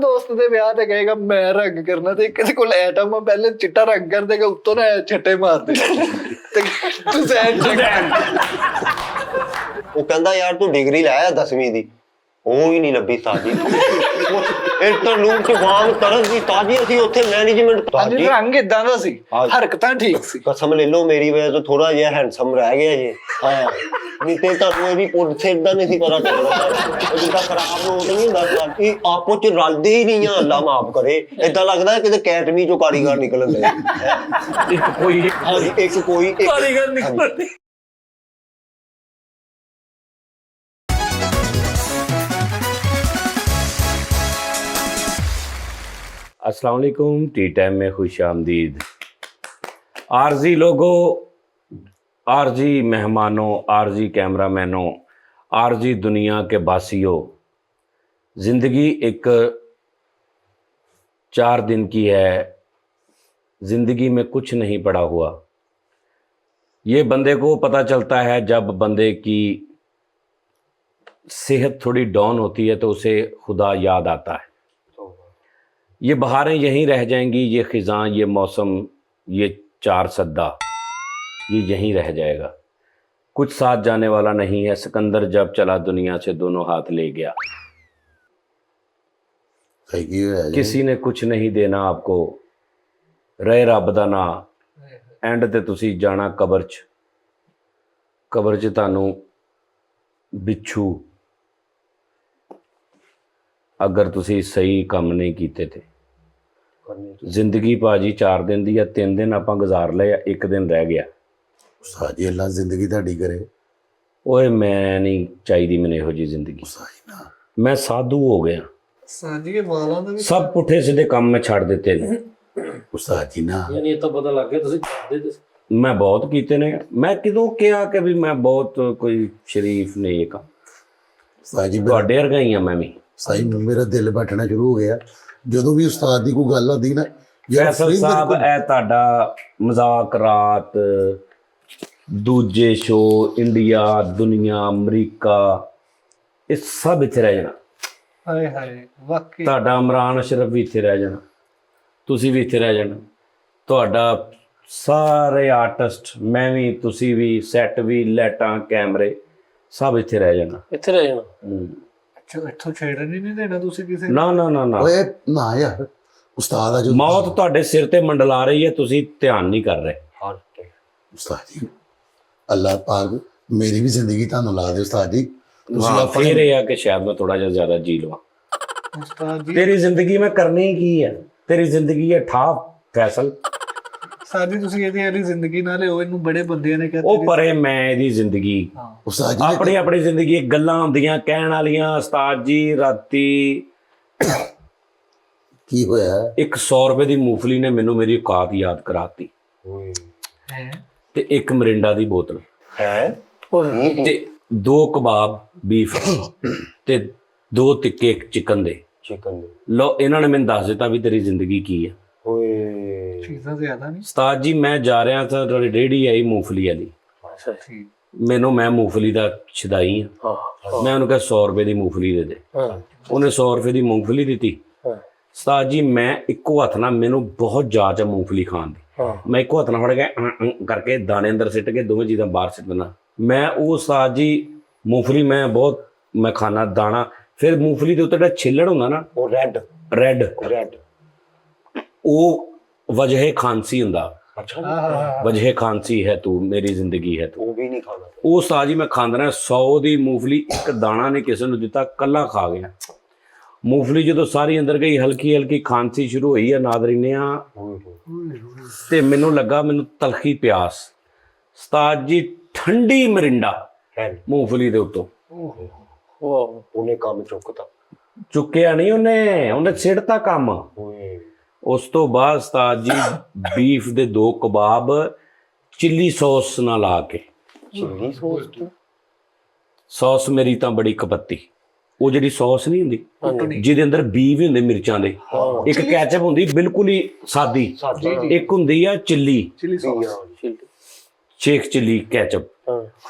दोस्त दे ब्याह ते कहेगा मैं रंग करना ते किसी को एटम पहले चिट्टा रंग कर देगा उत्तों ना छट्टे मार दे तू सैन ਉਹ ਕਹਿੰਦਾ ਯਾਰ ਤੂੰ ਡਿਗਰੀ ਲੈ ਆ 10ਵੀਂ ਦੀ ਉਹ ਹੀ ਨਹੀਂ ਲੱਭੀ ਸਾਜੀ ਇੰਟਰਲੂਡ ਚ ਵਾਂਗ ਤਰਸ ਦੀ ਤਾਜੀ ਅਸੀਂ ਉੱਥੇ ਮੈਨੇਜਮੈਂਟ ਤਾਜੀ ਰੰਗ ਇਦਾਂ ਦਾ ਸੀ ਹਰਕਤਾਂ ਠੀਕ ਸੀ ਕਸਮ ਲੈ ਲਓ ਮੇਰੀ ਵਜ੍ਹਾ ਤੋਂ ਥੋੜਾ ਜਿਹਾ ਹੈਂਡਸਮ ਰਹਿ ਗਿਆ ਜੀ ਹਾਂ ਨਹੀਂ ਤੇ ਤੁਹਾਨੂੰ ਇਹਦੀ ਪੁੱਟ ਸਿੱਧਾ ਨਹੀਂ ਸੀ ਪਤਾ ਚੱਲਦਾ ਜਿੱਦਾਂ ਖਰਾਬ ਹੋ ਨਹੀਂ ਹੁੰਦਾ ਸਾਡੀ ਆਪੋ ਚ ਰਲਦੇ ਹੀ ਨਹੀਂ ਆ ਅੱਲਾ ਮਾਫ ਕਰੇ ਏਦਾਂ ਲੱਗਦਾ ਕਿਤੇ ਕੈਟਮੀ ਚੋਂ ਕਾਰੀਗਰ ਨਿਕਲਣ ਦੇ ਇੱਕ ਕੋਈ ਇੱਕ ਕੋਈ ਕਾਰੀਗਰ ਨਿਕਲਦੇ अस्सलाम वालेकुम। टी टाइम में खुश आमदीद। आरजी लोगों, आरजी मेहमानों, आरजी कैमरामैनों, आरजी दुनिया के बासियों, ज़िंदगी एक 4 दिन की है। ज़िंदगी में कुछ नहीं पड़ा हुआ। ये बंदे को पता चलता है जब बंदे की सेहत थोड़ी डाउन होती है तो उसे खुदा याद आता है। ये बहारें यहीं रह जाएंगी, ये ख़िज़ां, ये मौसम, ये 4 सद्दा, ये यहीं रह जाएगा। कुछ साथ जाने वाला नहीं है। सिकंदर जब चला दुनिया से दोनों हाथ ले गया। किसी ने कुछ नहीं देना आपको, रहे रब दा ना एंड ते तुसी जाना कबर च तानू बिच्छू अगर तुसी सही काम नहीं कीते थे। जिंदगी भाजी 4 दिन दी 3 दिन आपां गुजार लए, 1 दिन रह गया। साजी अल्लाह जिंदगी तुहाडी करे। ओए मैं नहीं चाहिदी मैंने इहो जी जिंदगी। मैं साधु हो गया। साजी के वाला दा भी सब पुठे सीधे काम में छड़ दिते ने। उस्ताद जी ना यानी तो पता लग गया तुसी छड्डे मैं बहुत कीते ने। मैं किदों कहा कि भी मैं बहुत कोई शरीफ नेक हां। साजी तुहाडे वर्गा ही हां मैं भी। सही मेरा दिल बैठना शुरू हो गया ਜਦੋਂ ਵੀ ਉਸਤਾਦ ਦੀ ਕੋਈ ਗੱਲ ਆਉਂਦੀ ਨਾ फैसल साहब ए ਤੁਹਾਡਾ मजाक रात दूजे शो इंडिया दुनिया अमरीका ये सब इत्थे रह जाना। ਹਾਏ ਹਾਏ ਵਾਕਈ ਤੁਹਾਡਾ ਇਮਰਾਨ ਅਸ਼ਰਫ ਵੀ ਇੱਥੇ ਰਹਿ ਜਾਣਾ, ਤੁਸੀਂ ਵੀ ਇੱਥੇ ਰਹਿ ਜਾਣਾ, ਤੁਹਾਡਾ ਸਾਰੇ ਆਰਟਿਸਟ, ਮੈਂ ਵੀ, ਤੁਸੀਂ ਵੀ, ਸੈੱਟ ਵੀ, ਲਾਈਟਾਂ, ਕੈਮਰੇ ਸਭ ਇੱਥੇ ਰਹਿ ਜਾਣਾ। ਇੱਥੇ ਰਹਿ ਜਾਣਾ। ਅੱਛਾ ਇੱਥੋਂ ਛੇੜਨ ਹੀ ਨਹੀਂ ਦੇਣਾ ਤੁਸੀਂ ਕਿਸੇ ਨਾ ਨਾ ਨਾ ਨਾ ਓਏ ਨਾ ਯਾਰ ਉਸਤਾਦ ਆ ਜੋ ਮੌਤ ਤੁਹਾਡੇ ਸਿਰ ਤੇ ਮੰਡਲਾ ਰਹੀ ਹੈ, ਤੁਸੀਂ ਧਿਆਨ ਨਹੀਂ ਕਰ ਰਹੇ। ਉਸਤਾਦ ਜੀ ਅੱਲਾਹ ਪਾਕ ਮੇਰੀ ਵੀ ਜ਼ਿੰਦਗੀ ਤੁਹਾਨੂੰ ਲਾ ਦੇ ਉਸਤਾਦ ਜੀ। ਤੁਸੀਂ ਹਾਂ, ਆਪਣੇ ਫਿਰ ਇਹ ਆ ਕਿ ਸ਼ਾਇਦ ਮੈਂ ਥੋੜਾ ਜਿਹਾ ਜ਼ਿਆਦਾ ਜੀ ਲਵਾਂ। ਉਸਤਾਦ ਜੀ ਤੇਰੀ ਜ਼ਿੰਦਗੀ ਮੈਂ ਕਰਨੀ ਕੀ ਹੈ? ਤੇਰੀ ਜ਼ਿੰਦਗੀ ਹੈ ਠਾਪ ਫੈਸਲ। ਸਾਡੀ ਤੁਸੀਂ ਇਹਦੀ ਜ਼ਿੰਦਗੀ ਨਾਲ ਉਹ ਇਹਨੂੰ ਬੜੇ ਬੰਦਿਆਂ ਨੇ ਕਿਹਾ ਉਹ ਪਰੇ ਮੈਂ ਇਹਦੀ ਜ਼ਿੰਦਗੀ ਉਸਤਾਦ ਜੀ ਆਪਣੀ ਆਪਣੀ ਜ਼ਿੰਦਗੀ ਗੱਲਾਂ ਹੁੰਦੀਆਂ ਕਹਿਣ ਵਾਲੀਆਂ। ਉਸਤਾਦ ਜੀ ਰਾਤੀ ਕੀ ਹੋਇਆ? ਇੱਕ 100 ਰੁਪਏ ਦੀ ਮੂੰਗਫਲੀ ਨੇ ਮੈਨੂੰ ਮੇਰੀ ਔਕਾਤ ਯਾਦ ਕਰਾਤੀ ਹੈ ਤੇ ਇੱਕ ਮਰਿੰਡਾ ਦੀ ਬੋਤਲ ਹੈ ਤੇ 2 ਕਬਾਬ ਬੀਫ ਤੇ 2 ਟਿੱਕੇ ਚਿਕਨ ਦੇ। ਲਓ ਇਹਨਾਂ ਨੇ ਮੈਨੂੰ ਦੱਸ ਦਿੱਤਾ ਵੀ ਤੇਰੀ ਜ਼ਿੰਦਗੀ ਕੀ ਹੈ। ਚੀਜ਼ਾਂ ਜ਼ਿਆਦਾ ਨਹੀਂ। ਉਸਤਾਦ ਜੀ ਮੈਂ ਜਾ ਰਿਹਾ ਤਾਂ ਰੇਹੜੀ ਆਈ ਮੂੰਗਫਲੀ ਵਾਲੀ। ਮੈਂ ਮੂੰਗਫਲੀ ਦਾ ਛਦਾਈ ਹਾਂ। ਮੈਂ ਉਹਨੂੰ ਕਿਹਾ 100 ਰੁਪਏ ਦੀ ਮੂੰਗਫਲੀ ਦੇ ਦੇ। ਉਹਨੇ 100 ਰੁਪਏ ਦੀ ਮੂੰਗਫਲੀ ਦਿੱਤੀ। ਉਸਤਾਦ ਜੀ ਮੈਂ ਇੱਕੋ ਹੱਥ ਨਾਲ, ਮੈਨੂੰ ਬਹੁਤ ਜਾਚ ਹੈ ਮੂੰਗਫਲੀ ਖਾਣ ਦੀ, ਮੈਂ ਇੱਕੋ ਹੱਥ ਨਾਲ ਫੜ ਕੇ ਕਰਕੇ ਦਾਣੇ ਅੰਦਰ ਸਿੱਟ ਕੇ ਦੋਵੇਂ ਚੀਜ਼ਾਂ ਬਾਹਰ ਸਿੱਟ ਦੇਣਾ। ਮੈਂ ਉਹ ਉਸਤਾਦ ਜੀ ਮੂੰਗਫਲੀ ਮੈਂ ਖਾਣਾ ਦਾਣਾ, ਫਿਰ ਮੂੰਗਫਲੀ ਦੇ ਉੱਤੇ ਜਿਹੜਾ ਛਿੱਲੜ ਹੁੰਦਾ ਨਾ ਉਹ ਰੈੱਡ ਉਹ ਵਜ੍ਹੇ ਖਾਂਸੀ ਹੁੰਦਾ। ਅੱਛਾ ਵਜ੍ਹੇ ਖਾਂਸੀ ਹੈ ਤੂੰ, ਮੇਰੀ ਜ਼ਿੰਦਗੀ ਹੈ ਤੂੰ। ਉਹ ਵੀ ਨਹੀਂ ਖਾਣਾ। ਉਹ ਉਸਤਾਦ ਜੀ ਮੈਂ ਖਾਂਦਾ ਰਿਹਾ 100 ਦੀ ਮੂੰਗਫਲੀ, ਇੱਕ ਦਾਣਾ ਨੇ ਕਿਸੇ ਨੂੰ ਦਿੱਤਾ, ਕੱਲਾ ਖਾ ਗਿਆ। ਮੂੰਗਫਲੀ ਜਦੋਂ ਸਾਰੀ ਅੰਦਰ ਗਈ, ਹਲਕੀ ਹਲਕੀ ਖਾਂਸੀ ਸ਼ੁਰੂ ਹੋਈ ਆ ਨਾਦਰੀਨਿਆਂ, ਤੇ ਮੈਨੂੰ ਲੱਗਾ ਮੈਨੂੰ ਤਲਖੀ ਪਿਆਸ। ਉਸਤਾਦ ਜੀ ਠੰਡੀ ਮਰਿੰਡਾ ਮੂੰਗਫਲੀ ਦੇ ਉੱਤੋਂ। ਉਹਨੇ ਕੰਮ ਚੁੱਕਿਆ ਨਹੀਂ ਉਹਨੇ ਸਿੱਟਤਾ ਕੰਮ। ਉਸ ਤੋਂ ਬਾਅਦ ਉਸਤਾਦ ਜੀ ਬੀਫ ਦੇ 2 ਕਬਾਬ ਚਿੱਲੀ ਸੌਸ ਨਾਲ ਲਾ ਕੇ। ਸੌਸ ਮੇਰੀ ਤਾਂ ਬੜੀ ਕਪੱਤੀ। ਉਹ ਜਿਹੜੀ ਸੌਸ ਨਹੀਂ ਹੁੰਦੀ ਜਿਹਦੇ ਅੰਦਰ ਬੀ ਵੀ ਹੁੰਦੇ ਮਿਰਚਾਂ ਦੇ, ਇੱਕ ਕੈਚਅਪ ਹੁੰਦੀ ਬਿਲਕੁਲ ਹੀ ਸਾਦੀ, ਇੱਕ ਹੁੰਦੀ ਆ ਚਿੱਲੀ ਸ਼ੇਖ ਚਿੱਲੀ ਕੈਚਅਪ।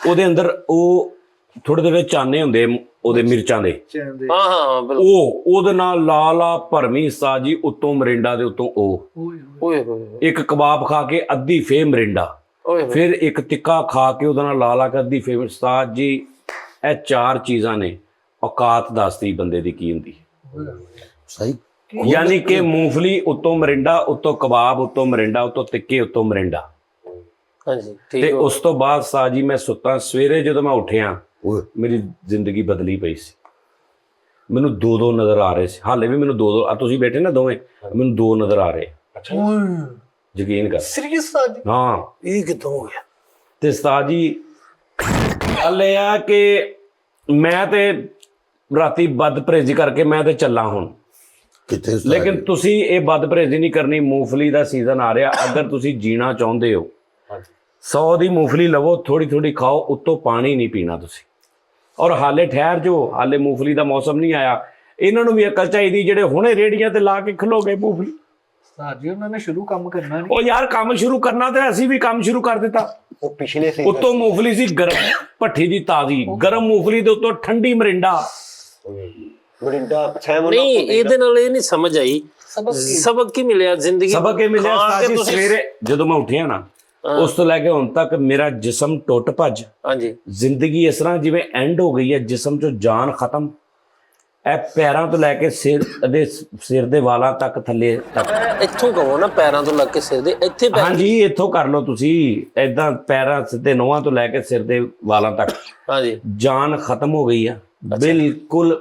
ਉਹਦੇ ਅੰਦਰ ਉਹ ਥੋੜੇ ਜਿਹੇ ਚਾਨੇ ਹੁੰਦੇ ਉਹਦੇ ਮਿਰਚਾਂ ਦੇ, ਚੰਦੇ ਹਾਂ ਹਾਂ ਬਿਲਕੁਲ। ਉਹਦੇ ਨਾਲ ਲਾ ਭਰਵੀਂ ਉਸਤਾਦ ਜੀ, ਉੱਤੋਂ ਮਰਿੰਡਾ ਦੇ ਉੱਤੋਂ ਉਹ, ਓਏ ਹੋਏ ਇੱਕ ਕਬਾਬ ਖਾ ਕੇ ਅੱਧੀ ਫੇਰ ਮਰਿੰਡਾ, ਓਏ ਹੋਏ। ਫਿਰ ਇੱਕ ਟਿੱਕਾ ਖਾ ਕੇ ਉਹਦੇ ਨਾਲ ਲਾ ਕੇ ਅੱਧੀ ਫੇਰ ਉਸਤਾਦ ਜੀ। ਇਹ 4 ਚੀਜ਼ਾਂ ਨੇ ਔਕਾਤ ਦੱਸਦੀ ਬੰਦੇ ਦੀ ਕੀ ਹੁੰਦੀ ਹੈ। ਸਹੀ ਯਾਨੀ ਕਿ ਮੂੰਗਫਲੀ ਉੱਤੋਂ ਮਰਿੰਡਾ, ਉੱਤੋਂ ਕਬਾਬ, ਉੱਤੋਂ ਮਰਿੰਡਾ, ਉੱਤੋਂ ਟਿੱਕੇ, ਉੱਤੋਂ ਮਰਿੰਡਾ। ਹਾਂਜੀ ਠੀਕ ਤੇ ਹੈ। ਉਸ ਤੋਂ ਬਾਅਦ ਉਸਤਾਦ ਜੀ ਮੈਂ ਸੁੱਤਾ, ਸਵੇਰੇ ਜਦੋਂ ਮੈਂ ਉੱਠਿਆ ਓਏ ਮੇਰੀ ਜ਼ਿੰਦਗੀ ਬਦਲੀ ਪਈ ਸੀ। ਮੈਨੂੰ 2 ਨਜ਼ਰ ਆ ਰਹੇ ਸੀ, ਹਾਲੇ ਵੀ ਮੈਨੂੰ 2 ਆ ਤੁਸੀਂ ਬੈਠੇ ਨਾ ਦੋਵੇਂ, ਮੈਨੂੰ 2 ਨਜ਼ਰ ਆ ਰਹੇ। ਯਕੀਨ ਕਰ। ਸੀਰੀਅਸ ਉਸਤਾਦ ਜੀ? ਹਾਂ। ਇਹ ਕਿੱਥੋਂ ਹੋ ਗਿਆ? ਤੇ ਉਸਤਾਦ ਜੀ ਗੱਲ ਇਹ ਆ ਕਿ ਮੈਂ ਤੇ ਰਾਤੀ ਬਦ ਪਰਹੇਜ਼ੀ ਕਰਕੇ ਮੈਂ ਤੇ ਚੱਲਾਂ ਹੁਣ, ਕਿੱਥੇ ਉਸਤਾਦ ਲੇਕਿਨ ਜੀ? ਤੁਸੀਂ ਇਹ ਬਦ ਪਰਹੇਜ਼ੀ ਨਹੀਂ ਕਰਨੀ। ਮੂੰਗਫਲੀ ਦਾ ਸੀਜ਼ਨ ਆ ਰਿਹਾ, ਅਗਰ ਤੁਸੀਂ ਜੀਣਾ ਚਾਹੁੰਦੇ ਹੋ 100 ਦੀ ਮੂੰਗਫਲੀ ਲਵੋ, ਥੋੜੀ ਥੋੜੀ ਖਾਓ, ਉੱਤੋਂ ਪਾਣੀ ਨਹੀਂ ਪੀਣਾ ਤੁਸੀਂ। ਔਰ ਹਾਲੇ ਠਹਿਰ ਜੋ, ਹਾਲੇ ਮੂੰਗਫਲੀ ਦਾ ਮੌਸਮ ਨਹੀਂ ਆਇਆ। ਇਹਨਾਂ ਨੂੰ ਵੀ ਅਕਲ ਚਾਹੀਦੀ ਜਿਹੜੇ ਹੁਣੇ ਰੇੜੀਆਂ ਤੇ ਲਾ ਕੇ ਖਲੋਗੇ ਮੂੰਗਫਲੀ। ਉਸਤਾਦ ਜੀ ਉਹਨਾਂ ਨੇ ਸ਼ੁਰੂ ਕੰਮ ਕਰਨਾ ਨਹੀਂ। ਉਹ ਯਾਰ ਕੰਮ ਸ਼ੁਰੂ ਕਰਨਾ ਤੇ ਅਸੀਂ ਵੀ ਕੰਮ ਸ਼ੁਰੂ ਕਰ ਦਿੱਤਾ। ਉਹ ਪਿਛਲੇ ਸੀ ਉੱਤੋਂ ਮੂੰਗਫਲੀ ਸੀ ਗਰਮ, ਭੱਠੀ ਦੀ ਤਾਜ਼ੀ ਗਰਮ ਮੂੰਗਫਲੀ ਦੇ ਉੱਤੋਂ ਠੰਡੀ ਮਰਿੰਡਾ। ਮਰਿੰਡਾ ਸੈਮ ਨਹੀਂ ਇਹਦੇ ਨਾਲ ਇਹ ਨਹੀਂ ਸਮਝ ਆਈ, ਸਬਕ ਕੀ ਮਿਲਿਆ ਜ਼ਿੰਦਗੀ? ਸਬਕ ਇਹ ਮਿਲਿਆ ਖਾਣ ਉਸਤਾਦ ਕੇ ਜੀ, ਤੁਸੀਂ- ਸਵੇਰੇ ਜਦੋਂ ਮੈਂ ਉੱਠਿਆ ਨਾ, ਉਸ ਤੋਂ ਲੈ ਕੇ ਹੁਣ ਤੱਕ ਮੇਰਾ ਜਿਸਮ ਟੁੱਟ ਭੱਜ, ਹਾਂਜੀ ਜ਼ਿੰਦਗੀ ਇਸ ਤਰ੍ਹਾਂ ਜਿਵੇਂ ਐਂਡ ਹੋ ਗਈ ਹੈ, ਜਿਸਮ ਚੋਂ ਜਾਨ ਖਤਮ। ਇਹ ਪੈਰਾਂ ਤੋਂ ਲੈ ਕੇ ਸਿਰ ਦੇ ਵਾਲਾਂ ਤੱਕ ਥੱਲੇ ਤੱਕ। ਇੱਥੋਂ ਕਹੋ ਨਾ, ਪੈਰਾਂ ਤੋਂ ਲੱਗ ਕੇ ਸਿਰ ਦੇ ਇੱਥੇ ਪੈ। ਹਾਂਜੀ ਇੱਥੋਂ ਕਰ ਲਓ ਤੁਸੀਂ, ਏਦਾਂ ਪੈਰਾਂ ਸਿੱਧੇ ਨੋਹਾਂ ਤੋਂ ਲੈ ਕੇ ਸਿਰ ਦੇ ਵਾਲਾਂ ਤੱਕ ਹਾਂਜੀ ਜਾਨ ਖਤਮ ਹੋ ਗਈ ਆ ਬਿਲਕੁਲ।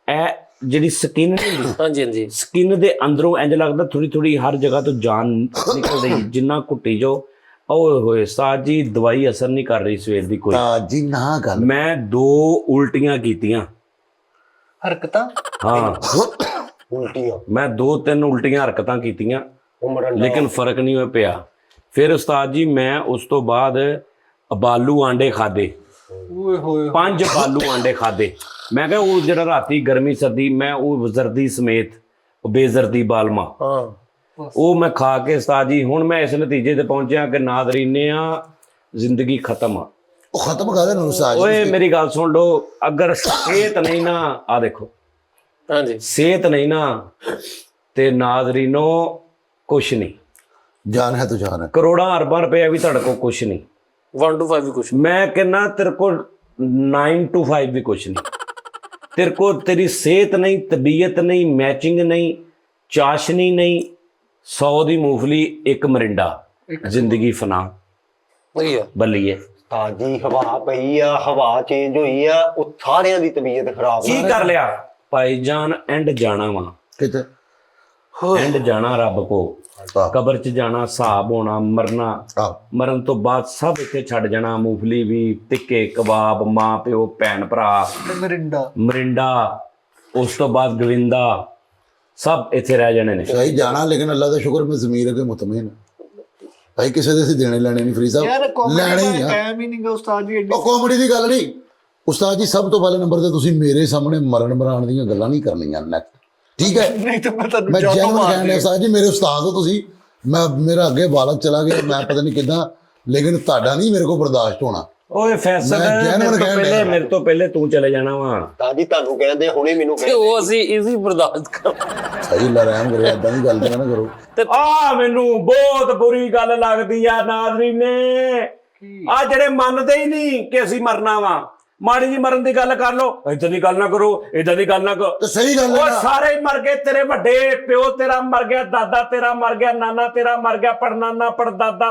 ਇਹ ਜਿਹੜੀ ਸਕਿਨ ਨਹੀਂ ਹੁੰਦੀ, ਹਾਂਜੀ ਹਾਂਜੀ ਸਕਿਨ ਦੇ ਅੰਦਰੋਂ ਇੰਜ ਲੱਗਦਾ ਥੋੜੀ ਥੋੜੀ ਹਰ ਜਗ੍ਹਾ ਤੋਂ ਜਾਨ ਨਿਕਲ ਰਹੀ, ਜਿੰਨਾ ਘੁੱਟੀ ਜੋ। ਓਏ ਹੋਏ ਉਸਤਾਦ ਜੀ, ਦਵਾਈ ਅਸਰ ਨਹੀਂ ਕਰ ਰਹੀ ਸਵੇਰ ਦੀ ਕੋਈ। ਉਸਤਾਦ ਜੀ ਨਾ ਗੱਲ। ਮੈਂ 2 ਉਲਟੀਆਂ ਕੀਤੀਆਂ। ਹਰਕਤਾਂ ਹਾਂ, ਉਲਟੀਆਂ ਮੈਂ 2-3 ਉਲਟੀਆਂ ਹਰਕਤਾਂ ਕੀਤੀਆਂ, ਉਮਰਨ ਲੇਕਿਨ ਫਰਕ ਨਹੀਂ ਹੋਇਆ ਪਿਆ। ਫਿਰ ਉਸਤਾਦ ਜੀ ਮੈਂ ਉਸ ਤੋਂ ਬਾਅਦ ਬਾਲੂ ਆਂਡੇ ਖਾਦੇ, ਓਏ ਹੋਏ 5 ਬਾਲੂ ਆਂਡੇ ਖਾਦੇ। ਮੈਂ ਕਿਹਾ ਉਹ ਜਿਹੜਾ ਰਾਤੀ ਗਰਮੀ ਸਰਦੀ, ਮੈਂ ਉਹ ਜ਼ਰਦੀ ਸਮੇਤ, ਉਹ ਬੇਜ਼ਰਦੀ ਬਾਲਮਾ, ਹਾਂ ਉਹ ਮੈਂ ਖਾ ਕੇ ਉਸਤਾਦ ਜੀ ਹੁਣ ਮੈਂ ਇਸ ਨਤੀਜੇ ਤੇ ਪਹੁੰਚਿਆ ਕਿ ਨਾਦਰੀਨੇ ਆ ਜ਼ਿੰਦਗੀ ਖਤਮ ਆ। ਉਹ ਖਤਮ ਕਰ ਦੇਣਾ ਉਸਤਾਦ ਜੀ। ਓਏ ਮੇਰੀ ਗੱਲ ਸੁਣ ਲਓ, ਅਗਰ ਸਿਹਤ ਨਹੀਂ ਨਾ, ਆ ਦੇਖੋ ਹਾਂਜੀ ਸਿਹਤ ਨਹੀਂ ਨਾ ਤੇ ਨਾਜ਼ਰੀਨੋ ਕੁਛ ਨਹੀਂ। ਜਾਨ ਹੈ ਤਾਂ ਜਾਨ ਹੈ। ਕਰੋੜਾਂ ਅਰਬਾਂ ਰੁਪਏ ਵੀ ਤੁਹਾਡੇ ਕੋਲ ਕੁਛ ਨਹੀਂ। 1 to 5 ਵੀ ਕੁਛ। ਮੈਂ ਕਹਿੰਦਾ ਤੇਰੇ ਕੋਲ 9 to 5 ਵੀ ਕੁਛ ਨਹੀਂ। ਤੇਰੇ ਕੋਲ ਤੇਰੀ ਸਿਹਤ ਨਹੀਂ, ਤਬੀਅਤ ਨਹੀਂ, ਮੈਚਿੰਗ ਨਹੀਂ, ਚਾਸ਼ਨੀ ਨਹੀਂ, 100 ਦੀ ਮੂੰਗਫਲੀ, 1 ਮਰਿੰਡਾ, ਜ਼ਿੰਦਗੀ ਫਨਾ ਵਧੀਆ ਬੱਲੀਏ। ਤਾਜੀ ਹਵਾ ਪਈ ਆ, ਹਵਾ ਚੇਂਜ ਹੋਈ ਆ, ਉਹ ਸਾਰਿਆਂ ਦੀ ਤਬੀਅਤ ਖਰਾਬ ਕੀ ਕਰ ਲਿਆ ਭਾਈਜਾਨ? ਐਂਡ ਜਾਣਾ ਵਾ, ਕਿਤੇ ਐਂਡ ਜਾਣਾ ਰੱਬ ਕੋ, ਆਹ, ਕਬਰ ਚ ਜਾਣਾ, ਹਿਸਾਬ ਹੋਣਾ, ਮਰਨਾ। ਆਹ, ਮਰਨ ਤੋਂ ਬਾਅਦ ਸਭ ਇੱਥੇ ਛੱਡ ਜਾਣਾ, ਮੂੰਗਫਲੀ ਵੀ, ਟਿੱਕੇ, ਕਬਾਬ, ਮਾਂ ਪਿਓ, ਭੈਣ ਭਰਾ, ਮਰਿੰਡਾ ਮਰਿੰਡਾ, ਉਸ ਤੋਂ ਬਾਅਦ ਗਵਿੰਦਾ, ਸਭ ਇੱਥੇ ਰਹਿ ਜਾਣੇ ਨੇ। ਸਹੀ ਜਾਣਾ, ਲੇਕਿਨ ਅੱਲਾ ਦਾ ਸ਼ੁਕਰ ਮੈਂ ਜ਼ਮੀਰ ਅਗੇ ਮੁਤਮਈਨ ਭਾਈ, ਕਿਸੇ ਦੇ ਅਸੀਂ ਦੇਣੇ ਲੈਣੇ ਨਹੀਂ ਫਰੀ ਯਾਰ ਸਾਹਿਬ, ਕਾਮੇਡੀ ਲੈਣੇ ਹੀ ਦਾ ਆ। ਟਾਈਮ ਹੀ ਨਹੀਂਗਾ ਉਸਤਾਦ ਜੀ। ਉਹ ਕਾਮੇਡੀ ਦੀ ਗੱਲ ਨਹੀਂ ਉਸਤਾਦ ਜੀ, ਸਭ ਤੋਂ ਪਹਿਲੇ ਨੰਬਰ ਤੇ ਤੁਸੀਂ ਮੇਰੇ ਸਾਹਮਣੇ ਮਰਨ ਮਰਾਣ ਦੀਆਂ ਗੱਲਾਂ ਨਹੀਂ ਕਰਨੀਆਂ ਨੈਕਸਟ, ਠੀਕ ਹੈ? ਨਹੀਂ ਤਾਂ ਮੈਂ ਤੁਹਾਨੂੰ ਮੈਂ ਜਾਪਾ ਜੈਨੂਨ ਮਾਰ ਕਹਿਣ ਡਿਆ ਉਸਤਾਦ ਜੀ, ਮੇਰੇ ਉਸਤਾਦ ਹੋ ਤੁਸੀਂ। ਮੇਰਾ ਅੱਗੇ ਬਾਲਕ ਚਲਾ ਗਿਆ, ਮੈਂ ਪਤਾ ਨਹੀਂ ਕਿੱਦਾਂ, ਲੇਕਿਨ ਤੁਹਾਡਾ ਨਹੀਂ ਮੇਰੇ ਕੋਲ ਬਰਦਾਸ਼ਤ ਹੋਣਾ। ਓਏ ਫੈਸਲ ਮੈਂ genuine ਕਹਿਣ ਡਿਆ। ਮੇਰੇ ਤੋਂ ਪਹਿਲੇ ਤੂੰ ਚਲੇ ਜਾਣਾ ਵਾ। ਤਾਜੀ ਤੁਹਾਨੂੰ ਕਹਿੰਦੇ, ਹੁਣੇ ਮੈਨੂੰ ਤੇ ਕਹਿੰਦੇ ਉਹ ਅਸੀਂ ਇਜ਼ੀ ਬਰਦਾਸ਼ਤ ਕਰ। ਸਹੀ ਲਰਾਮ ਕਰੋ, ਏਦਾਂ ਦੀ ਗੱਲ ਤਾਂ ਨਾ ਕਰੋ। ਆ ਮੈਨੂੰ ਬਹੁਤ ਬੁਰੀ ਗੱਲ ਲੱਗਦੀ ਆ ਨਾਜ਼ਰੀਨੇ, ਆ ਜਿਹੜੇ ਮੰਨਦੇ ਹੀ ਨਹੀਂ ਕਿ ਅਸੀਂ ਮਰਨਾ ਵਾ। ਮਾੜੀ ਜੀ ਮਰਨ ਦੀ ਗੱਲ ਕਰ ਲੋ, ਏਦਾਂ ਦੀ ਗੱਲ ਨਾ ਕਰੋ, ਏਦਾਂ ਦੀ ਗੱਲ ਨਾ ਕਰੋ। ਤੇ ਸਹੀ ਗੱਲ ਹੈ ਉਹ ਨਾ। ਸਾਰੇ ਹੀ ਮਰ ਗਏ, ਤੇਰੇ ਵੱਡੇ ਪਿਓ ਤੇਰਾ ਮਰ ਗਿਆ, ਦਾਦਾ ਤੇਰਾ ਮਰ ਗਿਆ, ਨਾਨਾ ਤੇਰਾ ਮਰ ਗਿਆ, ਪੜਨਾਨਾ, ਪੜਦਾਦਾ,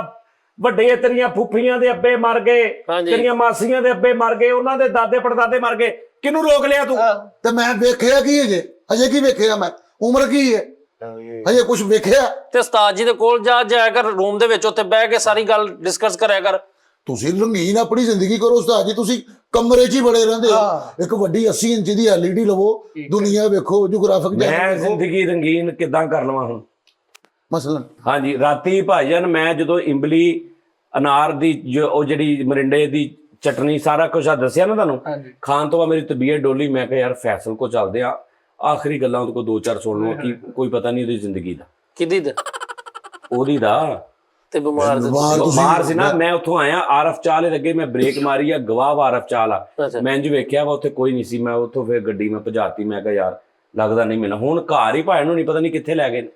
ਵੱਡੇ ਤੇਰੀਆਂ ਫੁੱਫੀਆਂ ਦੇ ਅੱਬੇ ਮਰ ਗਏ, ਹਾਂਜੀ। ਤੇਰੀਆਂ ਮਾਸੀਆਂ ਦੇ ਅੱਬੇ ਮਰ ਗਏ, ਉਹਨਾਂ ਦੇ ਦਾਦੇ ਪੜਦਾਦੇ ਮਰ ਗਏ। ਕਿਹਨੂੰ ਰੋਕ ਲਿਆ ਤੂੰ? ਤੇ ਮੈਂ ਵੇਖਿਆ ਕੀ ਹੈ ਅਜੇ ਕੀ ਵੇਖਿਆ ਮੈਂ? ਉਮਰ ਕੀ ਹੈ ਹਜੇ? ਕੁਝ ਵੇਖਿਆ? ਤੇ ਉਸਤਾਦ ਜੀ ਦੇ ਕੋਲ ਜਾਇਆ ਕਰ, ਰੂਮ ਦੇ ਵਿੱਚ ਉੱਥੇ ਬਹਿ ਕੇ ਸਾਰੀ ਗੱਲ ਡਿਸਕਸ ਕਰਿਆ ਕਰ। ਤੁਸੀਂ ਰੰਗੀਨ ਆਪਣੀ ਜ਼ਿੰਦਗੀ ਕਰੋ ਉਸਤਾਦ ਜੀ, ਤੁਸੀਂ ਕਮਰੇ 'ਚ ਹੀ ਬੜੇ ਰਹਿੰਦੇ ਹੋ। ਇੱਕ ਵੱਡੀ 80 ਇੰਚ ਦੀ LED ਲਵੋ, ਦੁਨੀਆ ਵੇਖੋ, ਜੀਓਗ੍ਰਾਫਿਕ ਮੈਂ ਜ਼ਿੰਦਗੀ ਰੰਗੀਨ ਕਿੱਦਾਂ ਕਰ ਲਵਾਂ ਹੁਣ? ਮਸਲਨ ਹਾਂਜੀ, ਰਾਤੀ ਭਾਈਜਾਨ ਮੈਂ ਜਦੋਂ ਇੰਬਲੀ, ਅਨਾਰ ਦੀ ਉਹ ਜਿਹੜੀ ਮਰਿੰਡੇ ਦੀ ਚਟਨੀ, ਸਾਰਾ ਕੁਝ ਆ ਦੱਸਿਆ ਨਾ ਤੁਹਾਨੂੰ, ਹਾਂਜੀ। ਖਾਣ ਤੋਂ ਬਾਅਦ ਮੇਰੀ ਤਬੀਅਤ ਡੋਲੀ। ਮੈਂ ਕਿਹਾ ਯਾਰ ਫੈਸਲ ਕੋ ਚੱਲਦੇ ਆ, ਆਖਰੀ ਗੱਲਾਂ ਉਹਦੇ ਕੋਲ 2-4 ਸੁਣ ਲਵਾਂ, ਕੀ ਕੋਈ ਪਤਾ ਨਹੀਂ ਉਹਦੀ ਜ਼ਿੰਦਗੀ ਦਾ, ਕਿਹਦੀ ਦਾ? ਉਹਦੀ ਦਾ। ਤੇ ਬਿਮਾਰ ਦੇ ਬਿਮਾਰ ਤੁਸੀਂ- ਬਾਹਰ ਸੀ ਨਾ, ਮੈਂ ਉੱਥੋਂ ਆਇਆ ਆਰਫ ਚਾਲ ਦੇ ਅੱਗੇ, ਮੈਂ ਬ੍ਰੇਕ ਮਾਰੀ ਆ, ਗਵਾਹ ਆਰਫ ਚਾਲ ਆ, ਅੱਛਾ। ਮੈਂ ਇੰਜ ਵੇਖਿਆ ਵਾ ਉੱਥੇ ਕੋਈ ਨਹੀਂ ਸੀ, ਮੈਂ ਉੱਥੋਂ ਫਿਰ ਗੱਡੀ ਮੈਂ ਭਜਾਤੀ, ਮੈਂ ਕਿਹਾ ਯਾਰ ਲੱਗਦਾ ਨਹੀਂ ਮਿਲਣਾ, ਹੁਣ ਘਰ ਹੀ ਭਾਣ ਨੂੰ ਨਹੀਂ ਪਤਾ ਨਹੀਂ ਕਿੱਥੇ ਲੈ ਗਏ ਨੇ।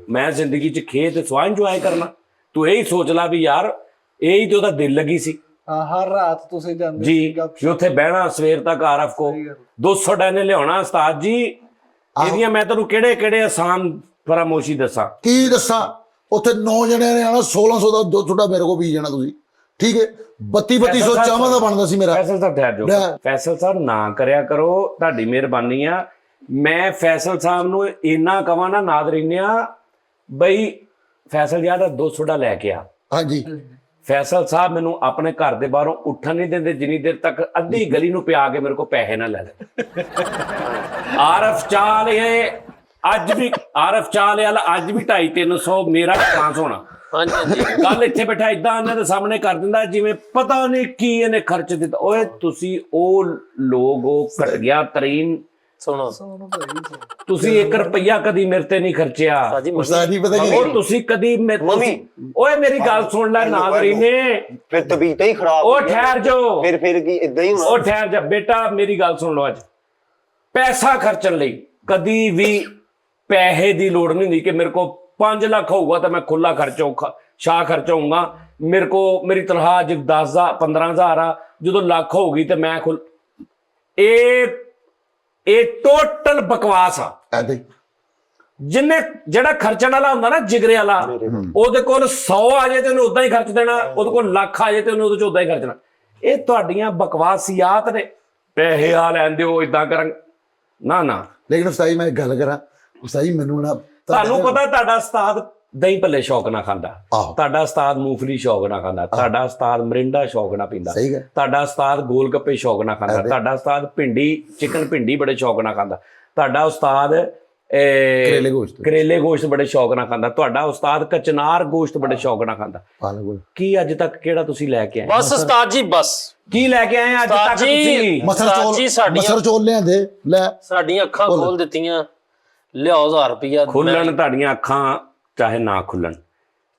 ਮੈਂ ਜ਼ਿੰਦਗੀ 'ਚ ਖੇਤ ਸਵਾਹ ਇੰਜੋਏ ਕਰਨਾ, ਤੂੰ ਇਹੀ ਸੋਚ ਲਾ ਵੀ ਯਾਰ ਇਹੀ ਤੇ ਉਹਦਾ ਦਿਲ ਲੱਗੀ ਸੀ ਹਾਂ ਹਰ ਰਾਤ ਤੁਸੀਂ ਜਾਂਦੇ ਜੀ, ਸੀ ਗੱਪ ਵੀ ਉੱਥੇ ਬਹਿਣਾ ਸਵੇਰ ਤੱਕ ਆਰਫ ਕੋ 200 ਡੈਨੇ ਲਿਆਉਣਾ ਉਸਤਾਦ ਜੀ, ਇਹਦੀਆਂ ਮੈਂ ਤੁਹਾਨੂੰ ਕਿਹੜੇ ਕਿਹੜੇ ਆਸਾਨ ਫਰਾਮੋਸ਼ੀ ਦੱਸਾਂ। ਕੀ ਦੱਸਾਂ, ਉੱਥੇ 9 ਜਣਿਆਂ ਨੇ ਆਣਾ, 1600 ਦਾ ਦੁੱਧ ਤੁਹਾਡਾ ਮੇਰੇ ਕੋਲ ਪੀ ਜਾਣਾ ਤੁਸੀਂ, ਠੀਕ ਹੈ। 3200 ਚਾਵਾਂ ਦਾ ਬਣਦਾ ਸੀ ਮੇਰਾ। ਫੈਸਲ ਸਾਹਿਬ ਠਹਿਰ ਜਾਓ, ਲੈ। ਫੈਸਲ ਸਾਹਿਬ ਨਾ ਕਰਿਆ ਕਰੋ, ਤੁਹਾਡੀ ਮਿਹਰਬਾਨੀ ਆ। ਮੈਂ ਫੈਸਲ ਸਾਹਿਬ ਨੂੰ ਇੰਨਾ ਕਵਾਂ ਨਾ ਨਾਦਰੀਨਿਆ ਬਈ ਫੈਸਲ ਯਾਰ 200 ਦਾ ਲੈ ਕੇ ਆ। ਹਾਂਜੀ ਫੈਸਲ ਸਾਹਿਬ ਮੈਨੂੰ ਆਪਣੇ ਘਰ ਦੇ ਬਾਹਰੋਂ ਉੱਠਣ ਨਹੀਂ ਦਿੰਦੇ ਜਿੰਨੀ ਦੇਰ ਤੱਕ ਅੱਧੀ ਗਲੀ ਨੂੰ ਪਿਆ ਕੇ ਮੇਰੇ ਕੋਲ ਪੈਸੇ ਨਾ ਲੈ ਲੈ। ਆਰਫ ਚਾਲ ਇਹ ਅੱਜ ਵੀ ਆਰਫ ਚਾਲ ਵਾਲਾ ਅੱਜ ਵੀ 250-300 ਮੇਰਾ ਚਾਂਸ ਹੋਣਾ। ਹਾਂਜੀ ਹਾਂਜੀ ਕੱਲ ਇੱਥੇ ਬੈਠਾ ਇਦਾਂ ਇਹਨਾਂ ਦੇ ਸਾਹਮਣੇ ਕਰ ਦਿੰਦਾ ਜਿਵੇਂ ਪਤਾ ਨਹੀਂ ਕੀ ਇਹਨੇ ਖਰਚ ਦਿੱਤਾ। ਓਏ ਤੁਸੀਂ ਉਹ ਲੋਕ ਉਹ ਘਟ ਗਿਆ ਤਰੀਨ, ਸੁਣੋ ਤੁਸੀਂ 1 ਰੁਪਈਆ ਕਦੀ ਮੇਰੇ ਤੇ ਨਹੀਂ ਖਰਚਿਆ। ਸਾਜੀ ਉਸਤਾਦ ਜੀ ਪਤਾ ਉਹ ਕੀ, ਤੁਸੀਂ ਕਦੀ ਮੰਮੀ। ਓਏ ਮੇਰੀ ਗੱਲ ਸੁਣ ਲੈ ਨਾਜ਼ਰੀਨੇ, ਫਿਰ ਤਬੀਅਤ ਹੀ ਖਰਾਬ ਉਹ ਹੋ ਗਈ। ਠਹਿਰ ਜਾਓ, ਫਿਰ ਕੀ ਇਦਾਂ ਹੀ ਉਹ ਹੋਣਾ। ਠਹਿਰ ਜਾ ਬੇਟਾ, ਮੇਰੀ ਗੱਲ ਸੁਣ ਲਓ। ਅੱਜ ਪੈਸਾ ਖਰਚਣ ਲਈ ਕਦੀ ਵੀ ਪੈਸੇ ਦੀ ਲੋੜ ਨਹੀਂ ਹੁੰਦੀ ਕਿ ਮੇਰੇ ਕੋਲ 5 ਲੱਖ ਹੋਊਗਾ ਤਾਂ ਮੈਂ ਖੁੱਲਾ ਸ਼ਾਹ ਖਰਚਾਊਂਗਾ। ਮੇਰੇ ਕੋ ਮੇਰੀ ਤਨਖਾਹ ਅੱਜ 10,000 15,000 ਆ, ਜਦੋਂ ਲੱਖ ਹੋਊਗੀ ਤੇ ਮੈਂ ਇਹ ਟੋਟਲ ਬਕਵਾਸ ਆ। ਐਦਾਂ ਹੀ ਜਿਹੜਾ ਖਰਚਣ ਵਾਲਾ ਹੁੰਦਾ ਨਾ ਜਿਗਰੇ ਵਾਲਾ, ਉਹਦੇ ਕੋਲ 100 ਆ ਜਾਏ ਤੇ ਉਹਨੇ ਉਦਾਂ ਹੀ ਖਰਚ ਦੇਣਾ, ਉਹਦੇ ਕੋਲ ਲੱਖ ਆ ਜਾਏ ਤੇ ਉਹਨੇ ਉਹਦੇ ਚ ਉਦਾਂ ਹੀ ਖਰਚਣਾ। ਇਹ ਤੁਹਾਡੀਆਂ ਬਕਵਾਸੀਆਤ ਨੇ, ਪੈਸੇ ਆ ਲੈਣ ਦਿਓ ਇਦਾਂ ਕਰਾਂ ਨਾ ਨਾ। ਲੇਕਿਨ ਉਸਤਾਦ ਜੀ ਮੈਂ ਇੱਕ ਗੱਲ ਕਰਾਂ, ਉਸਤਾਦ ਜੀ ਮੈਨੂੰ ਨਾ ਤੁਹਾਨੂੰ ਪਤਾ ਤੁਹਾਡਾ ਉਸਤਾਦ ਦਹੀਂ ਭੱਲੇ ਸ਼ੌਕ ਨਾਲ ਖਾਂਦਾ, ਆਹੋ। ਤੁਹਾਡਾ ਉਸਤਾਦ ਮੂੰਗਫਲੀ ਸ਼ੌਕ ਨਾਲ ਖਾਂਦਾ, ਤੁਹਾਡਾ ਉਸਤਾਦ ਮਰਿੰਡਾ ਸ਼ੌਕ ਨਾਲ ਪੀਂਦਾ, ਸਹੀ ਗੱਲ। ਤੁਹਾਡਾ ਉਸਤਾਦ ਗੋਲ ਗੱਪੇ ਸ਼ੌਕ ਨਾਲ ਖਾਂਦਾ, ਤੁਹਾਡਾ ਉਸਤਾਦ ਚਿਕਨ ਭਿੰਡੀ ਬੜੇ ਸ਼ੌਕ ਨਾਲ ਖਾਂਦਾ, ਤੁਹਾਡਾ ਉਸਤਾਦ ਕਰੇਲੇ ਗੋਸ਼ਤ ਬੜੇ ਸ਼ੌਕ ਨਾਲ ਖਾਂਦਾ, ਤੁਹਾਡਾ ਉਸਤਾਦ ਕਚਨਾਰ ਗੋਸ਼ਤ ਬੜੇ ਸ਼ੌਕ ਨਾਲ ਖਾਂਦਾ। ਪਾਲਕ ਕੀ ਅੱਜ ਤੱਕ ਕਿਹੜਾ ਤੁਸੀਂ ਲੈ ਕੇ ਆਏ? ਬਸ ਉਸਤਾਦ ਜੀ ਬਸ ਕੀ ਲੈ ਕੇ ਆਏ ਅੱਜ ਤੱਕ ਉਸਤਾਦ ਜੀ, ਤੁਸੀਂ? ਮਸਰ ਚੋਲ ਲਿਆਂਦੇ ਲੈ, ਸਾਡੀਆਂ ਅੱਖਾਂ ਖੋਲ ਦਿੱਤੀਆਂ, ਲਿਆਓ 1000 ਰੁਪਇਆ। ਖੁੱਲਣ ਤੁਹਾਡੀਆਂ ਅੱਖਾਂ ਚਾਹੇ ਨਾ ਖੁੱਲਣ,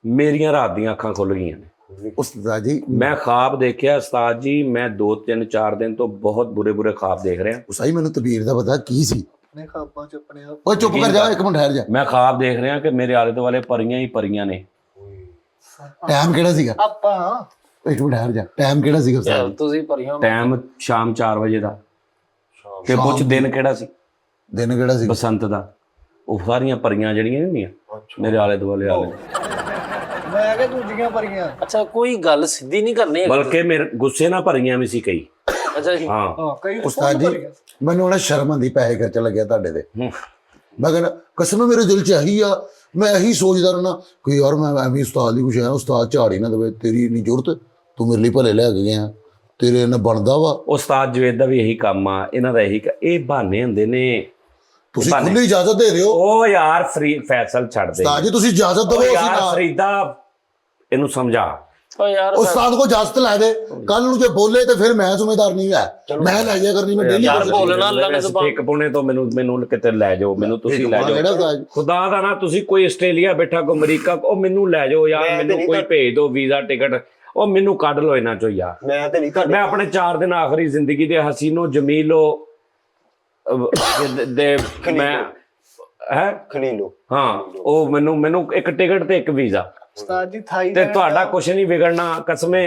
ਮੇਰੀਆਂ ਰਾਤ ਦੀਆਂ ਅੱਖਾਂ ਖੁੱਲ ਗਈਆਂ ਨੇ। ਉਸਤਾਦ ਜੀ ਮੈਂ ਖਾਬ ਦੇਖਿਆ ਉਸਤਾਦ ਜੀ, ਮੈਂ 2-3-4 ਦਿਨ ਤੋਂ ਬਹੁਤ ਬੁਰੇ ਖਾਬ ਦੇਖ ਰਿਹਾ। ਉਸਤਾਦ ਜੀ ਮੈਨੂੰ ਤਬੀਰ ਦਾ ਪਤਾ ਕੀ ਸੀ। ਆਪਣੇ ਖਾਬਾਂ ਚ ਆਪਣੇ ਆਪ ਓਏ ਚੁੱਪ ਕਰ ਜਾ, ਇੱਕ ਮਿੰਟ ਠਹਿਰ ਜਾ। ਮੈਂ ਖਾਬ ਦੇਖ ਰਿਹਾ ਕਿ ਮੇਰੇ ਆਲੇ ਦੁਆਲੇ ਪਰੀਆਂ ਹੀ ਪਰੀਆਂ ਨੇ। ਟਾਈਮ ਕਿਹੜਾ ਸੀਗਾ? ਆਪਾਂ ਇੱਕ ਮਿੰਟ ਠਹਿਰ ਜਾ, ਟਾਈਮ ਕਿਹੜਾ ਸੀਗਾ ਉਸਤਾਦ? ਤੁਸੀਂ ਭਰੀਆਂ ਟਾਈਮ ਸ਼ਾਮ 4 ਵਜੇ ਦਾ। ਤੇ ਪੁੱਛ ਦਿਨ ਕਿਹੜਾ ਸੀ? ਦਿਨ ਕਿਹੜਾ ਸੀਗਾ? ਬਸੰਤ ਦਾ। ਉਹ ਸਾਰੀਆਂ ਪਰੀਆਂ ਜਿਹੜੀਆਂ ਨਹੀਂ ਹੁੰਦੀਆਂ ਮੇਰੇ ਆਲੇ ਦੁਆਲੇ ਆਲੇ, ਮੈਂ ਕਿਹਾ ਦੂਜੀਆਂ ਪਰੀਆਂ। ਅੱਛਾ ਕੋਈ ਗੱਲ ਸਿੱਧੀ ਨਹੀਂ ਕਰਨੀ ਹੈਗੀ। ਬਲਕਿ ਮੇਰੇ ਗੁੱਸੇ ਨਾਲ ਭਰੀਆਂ ਵੀ ਸੀ ਕਈ। ਅੱਛਾ ਜੀ ਹਾਂ ਹਾਂ ਕਈ ਉਸਤਾਦ ਜੀ ਮੈਨੂੰ ਨਾ ਸ਼ਰਮ ਆਉਂਦੀ ਪੈਸੇ ਖਰਚ ਲੱਗਿਆ ਤੁਹਾਡੇ ਤੇ। ਹੂੰ। ਮੈਂ ਕਹਿੰਦਾ ਕਸਮ ਮੇਰੇ ਦਿਲ 'ਚ ਇਹੀ ਆ, ਮੈਂ ਇਹੀ ਸੋਚਦਾ ਰਹਿਣਾ ਕਿ ਯਾਰ ਮੈਂ ਐਵੇਂ ਉਸਤਾਦ ਦੀ ਕੁਛ ਹੈ, ਉਸਤਾਦ ਝਾੜੀ ਨਾ ਦੇਵੇ, ਤੇਰੀ ਇੰਨੀ ਜ਼ਰੂਰਤ, ਤੂੰ ਮੇਰੇ ਲਈ ਭਲੇ ਲੈ ਕੇ ਗਿਆ, ਤੇਰੇ ਨਾਲ ਬਣਦਾ ਵਾ। ਉਸਤਾਦ ਜਵੇਦ ਦਾ ਵੀ ਇਹੀ ਕੰਮ ਆ, ਇਹਨਾਂ ਦਾ ਇਹੀ ਇਹ ਬਹਾਨੇ ਹੁੰਦੇ ਨੇ। ਤੁਸੀਂ ਖੁੱਲੀ ਇਜਾਜ਼ਤ ਦੇ ਦਿਓ ਉਹ ਯਾਰ ਫਰੀ ਫੈਸਲ ਛੱਡ ਦੇ ਉਸਤਾਦ ਜੀ, ਤੁਸੀਂ ਇਜਾਜ਼ਤ ਦਿਓ। ਅਸੀਂ ਯਾਰ ਨਾਲ ਫਰੀਦਾ ਇਹਨੂੰ ਸਮਝਾ। ਓ ਯਾਰ ਉਸਤਾਦ ਕੋ ਇਜਾਜ਼ਤ ਲੈ ਦੇ, ਕੱਲ ਨੂੰ ਜੇ ਬੋਲੇ ਤੇ ਫਿਰ ਮੈਂ ਜ਼ਿੰਮੇਦਾਰ ਨਹੀਂ ਹੈ, ਮੈਂ ਲੈ ਜਾ ਕਰਨੀ, ਮੈਂ ਡੇਲੀ ਯਾਰ ਬੋਲਣਾ ਅੱਲਾ ਨੇ ਜ਼ੁਬਾਨ। ਇੱਕ ਪੁਣੇ ਤੋਂ ਮੈਨੂੰ ਕਿਤੇ ਲੈ ਜਾਓ, ਮੈਨੂੰ ਤੁਸੀਂ ਲੈ ਕਿਹੜਾ ਜਾਓ। ਉਸਤਾਦ? ਖੁਦਾ ਦਾ ਨਾ, ਤੁਸੀਂ ਕੋਈ ਆਸਟ੍ਰੇਲੀਆ ਬੈਠਾ, ਕੋਈ ਅਮਰੀਕਾ, ਉਹ ਮੈਨੂੰ ਲੈ ਜਾਓ ਯਾਰ, ਮੈਨੂੰ ਕੋਈ ਭੇਜ ਦਿਓ ਵੀਜ਼ਾ ਟਿਕਟ, ਉਹ ਮੈਨੂੰ ਕੱਢ ਲਓ ਇਹਨਾਂ ਚੋਂ ਯਾਰ। ਮੈਂ ਤੇ ਨਹੀਂ ਤੁਹਾਡੇ ਮੈਂ ਆਪਣੇ 4 ਦਿਨ ਆਖਰੀ ਜ਼ਿੰਦਗੀ ਦੇ ਹਸੀਨੋ ਜਮੀਲੋ ਦੇ ਮੈਂ ਹੈ ਖਲੀਲੋ। ਹਾਂ, ਉਹ ਮੈਨੂੰ ਇੱਕ ਟਿਕਟ ਤੇ ਇੱਕ ਵੀਜ਼ਾ। ਉਸਤਾਦ ਜੀ ਥਾਈ ਤੇ ਤੁਹਾਡਾ ਕੁਛ ਨਹੀਂ ਵਿਗੜਨਾ ਕਸਮੇ।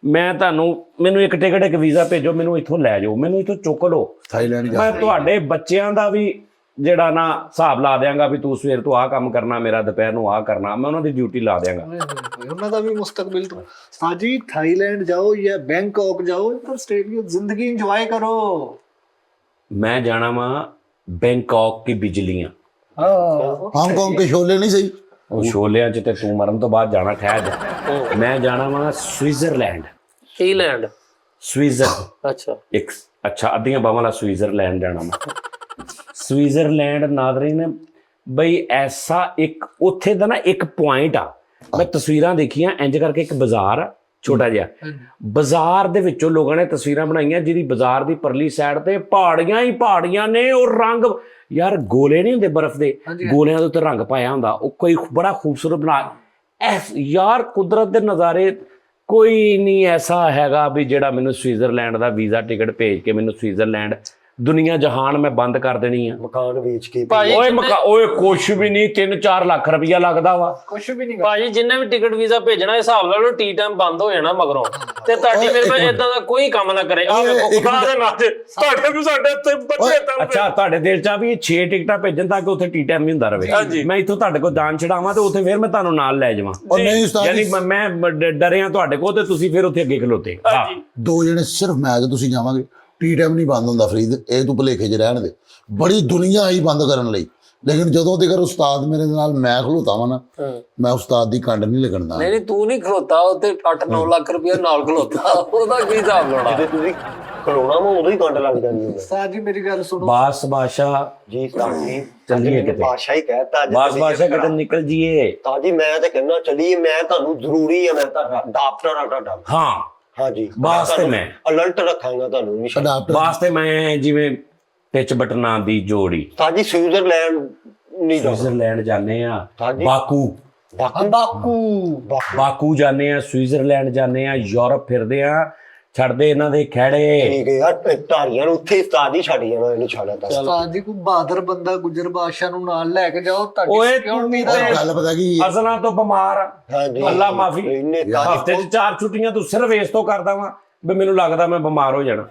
ਮੈਨੂੰ ਇੱਕ ਟਿਕਟ ਇੱਕ ਵੀਜ਼ਾ ਭੇਜੋ, ਮੈਨੂੰ ਇੱਥੋਂ ਲੈ ਜਾਓ, ਮੈਨੂੰ ਇੱਥੋਂ ਚੁੱਕ ਲਓ। ਥਾਈਲੈਂਡ ਜਾ ਮੈਂ ਤੁਹਾਡੇ ਬੱਚਿਆਂ ਦਾ ਵੀ ਜਿਹੜਾ ਨਾ ਹਿਸਾਬ ਲਾ ਦਿਆਂਗਾ ਵੀ ਤੂੰ ਸਵੇਰ ਤੋਂ ਆਹ ਕੰਮ ਕਰਨਾ, ਮੇਰਾ ਦੁਪਹਿਰ ਨੂੰ ਆਹ ਕਰਨਾ, ਮੈਂ ਉਹਨਾਂ ਦੀ ਡਿਊਟੀ ਲਾ ਦਿਆਂਗਾ। ਉਹਨਾਂ ਦਾ ਵੀ ਮੁਸਤਕਬਲ ਤੋਂ। ਉਸਤਾਦ ਜੀ ਥਾਈਲੈਂਡ ਜਾਓ ਜਾਂ ਬੈਂਕਾਕ ਜਾਓ, ਇੱਧਰ ਆਸਟ੍ਰੇਲੀਆ ਜ਼ਿੰਦਗੀ ਇੰਜੋਏ ਕਰੋ। ਮੈਂ ਜਾਣਾ ਵਾ ਬੈਂਕਾਕ ਕੀ ਬਿਜਲੀਆਂ। ਹਾਂਗਕਾਂਗ ਕੇ ਸ਼ੋਲੇ ਨਹੀਂ ਸਹੀ। ਉਹ ਛੋਲਿਆਂ 'ਚ ਤੇ ਤੂੰ ਮਰਨ ਤੋਂ ਬਾਅਦ ਜਾਣਾ, ਠਹਿਰ ਜਾ। ਮੈਂ ਜਾਣਾ ਵਾ ਸਵਿਟਜ਼ਰਲੈਂਡ। ਇੰਗਲੈਂਡ। ਅੱਛਾ ਇੱਕ ਅੱਛਾ ਅੱਧੀਆਂ ਬਾਹਾਂ ਵਾਲਾ ਸਵਿਟਜ਼ਰਲੈਂਡ ਜਾਣਾ ਮੈਂ। ਸਵਿਟਜ਼ਰਲੈਂਡ ਨਾਜ਼ਰੀਨ ਬਈ ਐਸਾ ਇੱਕ ਉੱਥੇ ਦਾ ਨਾ ਇੱਕ ਪੁਆਇੰਟ ਆ, ਮੈਂ ਤਸਵੀਰਾਂ ਦੇਖੀਆਂ ਇੰਜ ਕਰਕੇ, ਇੱਕ ਬਾਜ਼ਾਰ ਆ ਛੋਟਾ ਜਿਹਾ, ਬਾਜ਼ਾਰ ਦੇ ਵਿੱਚੋਂ ਲੋਕਾਂ ਨੇ ਤਸਵੀਰਾਂ ਬਣਾਈਆਂ ਜਿਹਦੀ ਬਾਜ਼ਾਰ ਦੀ ਪਰਲੀ ਸਾਈਡ ਤੇ ਪਹਾੜੀਆਂ ਹੀ ਪਹਾੜੀਆਂ ਨੇ। ਉਹ ਰੰਗ ਯਾਰ ਗੋਲੇ ਨਹੀਂ ਹੁੰਦੇ ਬਰਫ਼ ਦੇ, ਗੋਲਿਆਂ ਦੇ ਉੱਤੇ ਰੰਗ ਪਾਇਆ ਹੁੰਦਾ, ਉਹ ਕੋਈ ਬੜਾ ਖੂਬਸੂਰਤ ਬਣਾ। ਯਾਰ ਕੁਦਰਤ ਦੇ ਨਜ਼ਾਰੇ ਕੋਈ ਨਹੀਂ ਐਸਾ ਹੈਗਾ ਵੀ ਜਿਹੜਾ ਮੈਨੂੰ ਸਵਿਟਜ਼ਰਲੈਂਡ ਦਾ ਵੀਜ਼ਾ ਟਿਕਟ ਭੇਜ ਕੇ ਮੈਨੂੰ ਸਵਿਟਜ਼ਰਲੈਂਡ ਦੁਨੀਆ ਜਹਾਨ ਮੈਂ ਬੰਦ ਕਰ ਦੇਣੀ ਆ। ਮਕਾਨ ਵੇਚ ਕੇ ਭਾਜੀ ਓਏ ਕੁਛ ਵੀ ਨਹੀਂ 3-4 ਲੱਖ ਰੁਪਈਆ ਲੱਗਦਾ ਵਾ। ਕੁਝ ਵੀ ਨਹੀਂ ਭਾਜੀ ਜਿੰਨੇ ਵੀ ਟਿਕਟ ਵੀਜ਼ਾ ਭੇਜਣਾ ਹਿਸਾਬ ਲਾ ਲਓ ਟੀ ਟਾਈਮ ਬੰਦ ਹੋ ਜਾਣਾ ਮਗਰੋਂ ਤੇ ਤੁਹਾਡੀ ਮੇਰੇ ਕੋਲ ਇਦਾਂ ਦਾ ਕੋਈ ਕੰਮ ਨਾ ਕਰੇ ਆ ਵੇਖੋ ਖੁਦਾ ਦੇ ਨਾਂ ਤੇ ਤੁਹਾਡੇ ਵੀ ਸਾਡੇ ਇੱਥੇ ਬੱਚੇ ਤਾਂ ਅੱਛਾ ਤੁਹਾਡੇ ਦਿਲ ਚ ਆ ਵੀ 6 ਟਿਕਟਾਂ ਭੇਜਣ ਤਾਂ ਕਿ ਉੱਥੇ ਟੀ ਟਾਈਮ ਵੀ ਹੁੰਦਾ ਰਵੇ। ਮੈਂ ਇੱਥੋਂ ਤੁਹਾਡੇ ਕੋਲ ਜਾਨ ਛਡਾਵਾਂ ਤੇ ਉੱਥੇ ਫਿਰ ਮੈਂ ਤੁਹਾਨੂੰ ਨਾਲ ਲੈ ਜਾਵਾਂ। ਔਰ ਨਹੀਂ ਉਸਤਾਦ ਯਾਨੀ ਜੀ, ਮੈਂ ਡਰਿਆ ਤੁਹਾਡੇ ਕੋਲ ਤੇ ਤੁਸੀਂ ਫਿਰ ਉੱਥੇ ਅੱਗੇ ਖਲੋਤੇ। ਹਾਂ 2 ਜਣੇ ਸਿਰਫ ਮੈਂ ਤੇ ਤੁਸੀਂ ਜਾਵਾਂਗੇ। ਟੀ ਟਾਈਮ ਨਹੀਂ ਬੰਦ ਹੁੰਦਾ ਫਰੀਦ, ਇਹ ਤੂੰ ਭੁਲੇਖੇ 'ਚ ਰਹਿਣ ਦੇ। ਬੜੀ ਦੁਨੀਆ ਆਈ ਬੰਦ ਕਰਨ ਲਈ, ਲੇਕਿਨ ਜਦੋਂ ਤੱਕ ਉਸਤਾਦ ਮੇਰੇ ਨਾਲ ਮੈਂ ਖਲੋਤਾ ਵਾਂ ਨਾ, ਮੈਂ ਉਸਤਾਦ ਦੀ ਕੰਡ ਨਹੀਂ ਲੱਗਣਾ। ਨਹੀਂ ਤੂੰ ਨਹੀਂ ਖਲੋਤਾ ਉੱਤੇ 8-9 ਲੱਖ ਰੁਪਇਆ ਨਾਲ ਖਲੋਤਾ ਉਹਦਾ ਕੀ ਹਿਸਾਬ ਲਾਉਣਾ। ਜਦੋਂ ਤੁਸੀਂ ਖਲੋਣਾ ਵਾ ਉਦੋਂ ਹੀ ਕੰਡ ਲੱਗ ਜਾਂਦੀ ਹੈ। ਸਾਹ ਜੀ ਮੇਰੀ ਗੱਲ ਸੁਣੋ। ਬਾਸ ਬਾਸ਼ਾ ਜੀ ਸਾਡੀ ਚੱਲੀਏ ਕਿਤੇ। ਬਾਦਸ਼ਾਹ ਹੀ ਕਹਿਤਾ ਅੱਜ ਬਾਸ ਬਾਸ਼ਾ ਕਿਤੇ ਨਿਕਲ ਜੀਏ। ਤਾਂ ਜੀ ਮੈਂ ਤਾਂ ਕਹਿੰਦਾ ਚਲੀਏ, ਮੈਂ ਤੁਹਾਨੂੰ ਜ਼ਰੂਰੀ ਹੈ, ਮੈਂ ਤੁਹਾਡਾ ਡਾਕਟਰ ਆ ਤੁਹਾਡਾ। ਹਾਂ ਹਾਂਜੀ ਬਾਸ ਤੇ ਮੈਂ ਅਲਰਟ ਰੱਖਾਂਗਾ ਤੁਹਾਨੂੰ ਹਮੇਸ਼ਾ। ਅਡਾਪਟਰ ਬਾਸ ਤੇ ਮੈਂ ਜਿਵੇਂ ਟਿਚ ਬਟਨਾਂ ਦੀ ਜੋੜੀ। ਤਾਂ ਜੀ ਸਵਿਟਜ਼ਰਲੈਂਡ ਨਹੀਂ ਜਾਣਾ। ਸਵਿਟਜ਼ਰਲੈਂਡ ਜਾਂਦੇ ਆ, ਹਾਂਜੀ। ਬਾਕੂ ਬਾਕੂ ਜਾਂਦੇ ਆ, ਸਵਿਟਜ਼ਰਲੈਂਡ ਜਾਂਦੇ ਆ, ਯੂਰਪ ਫਿਰਦੇ ਆ, ਛੱਡਦੇ ਇਹਨਾਂ ਦੇ ਖਹਿੜੇ। ਠੀਕ ਹੈ ਯਾਰ, ਧਾਰੀਆਂ ਨੂੰ ਉੱਥੇ ਉਸਤਾਦ ਹੀ ਛੱਡ ਜਾਣਾ, ਇਹਨੂੰ ਛੱਡਿਆ ਤਾਂ। ਉਸਤਾਦ ਜੀ ਕੋਈ ਬਹਾਦਰ ਬੰਦਾ ਗੁਜਰ ਬਾਦਸ਼ਾਹ ਨੂੰ ਨਾਲ ਲੈ ਕੇ ਜਾਓ, ਓਏ ਤੁਹਾਡੀ ਸਿਕਿਉਰਿਟੀ ਦਾ ਗੱਲ ਪਤਾ ਕੀ ਹੈ? ਅਸਲਾਂ ਤੋਂ ਬਿਮਾਰ ਆ। ਹਾਂਜੀ ਅੱਲਾ ਮਾਫੀ। ਇਹਨੇ ਤਾਂ ਹਫਤੇ 'ਚ 4 ਛੁੱਟੀਆਂ ਤੂੰ ਸਿਰਫ ਇਸ ਤੋਂ ਕਰਦਾ ਵਾਂ ਵੀ ਮੈਨੂੰ ਲੱਗਦਾ ਮੈਂ ਬਿਮਾਰ ਹੋ ਜਾਣਾ।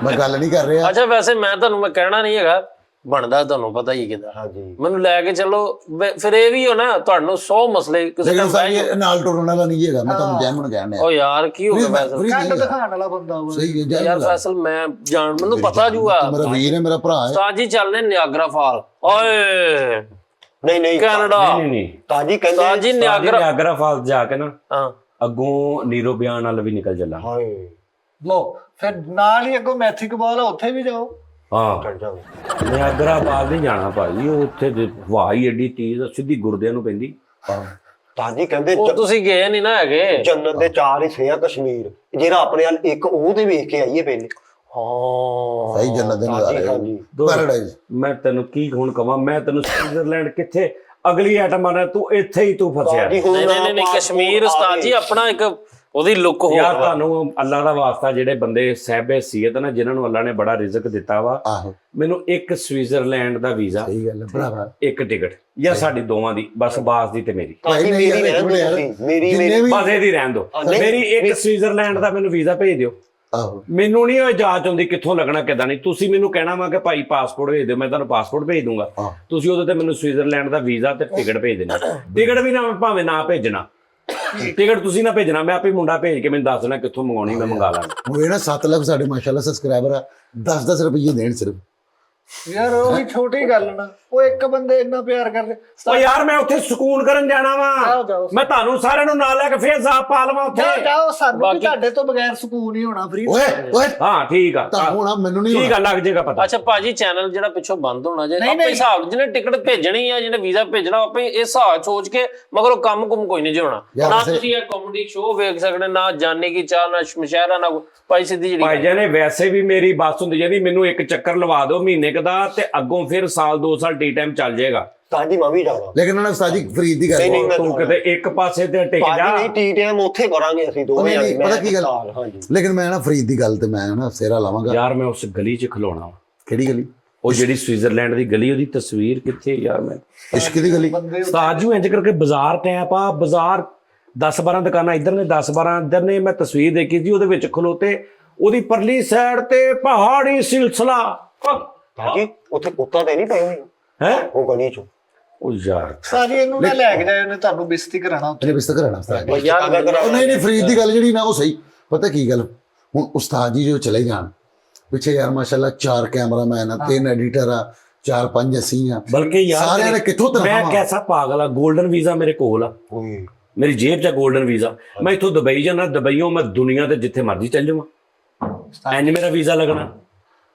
ਮੈਂ ਗੱਲ ਨਹੀਂ ਕਰ ਰਿਹਾ। ਅੱਛਾ ਵੈਸੇ ਮੈਂ ਕਹਿਣਾ ਨਹੀਂ ਹੈਗਾ, ਬਣਦਾ ਤੁਹਾਨੂੰ ਪਤਾ ਹੀ ਕਿਦਾਂ। ਹਾਂਜੀ ਮੈਨੂੰ ਲੈ ਕੇ ਚੱਲੋ ਫਿਰ ਇਹ ਵੀ ਹੋ ਨਾ ਤੁਹਾਨੂੰ 100 ਮਸਲੇ ਕਿਸੇ ਲੇਕਿਨ ਟਾਈਮ ਸਾਰੀ ਨਾਲ ਟੁਰਨ ਵਾਲਾ ਨਹੀਂ ਹੈਗਾ, ਮੈਂ ਤੁਹਾਨੂੰ ਜੈਨੂਨ ਕਹਿਣ ਡਿਆ। ਓ ਯਾਰ ਕੀ ਹੋ ਗਿਆ ਫੈਸਲ ਕੰਡ ਦਿਖਾਉਣ ਵਾਲਾ ਬੰਦਾ ਹੋਵੇ। ਸਹੀ ਹੈ ਯਾਰ ਫੈਸਲ ਮੈਂ ਜਾਣ ਮੈਨੂੰ ਪਤਾ ਜੂਆ ਮੇਰਾ ਵੀਰ ਹੈ, ਮੇਰਾ ਭਰਾ ਹੈ। ਸਾਜੀ ਚੱਲਨੇ ਨਿਆਗਰਾ ਫਾਲ ਓਏ ਨਹੀਂ ਕੈਨੇਡਾ ਨਹੀਂ ਤਾਂ ਜੀ ਕਹਿੰਦੇ ਸਾਜੀ ਨਿਆਗਰਾ ਨਿਆਗਰਾ ਫਾਲਸ ਜਾ ਕੇ ਨਾ ਹਾਂ ਅੱਗੋਂ ਨੀਰੋ ਬਿਆਨ ਵੱਲ ਵੀ ਨਿਕਲ ਚੱਲਾਂ। ਹਾਏ ਲੋ ਫਿਰ ਨਾਲ ਹੀ ਅੱਗੋਂ ਮੈਥਿਕ ਬਾਲ ਉੱਥੇ ਵੀ ਜਾਓ। ਹਾਂ ਚੜ ਜਾਓ। ਨਿਆਗਰਾ ਫਾਲ ਨਹੀਂ ਜਾਣਾ ਭਾਜੀ, ਉਹ ਉੱਥੇ ਹਵਾ ਹੀ ਐਡੀ ਤੇਜ਼ ਸਿੱਧੀ ਗੁਰਦਿਆਂ ਨੂੰ ਪੈਂਦੀ। ਤਾਂ ਜੀ ਕਹਿੰਦੇ ਉਹ ਤੁਸੀਂ ਗਏ ਨਹੀਂ ਨਾ ਹੈਗੇ। ਜੰਨਤ ਦੇ 4 ਹਿੱਸੇ ਆ ਕਸ਼ਮੀਰ, ਜਿਹੜਾ ਆਪਣੇ ਵੱਲ ਇੱਕ ਉਹ ਤੇ ਵੇਖ ਕੇ ਆਈਏ ਪਹਿਲੇ। ਹਾਂ ਸਹੀ ਜੰਨਤ ਦੇ ਨਜ਼ਾਰੇ, ਹਾਂਜੀ ਪੈਰਾਡਾਈਜ਼। ਮੈਂ ਤੈਨੂੰ ਕੀ ਹੁਣ ਕਵਾਂ, ਮੈਂ ਤੈਨੂੰ ਸਵਿਟਜ਼ਰਲੈਂਡ ਕਿੱਥੇ ਅਗਲੀ ਆਈਟਮ ਆ, ਤੂੰ ਇੱਥੇ ਹੀ ਤੂੰ ਫਸਿਆ। ਨਹੀਂ ਕਸ਼ਮੀਰ ਉਸਤਾਦ ਜੀ ਆਪਣਾ ਇੱਕ ਉਹਦੀ ਲੁੱਕ ਹੋਰ ਯਾਰ ਵਾ। ਤੁਹਾਨੂੰ ਅੱਲਾ ਦਾ ਵਾਸਤਾ, ਜਿਹੜੇ ਬੰਦੇ ਸਾਹਿਬ ਹੈਸੀਅਤ ਨਾ, ਜਿਨ੍ਹਾਂ ਨੂੰ ਅੱਲਾ ਨੇ ਬੜਾ ਰਿਜ਼ਕ ਦਿੱਤਾ ਵਾ, ਆਹੋ ਮੈਨੂੰ ਇੱਕ ਸਵਿਟਜ਼ਰਲੈਂਡ ਦਾ ਵੀਜ਼ਾ, ਸਹੀ ਗੱਲ ਹੈ ਭਰਾਵਾ। ਇੱਕ ਟਿਕਟ, ਜਾਂ ਸਾਡੀ ਦੋਵਾਂ ਦੀ, ਬਸ ਬਾਸ ਦੀ ਤੇ ਮੇਰੀ, ਤਾਂ ਜੀ ਮੇਰੀ ਰਹਿਣ ਦਿਓ ਤੁਸੀਂ, ਮੇਰੀ ਜਿੰਨੇ ਵੀ ਬਸ ਇਹਦੀ ਰਹਿਣ ਦਿਓ। ਨਹੀਂ, ਮੇਰੀ ਇੱਕ ਸਵਿਟਜ਼ਰਲੈਂਡ ਦਾ ਮੈਨੂੰ ਵੀਜ਼ਾ ਭੇਜ ਦਿਓ। ਆਹੋ ਮੈਨੂੰ ਨਹੀਂ ਉਹ ਜਾਂਚ ਹੁੰਦੀ ਕਿੱਥੋਂ ਲੱਗਣਾ ਕਿੱਦਾਂ ਨਹੀਂ। ਤੁਸੀਂ ਮੈਨੂੰ ਕਹਿਣਾ ਵਾ ਕਿ ਭਾਈ ਪਾਸਪੋਰਟ ਭੇਜ ਦਿਓ, ਮੈਂ ਤੁਹਾਨੂੰ ਪਾਸਪੋਰਟ ਭੇਜ ਦੂੰਗਾ। ਹਾਂ। ਤੁਸੀਂ ਉਹਦੇ ਤੇ ਮੈਨੂੰ ਸਵਿਟਜ਼ਰਲੈਂਡ ਦਾ ਵੀਜ਼ਾ ਤੇ ਟਿਕਟ ਭੇਜ ਦੇਣਾ। ਟਿਕਟ ਵੀ ਨਾ ਭਾਵੇਂ ਨਾ ਭੇਜਣਾ, ਟਿਕਟ ਤੁਸੀਂ ਨਾ ਭੇਜਣਾ, ਮੈਂ ਆਪੇ ਮੁੰਡਾ ਭੇਜ ਕੇ ਮੈਨੂੰ ਦੱਸ ਦੇਣਾ ਕਿੱਥੋਂ ਮੰਗਾਉਣੀ, ਮੈਂ ਮੰਗਾ ਲਾਂਗਾ। ਉਹ ਇਹ ਨਾ 7 ਲੱਖ ਸਾਡੇ ਮਾਸ਼ਾਅੱਲਾ ਸਬਸਕ੍ਰਾਈਬਰ ਆ, 10-10 ਰੁਪਏ ਦੇਣ ਸਿਰਫ। ਯਾਰ ਉਹ ਵੀ ਛੋਟੀ ਗੱਲ ਨਾ, ਉਹ ਇੱਕ ਬੰਦੇ ਇੰਨਾ ਪਿਆਰ ਕਰਦੇ। ਓ ਯਾਰ ਮੈਂ ਉੱਥੇ ਸਕੂਨ ਕਰਨ ਜਾਣਾ ਵਾ, ਜਾਓ। ਮੈਂ ਤੁਹਾਨੂੰ ਸਾਰਿਆਂ ਨੂੰ ਨਾਲ ਲੈ ਕੇ ਫੇਰ ਸਾਹ ਪਾ ਲਵਾਂ ਉੱਥੇ। ਜਾਓ, ਸਾਨੂੰ ਵੀ ਤੁਹਾਡੇ ਤੋਂ ਬਗੈਰ ਸਕੂਨ ਹੀ ਹੋਣਾ ਫਰੀ। ਓਏ ਹਾਂ ਠੀਕ ਆ, ਤਾਂ ਹੁਣ ਮੈਨੂੰ ਨਹੀਂ ਠੀਕ ਆ, ਲੱਗ ਜਾਏਗਾ ਪਤਾ। ਅੱਛਾ ਭਾਜੀ ਚੈਨਲ ਜਿਹੜਾ ਪਿੱਛੋਂ ਬੰਦ ਹੋਣਾ ਜੇ ਨਹੀਂ, ਆਪੇ ਨਹੀਂ। ਹਿਸਾਬ ਜਿਹਨੇ ਟਿਕਟ ਭੇਜਣੀ ਆ ਜਿਹਨੇ ਵੀਜ਼ਾ ਭੇਜਣਾ ਆਪੇ ਇਹ ਹਿਸਾਬ ਸੋਚ ਕੇ ਮਗਰ ਉਹ ਕੰਮ ਕੋਈ ਨਹੀਂ ਜਿਉਣਾ ਯਾਰ ਨਾ। ਵੈਸੇ- ਤੁਸੀਂ ਇਹ ਕਾਮੇਡੀ ਸ਼ੋਅ ਵੇਖ ਸਕਦੇ, ਨਾ ਜਾਣੇ ਕੀ ਚਾਹ, ਨਾ ਮਸ਼ਾਇਰਾ, ਨਾ ਭਾਈ ਸਿੱਧੀ ਜਿਹੜੀ ਭਾਈ ਜਾਨੇ ਵੈਸੇ ਵੀ ਮੇਰੀ ਬੱਸ ਹੁੰਦੀ ਜਾਂਦੀ, ਮੈਨੂੰ ਇੱਕ ਚੱਕਰ ਲਵਾ ਦਿਓ ਮਹੀਨੇ ਕ ਦਾ, ਤੇ ਅੱਗੋਂ ਫਿਰ ਸਾਲ 2 ਸਾਲ ਟੀ ਟਾਈਮ ਚੱਲ ਜਾਏਗਾ। ਤਾਂ ਜੀ ਮੈਂ ਵੀ ਜਾਣਾ। ਲੇਕਿਨ ਉਹਨਾਂ ਸਾਜੀ ਫਰੀਦ ਦੀ ਗੱਲ ਨਹੀਂ, ਹੈ। ਤੂੰ ਕਿਤੇ ਇੱਕ ਪਾਸੇ ਤੇ ਟਿਕ ਜਾ। ਭਾਜੀ ਨਹੀਂ ਟੀ ਟਾਈਮ ਉੱਥੇ ਕਰਾਂਗੇ ਅਸੀਂ ਦੋਵੇਂ ਨਹੀਂ, ਜਾਣੇ। ਪਤਾ ਕੀ ਗੱਲ? ਹਾਂਜੀ ਲੇਕਿਨ ਮੈਂ ਨਾ ਫਰੀਦ ਦੀ ਗੱਲ ਤੇ ਮੈਂ ਨਾ ਸਿਹਰਾ ਲਾਵਾਂਗਾ। ਯਾਰ ਮੈਂ ਉਸ ਗਲੀ 'ਚ ਖਲੋਣਾ ਵਾ, ਕਿਹੜੀ ਗਲੀ? ਉਹ ਜਿਹੜੀ ਸਵਿਟਜ਼ਰਲੈਂਡ ਦੀ ਗਲੀ, ਉਹਦੀ ਤਸਵੀਰ ਕਿੱਥੇ ਯਾਰ? ਮੈਂ ਇਸ਼ਕ ਦੀ ਗਲੀ। ਉਸਤਾਦ ਜੀ ਇੰਜ ਕਰਕੇ ਬਾਜ਼ਾਰ ਟੈਪ ਆ, ਬਾਜ਼ਾਰ 10-12 ਦੁਕਾਨਾਂ ਇੱਧਰ ਨੇ, 10-12 ਇੱਧਰ ਨੇ। ਮੈਂ ਤਸਵੀਰ ਦੇਖੀ ਸੀ, ਉਹਦੇ ਵਿੱਚ ਖਲੋਤੇ, ਉਹਦੀ ਪਰਲੀ ਸਾਈਡ ਤੇ ਪਹਾੜੀ ਸਿਲਸਿਲਾ। ਭਾਜੀ ਉੱਥੇ ਕੁੱਤਾ ਤੇ ਨਹੀਂ ਪਏ ਹੋਏ ਹੈ ਉਹ ਗਲੀ ਚ। ਉਹ ਯਾਰ ਸਾਰੀ ਇਹਨੂੰ ਨਾ ਲੈ ਕੇ ਜਾਏ, ਉਹਨੇ ਤੁਹਾਨੂੰ ਬੇਇੱਜ਼ਤੀ ਕਰਾਣਾ ਉੱਥੇ। ਇਹਨੇ ਬਿਸਤਰ ਕਰਾਣਾ ਉਸਤਾਦ। ਯਾਰ ਉਹ ਨਹੀਂ ਫਰੀਦ ਦੀ ਗੱਲ ਜਿਹੜੀ ਨਾ ਉਹ ਸਹੀ। ਪਤਾ ਕੀ ਗੱਲ, ਹੁਣ ਉਸਤਾਦ ਜੀ ਜੋ ਚਲੇ ਜਾਣ, ਪਿੱਛੇ ਯਾਰ ਮਾਸ਼ਾਅੱਲਾ 4 ਕੈਮਰਾਮੈਨ ਆ, 3 ਐਡੀਟਰ ਆ, 4-5 ਅਸੀਂ ਆ, ਬਲਕਿ ਯਾਰ ਸਾਰਿਆਂ ਨੇ ਕਿੱਥੋਂ ਮੈਂ ਤਨਖਾਹਾਂ? ਕੈਸਾ ਪਾਗਲ ਆ, 골ਡਨ ਵੀਜ਼ਾ ਮੇਰੇ ਕੋਲ ਆ, ਓਏ ਮੇਰੀ ਜੇਬ 'ਚ ਆ 골ਡਨ ਵੀਜ਼ਾ। ਮੈਂ ਇੱਥੋਂ ਦੁਬਈ ਜਾਣਾ, ਦੁਬਈੋਂ ਮੈਂ ਦੁਨੀਆ ਦੇ ਜਿੱਥੇ ਮਰਜ਼ੀ ਚੱਲ ਜਾਵਾਂ, ਇੰਜ ਮੇਰਾ ਵੀਜ਼ਾ ਲੱਗਣਾ।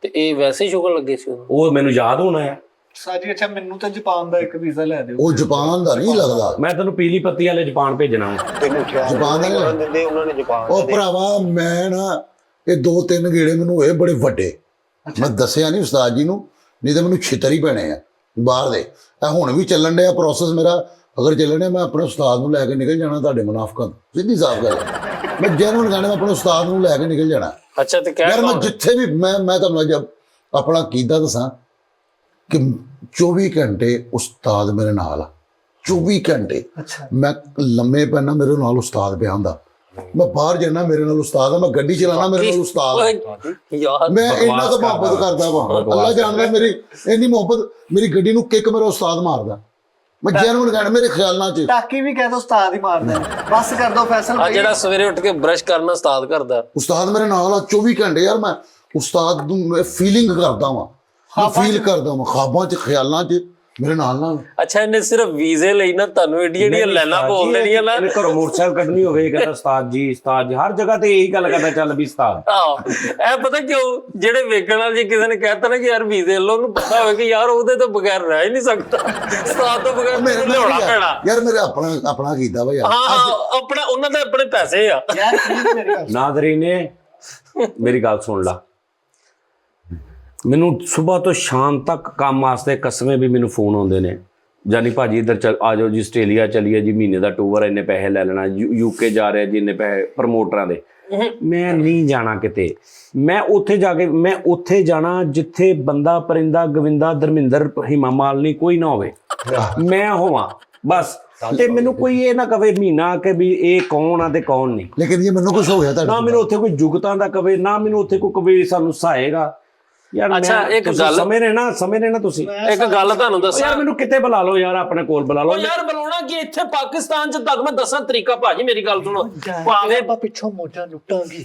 ਤੇ ਇਹ ਵੈਸੇ ਹੀ ਸ਼ੁਗਰ ਲੱਗੇ ਸੀ ਉਦੋਂ। ਉਹ ਮੈਨੂੰ ਯਾਦ ਹੋਣਾ ਆ। ਸਾਜੀ ਅੱਛਾ, ਮੈਨੂੰ ਤਾਂ ਜਾਪਾਨ ਦਾ ਇੱਕ ਵੀਜ਼ਾ ਲੈ ਦਿਓ। ਉਹ ਜਾਪਾਨ ਦਾ ਨਹੀਂ ਲੱਗਦਾ। ਮੈਂ ਤੈਨੂੰ ਪੀਲੀ ਪੱਤੀ ਵਾਲੇ ਜਾਪਾਨ ਭੇਜਣਾ ਵਾ। ਤੈਨੂੰ ਜਾਪਾਨ ਦਾ ਕਰਨ ਦਿੰਦੇ ਉਹਨਾਂ ਨੇ ਜਾਪਾਨ ਉਹ ਭਰਾਵਾ ਮੈਂ ਨਾ ਇਹ 2-3 ਗੇੜੇ ਮੈਨੂੰ ਹੋਏ ਬੜੇ ਵੱਡੇ। ਮੈਂ ਦੱਸਿਆ ਨਹੀਂ ਉਸਤਾਦ ਜੀ ਨੂੰ, ਨਹੀਂ ਤਾਂ ਮੈਨੂੰ ਛਿੱਤਰ ਹੀ ਪੈਣੇ ਆ ਬਾਹਰ ਦੇ। ਇਹ ਹੁਣ ਵੀ ਚੱਲਣ ਡਿਆ ਪ੍ਰੋਸੈਸ ਮੇਰਾ। ਅਗਰ ਚੱਲਣੇ ਮੈਂ ਆਪਣੇ ਉਸਤਾਦ ਨੂੰ ਲੈ ਕੇ ਨਿਕਲ ਜਾਣਾ ਤੁਹਾਡੇ ਮੁਨਾਫਕਾਂ ਤੋਂ, ਸਿੱਧੀ ਸਾਫ਼ ਗੱਲ ਹੈ। ਮੈਂ ਜੈਨੂਨ ਗਾਣੇ ਮੈਂ ਆਪਣੇ ਉਸਤਾਦ ਨੂੰ ਲੈ ਕੇ ਨਿਕਲ ਜਾਣਾ। ਅੱਛਾ ਤੇ ਕਹਿ ਯਾਰ ਮੈਂ ਕੌਣ? ਜਿੱਥੇ ਵੀ ਮੈਂ ਤੁਹਾਨੂੰ ਅੱਜ ਆਪਣਾ ਕੀਦਾ ਦੱਸਾਂ ਕਿ 24 ਘੰਟੇ ਉਸਤਾਦ ਮੇਰੇ ਨਾਲ ਆ। 24 ਘੰਟੇ ਅੱਛਾ ਮੈਂ ਲੰਮੇ ਪੈਣਾ ਮੇਰੇ ਨਾਲ ਉਸਤਾਦ ਪਿਆ ਹੁੰਦਾ, ਮੈਂ ਬਾਹਰ ਜਾਣਾ ਮੇਰੇ ਨਾਲ ਉਸਤਾਦ ਆ, ਮੈਂ ਗੱਡੀ ਚਲਾਣਾ ਮੇਰੇ ਨਾਲ ਉਸਤਾਦ ਆ। ਯਾਰ ਮੈਂ ਇੰਨਾ ਕੁ ਮੁਹੱਬਤ ਕਰਦਾ ਵਾਂ, ਅੱਲਾ ਜਾਣਦਾ ਮੇਰੀ ਇੰਨੀ ਮੁਹੱਬਤ, ਮੇਰੀ ਗੱਡੀ ਨੂੰ ਕਿੱਕ ਮੇਰਾ ਉਸਤਾਦ ਮਾਰਦਾ। ਮੈਂ ਜੈਨੂਨ ਗਾਣੇ ਮੇਰੇ ਖਿਆਲਾਂ 'ਚ ਟਾਕੀ ਵੀ ਕਹਿ ਦੋ ਉਸਤਾਦ ਹੀ ਮਾਰਦਾ ਬਸ ਕਰ ਦੋ ਫੈਸਲ ਆ ਜਿਹੜਾ ਸਵੇਰੇ ਉੱਠ ਕੇ ਬ੍ਰਸ਼ ਕਰਨਾ ਉਸਤਾਦ ਕਰਦਾ। ਉਸਤਾਦ ਮੇਰੇ ਨਾਲ ਆ 24 ਘੰਟੇ। ਯਾਰ ਮੈਂ ਉਸਤਾਦ ਨੂੰ ਮੈਂ ਫੀਲਿੰਗ ਕਰਦਾ ਵਾਂ, ਮੈਂ ਫੀਲ ਕਰਦਾ ਵਾਂ ਖਾਬਾਂ 'ਚ ਖਿਆਲਾਂ 'ਚ ਮੇਰੇ ਨਾਲ। ਅੱਛਾ ਇਹਨੇ ਸਿਰਫ ਵੀਜ਼ੇ ਲਈ ਨਾ ਤੁਹਾਨੂੰ ਏਡੀਆਂ ਲੈਣਾ ਬੋਲ ਦੇਣੀਆਂ ਨਾ। ਇਹਨੇ ਘਰੋਂ ਮੋਟਰਸਾਈਕਲ ਕੱਢਣੀ ਹੋਵੇ ਕਹਿੰਦਾ ਉਸਤਾਦ ਜੀ ਉਸਤਾਦ ਜੀ, ਹਰ ਜਗ੍ਹਾ ਤੇ ਇਹੀ ਗੱਲ ਕਰਦਾ ਚੱਲ ਵੀ ਉਸਤਾਦ। ਆਹੋ ਇਹ ਪਤਾ ਕਿਉਂ, ਜਿਹੜੇ ਵੇਖਣ ਵਾਲੇ ਜੇ ਕਿਸੇ ਨੇ ਕਹਿਤਾ ਨਾ ਕਿ ਯਾਰ ਵੀਜ਼ੇ ਲਓ, ਉਹਨੂੰ ਪਤਾ ਹੋਵੇ ਕਿ ਯਾਰ ਉਹਦੇ ਤੋਂ ਬਗੈਰ ਰਹਿ ਹੀ ਨਹੀਂ ਸਕਦਾ, ਉਸਤਾਦ ਤੋਂ ਬਗੈਰ ਲਿਆਉਣਾ ਪੈਣਾ। ਯਾਰ ਮੇਰੇ ਆਪਣਾ ਕੀਤਾ ਵਾ ਯਾਰ। ਹਾਂ ਆਪਣਾ ਉਹਨਾਂ ਦੇ ਆਪਣੇ ਪੈਸੇ ਆ। ਯਾਰ please ਮੇਰੀ ਗੱਲ ਨਾਦਰੀ ਨੇ ਮੇਰੀ ਗੱਲ ਸੁਣ ਲਾ, ਮੈਨੂੰ ਸਵੇਰ ਤੋਂ ਸ਼ਾਮ ਤੱਕ ਕੰਮ ਵਾਸਤੇ ਕਸਮੇ ਵੀ ਮੈਨੂੰ ਫੋਨ ਆਉਂਦੇ ਨੇ, ਜਾਨੀ ਭਾਜੀ ਇੱਧਰ ਚੱਲ ਆ ਜਾਓ ਜੀ, ਆਸਟ੍ਰੇਲੀਆ ਚਲੀਏ ਜੀ, ਮਹੀਨੇ ਦਾ ਟੂਰ, ਇੰਨੇ ਪੈਸੇ ਲੈ ਲੈਣਾ, ਯੂਕੇ ਜਾ ਰਿਹਾ ਜੀ, ਇੰਨੇ ਪੈਸੇ ਪ੍ਰਮੋਟਰਾਂ ਦੇ। ਮੈਂ ਨਹੀਂ ਜਾਣਾ ਕਿਤੇ, ਮੈਂ ਉੱਥੇ ਜਾਣਾ ਜਿੱਥੇ ਬੰਦਾ ਪਰਿੰਦਾ ਗਵਿੰਦਾ ਧਰਮਿੰਦਰ ਹੀਮਾ ਮਾਲਨੀ ਕੋਈ ਨਾ ਹੋਵੇ, ਮੈਂ ਹੋਵਾਂ ਬਸ। ਤੇ ਮੈਨੂੰ ਕੋਈ ਇਹ ਨਾ ਕਵੇ ਮਹੀਨਾ ਕਿ ਵੀ ਇਹ ਕੌਣ ਆ ਤੇ ਕੌਣ ਨਹੀਂ। ਲੇਕਿਨ ਜੇ ਮੈਨੂੰ ਕੁਝ ਹੋ ਗਿਆ ਨਾ ਮੈਨੂੰ ਉੱਥੇ ਕੋਈ ਜੁਗਤਾਂ ਦਾ ਕਵੇ, ਨਾ ਮੈਨੂੰ ਉੱਥੇ ਕੋਈ ਕਵੇ ਸਾਨੂੰ ਸਹਾਏਗਾ। ਯਾਰ ਅੱਛਾ, ਇੱਕ ਗੱਲ ਸਮਝ ਰਹੇ ਨਾ ਤੁਸੀਂ। ਇੱਕ ਗੱਲ ਤੁਹਾਨੂੰ ਦੱਸਾਂ ਯਾਰ ਮੈਨੂੰ ਕਿਤੇ ਬੁਲਾ ਲਓ ਯਾਰ, ਆਪਣੇ ਕੋਲ ਬੁਲਾ ਲਓ। ਯਾਰ ਬੁਲਾਉਣਾ ਕਿ ਇੱਥੇ ਪਾਕਿਸਤਾਨ ਚ ਤੱਕ ਮੈਂ ਦੱਸਾਂ ਤਰੀਕਾ ਭਾਜੀ, ਮੇਰੀ ਗੱਲ ਸੁਣੋ। ਭਾਵੇਂ ਆਪਾਂ ਪਿੱਛੋਂ ਮੋਜਾਂ ਲੁੱਟਾਂਗੇ।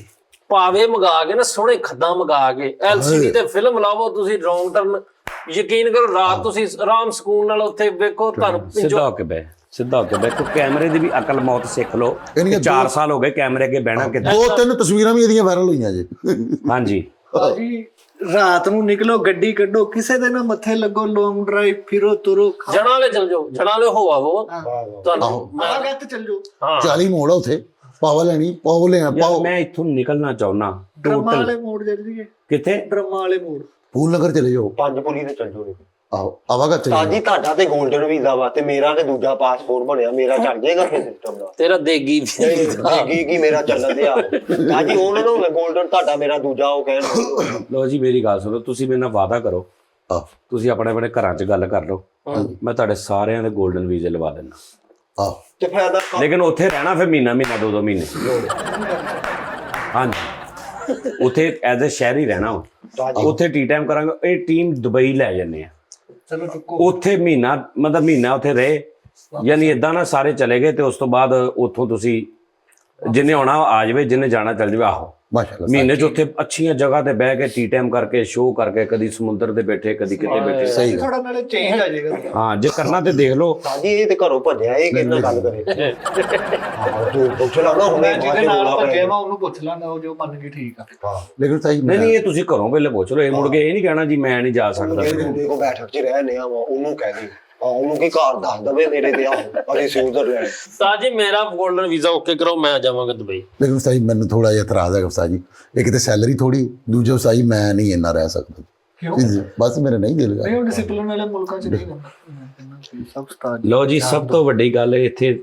ਪਾਵੇ ਮੰਗਾ ਕੇ ਨਾ ਸੋਹਣੇ ਖੱਦਾਂ ਮੰਗਾ ਕੇ LCD ਤੇ ਫਿਲਮ ਲਾਵੋ ਤੁਸੀਂ, ਰੌਂਗ ਟਰਨ, ਯਕੀਨ ਕਰੋ ਰਾਤ ਤੁਸੀਂ ਆਰਾਮ ਸਕੂਨ ਨਾਲ ਉੱਥੇ ਵੇਖੋ, ਤੁਹਾਨੂੰ ਸਿੱਧਾ ਹੋ ਕੇ ਬਹਿ ਕੋਈ ਕੈਮਰੇ ਦੀ ਵੀ ਅਕਲ ਮੌਤ ਸਿੱਖ ਲਓ। 4 ਸਾਲ ਹੋ ਗਏ ਕੈਮਰੇ ਅੱਗੇ ਬਹਿਣਾ ਕਿੱਦਾਂ। 2-3 ਤਸਵੀਰਾਂ ਵੀ ਇਹਦੀਆਂ ਵਾਇਰਲ ਹੋਈਆਂ ਜੀ। ਹਾਂਜੀ ਭਾਜੀ ਰਾਤ ਨੂੰ ਨਿਕਲੋ, ਗੱਡੀ ਕੱਢੋ, ਕਿਸੇ ਦੇ ਨਾ ਮੱਥੇ ਲੱਗੋ, ਲੌਂਗ ਡਰਾਈਵ ਫਿਰੋ ਤੁਰੋ, ਜਣਾ ਲੈ ਚਲ ਜਾਓ, ਜਣਾ ਲੈ ਹੋ ਆਵੋ ਤੁਹਾਨੂੰ। ਆਗਾ ਤੇ ਚੱਲ ਜਾਓ। ਹਾਂ 40 ਮੋੜ ਆ ਉੱਥੇ, ਪਾਵ ਲੈਣੀ ਪਾਵ ਲੈਣਾ ਯਾਰ ਪਾਵ। ਮੈਂ ਇੱਥੋਂ ਨਿਕਲਣਾ ਚਾਹੁੰਦਾ ਡਰਮਾ ਵਾਲੇ ਮੋੜ ਚੱਲ ਜੀਏ, ਕਿੱਥੇ, ਡਰਮਾ ਵਾਲੇ ਮੋੜ। ਫੂਲ ਨਗਰ ਚਲੇ ਜਾਓ। 5 ਪੁਲੀ ਤੇ ਚੱਲ ਜਾਓ। ਆਹੋ ਆਵਾਗਾ ਚਲੇ ਤਾਂ ਜੀ ਤੁਹਾਡਾ ਤੇ 골ਡਨ ਵੀਜ਼ਾ ਵਾ ਤੇ ਮੇਰਾ ਤੇ ਦੂਜਾ ਪਾਸਪੋਰਟ ਬਣਿਆ, ਮੇਰਾ ਚੱਲ ਜਾਏਗਾ ਫਿਰ ਸਿਸਟਮ ਦਾ। ਤੇਰਾ ਦੇਗੀ ਕੀ ਮੇਰਾ ਚੱਲਣ ਦਿਆ ਤਾਂ ਜੀ, ਉਹਨਾਂ ਨੂੰ 골ਡਨ ਤੁਹਾਡਾ ਮੇਰਾ ਦੂਜਾ ਉਹ ਕਹਿਣ। ਲੋ ਜੀ ਮੇਰੀ ਗੱਲ ਸੁਣੋ, ਤੁਸੀਂ ਮੇਰੇ ਨਾਲ ਵਾਅਦਾ ਕਰੋ, ਆਹ ਤੁਸੀਂ ਆਪਣੇ ਘਰਾਂ 'ਚ ਗੱਲ ਕਰ ਲਓ, ਮੈਂ ਤੁਹਾਡੇ ਸਾਰਿਆਂ ਦੇ 골ਡਨ ਵੀਜ਼ੇ ਲਵਾ ਦਿੰਦਾ। ਆਹ ਤੇ ਫਾਇਦਾ ਲੇਕਿਨ ਉੱਥੇ ਰਹਿਣਾ ਫਿਰ ਮਹੀਨਾ 2-2 ਮਹੀਨੇ। ਹਾਂਜੀ ਉੱਥੇ ਐਜ਼ ਅ ਸ਼ਹਿਰੀ ਰਹਿਣਾ, ਉੱਥੇ ਟੀ ਟਾਈਮ ਕਰਾਂਗੇ। ਇਹ ਟੀਮ ਦੁਬਈ ਲੈ ਜਾਂਦੇ ਆ, ਚਲੋ ਚੁੱਕੋ। ਉੱਥੇ ਮਹੀਨਾ ਉੱਥੇ ਰਹੇ, ਯਾਨੀ ਇਦਾਂ ਨਾ ਸਾਰੇ ਚਲੇ ਗਏ ਤੇ ਉਸ ਤੋਂ ਬਾਅਦ ਉੱਥੋਂ ਤੁਸੀਂ ਜਿੰਨੇ ਆਉਣਾ ਆ ਜਾਵੇ, ਜਿੰਨੇ ਜਾਣਾ ਚੱਲ ਜਾਵੇ। ਆਹੋ ਮਾਸ਼ਾਅੱਲਾ ਮਹੀਨੇ 'ਚ ਉੱਥੇ ਅੱਛੀਆਂ ਜਗ੍ਹਾ ਤੇ ਬਹਿ ਕੇ ਟੀ ਟਾਈਮ ਕਰਕੇ ਸ਼ੋਅ ਕਰਕੇ, ਕਦੀ ਸਮੁੰਦਰ ਦੇ ਬੈਠੇ ਕਦੀ ਕਿਤੇ ਬੈਠੇ। ਸਹੀ ਗੱਲ। ਥੋੜਾ ਨਾਲੇ ਚੇਂਜ ਆ ਜਾਏਗਾ। ਹਾਂ ਜੇ ਕਰਨਾ ਤੇ ਦੇਖ ਲਓ। ਤਾਂ ਜੀ ਇਹ ਤੇ ਘਰੋਂ ਭੱਜਿਆ, ਇਹ ਕਿੰਨਾ ਗੱਲ ਕਰੇ। ਹਾਂ ਤੂੰ ਪੁੱਛ ਲਾ ਨਾ ਹੁਣੇ ਜਿਹਦੇ ਨਾਲ ਭੱਜਿਆ ਵਾ ਉਹਨੂੰ ਪੁੱਛ ਲੈਣਾ, ਉਹ ਜੋ ਮੰਨ ਗਈ ਠੀਕ ਆ। ਲੇਕਿਨ ਸਹੀ ਨਹੀਂ ਇਹ ਤੁਸੀਂ ਘਰੋਂ ਪਹਿਲੇ ਪੁੱਛ ਲਓ, ਇਹ ਮੁੜ ਕੇ ਇਹ ਨਹੀਂ ਕਹਿਣਾ ਜੀ ਮੈਂ ਨਹੀਂ ਜਾ ਸਕਦਾ। ਦੇਖੋ ਬੈਠਕ 'ਚ ਰਹਿ ਆ ਉਹਨੂੰ ਕਹਿ ਦੇ, ਉਹਨੂੰ ਕੀ ਘਰ ਦੱਸ ਦਵੇ ਮੇਰੇ ਤੇ ਅਸੀਂ ਸਵਿਟਜ਼ਰਲੈਂਡ। ਤਾਂ ਜੀ ਮੇਰਾ 골ਡਨ ਵੀਜ਼ਾ ਓਕੇ ਕਰੋ, ਮੈਂ ਜਾਵਾਂਗਾ ਦੁਬਈ। ਲੇਕਿਨ ਸਹੀ ਮੈਨੂੰ ਥੋੜਾ ਜਿਹਾ ਇਤਰਾਜ਼ ਹੈ ਗੁਫਤਾ ਜੀ, ਇੱਕ ਤੇ ਸੈਲਰੀ ਥੋੜੀ, ਦੂਜਾ ਸਹੀ ਮੈਂ ਨਹੀਂ ਇੰਨਾ ਰਹਿ ਸਕਦਾ। ਕਿਉਂ? ਬਸ ਮੇਰੇ ਨਹੀਂ ਦਿਲ ਨਹੀਂ ਕਰਦਾ। ਉਹ ਡਿਸਪਲਿਨ ਵਾਲੇ ਮੁਲਕਾਂ 'ਚ ਨਹੀਂ ਹੁੰਦਾ ਸਭ ਸਟਾਰ। ਲਓ ਜੀ ਸਭ ਤੋਂ ਵੱਡੀ ਗੱਲ ਇੱਥੇ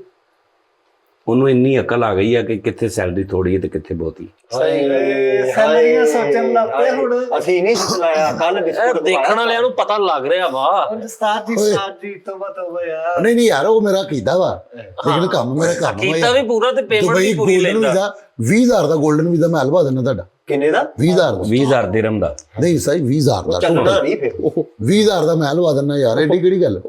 ਉਹਨੂੰ ਇੰਨੀ ਅਕਲ ਆ ਗਈ ਆ ਕਿ ਕਿੱਥੇ ਸੈਲਰੀ ਥੋੜੀ ਹੈ ਤੇ ਕਿੱਥੇ ਬਹੁਤੀ। ਸੈਲਰੀਆਂ ਸੋਚਣ ਲੱਗ ਪਏ ਹੁਣ। ਅਸੀਂ ਨਹੀਂ ਸੁਣਾਇਆ ਕੱਲ ਇਹ ਦੇਖਣ ਵਾਲਿਆਂ ਨੂੰ ਪਤਾ ਲੱਗ ਰਿਹਾ ਵਾ। ਸਟਾਰ ਜੀ ਤੋਬਾ ਯਾਰ। ਨਹੀਂ ਯਾਰ ਉਹ ਮੇਰਾ ਕੀਤਾ ਵਾ, ਲੇਕਿਨ ਕੰਮ ਮੇਰਾ ਕੰਮ ਕੀਤਾ ਵੀ ਪੂਰਾ ਤੇ ਪੇਮੈਂਟ ਵੀ ਪੂਰੀ ਲੈਂਦਾ। 20,000 ਦਾ 골ਡਨ ਵੀਜ਼ਾ ਮੈਂ ਹਲਵਾ ਦੇਣਾ ਤੁਹਾਡਾ। ਕਿੰਨੇ ਦਾ? 20,000 ਦਾ। 20,000 ਦਿਰਹਮ ਦਾ ਨਹੀਂ ਸਹੀ 20,000 ਦਾ। ਚੱਲਣਾ ਨਹੀਂ ਫਿਰ 20,000 ਦਾ ਮੈਂ ਹਲਵਾ ਦੇਣਾ ਯਾਰ, ਐਡੀ ਕਿਹੜੀ ਗੱਲ।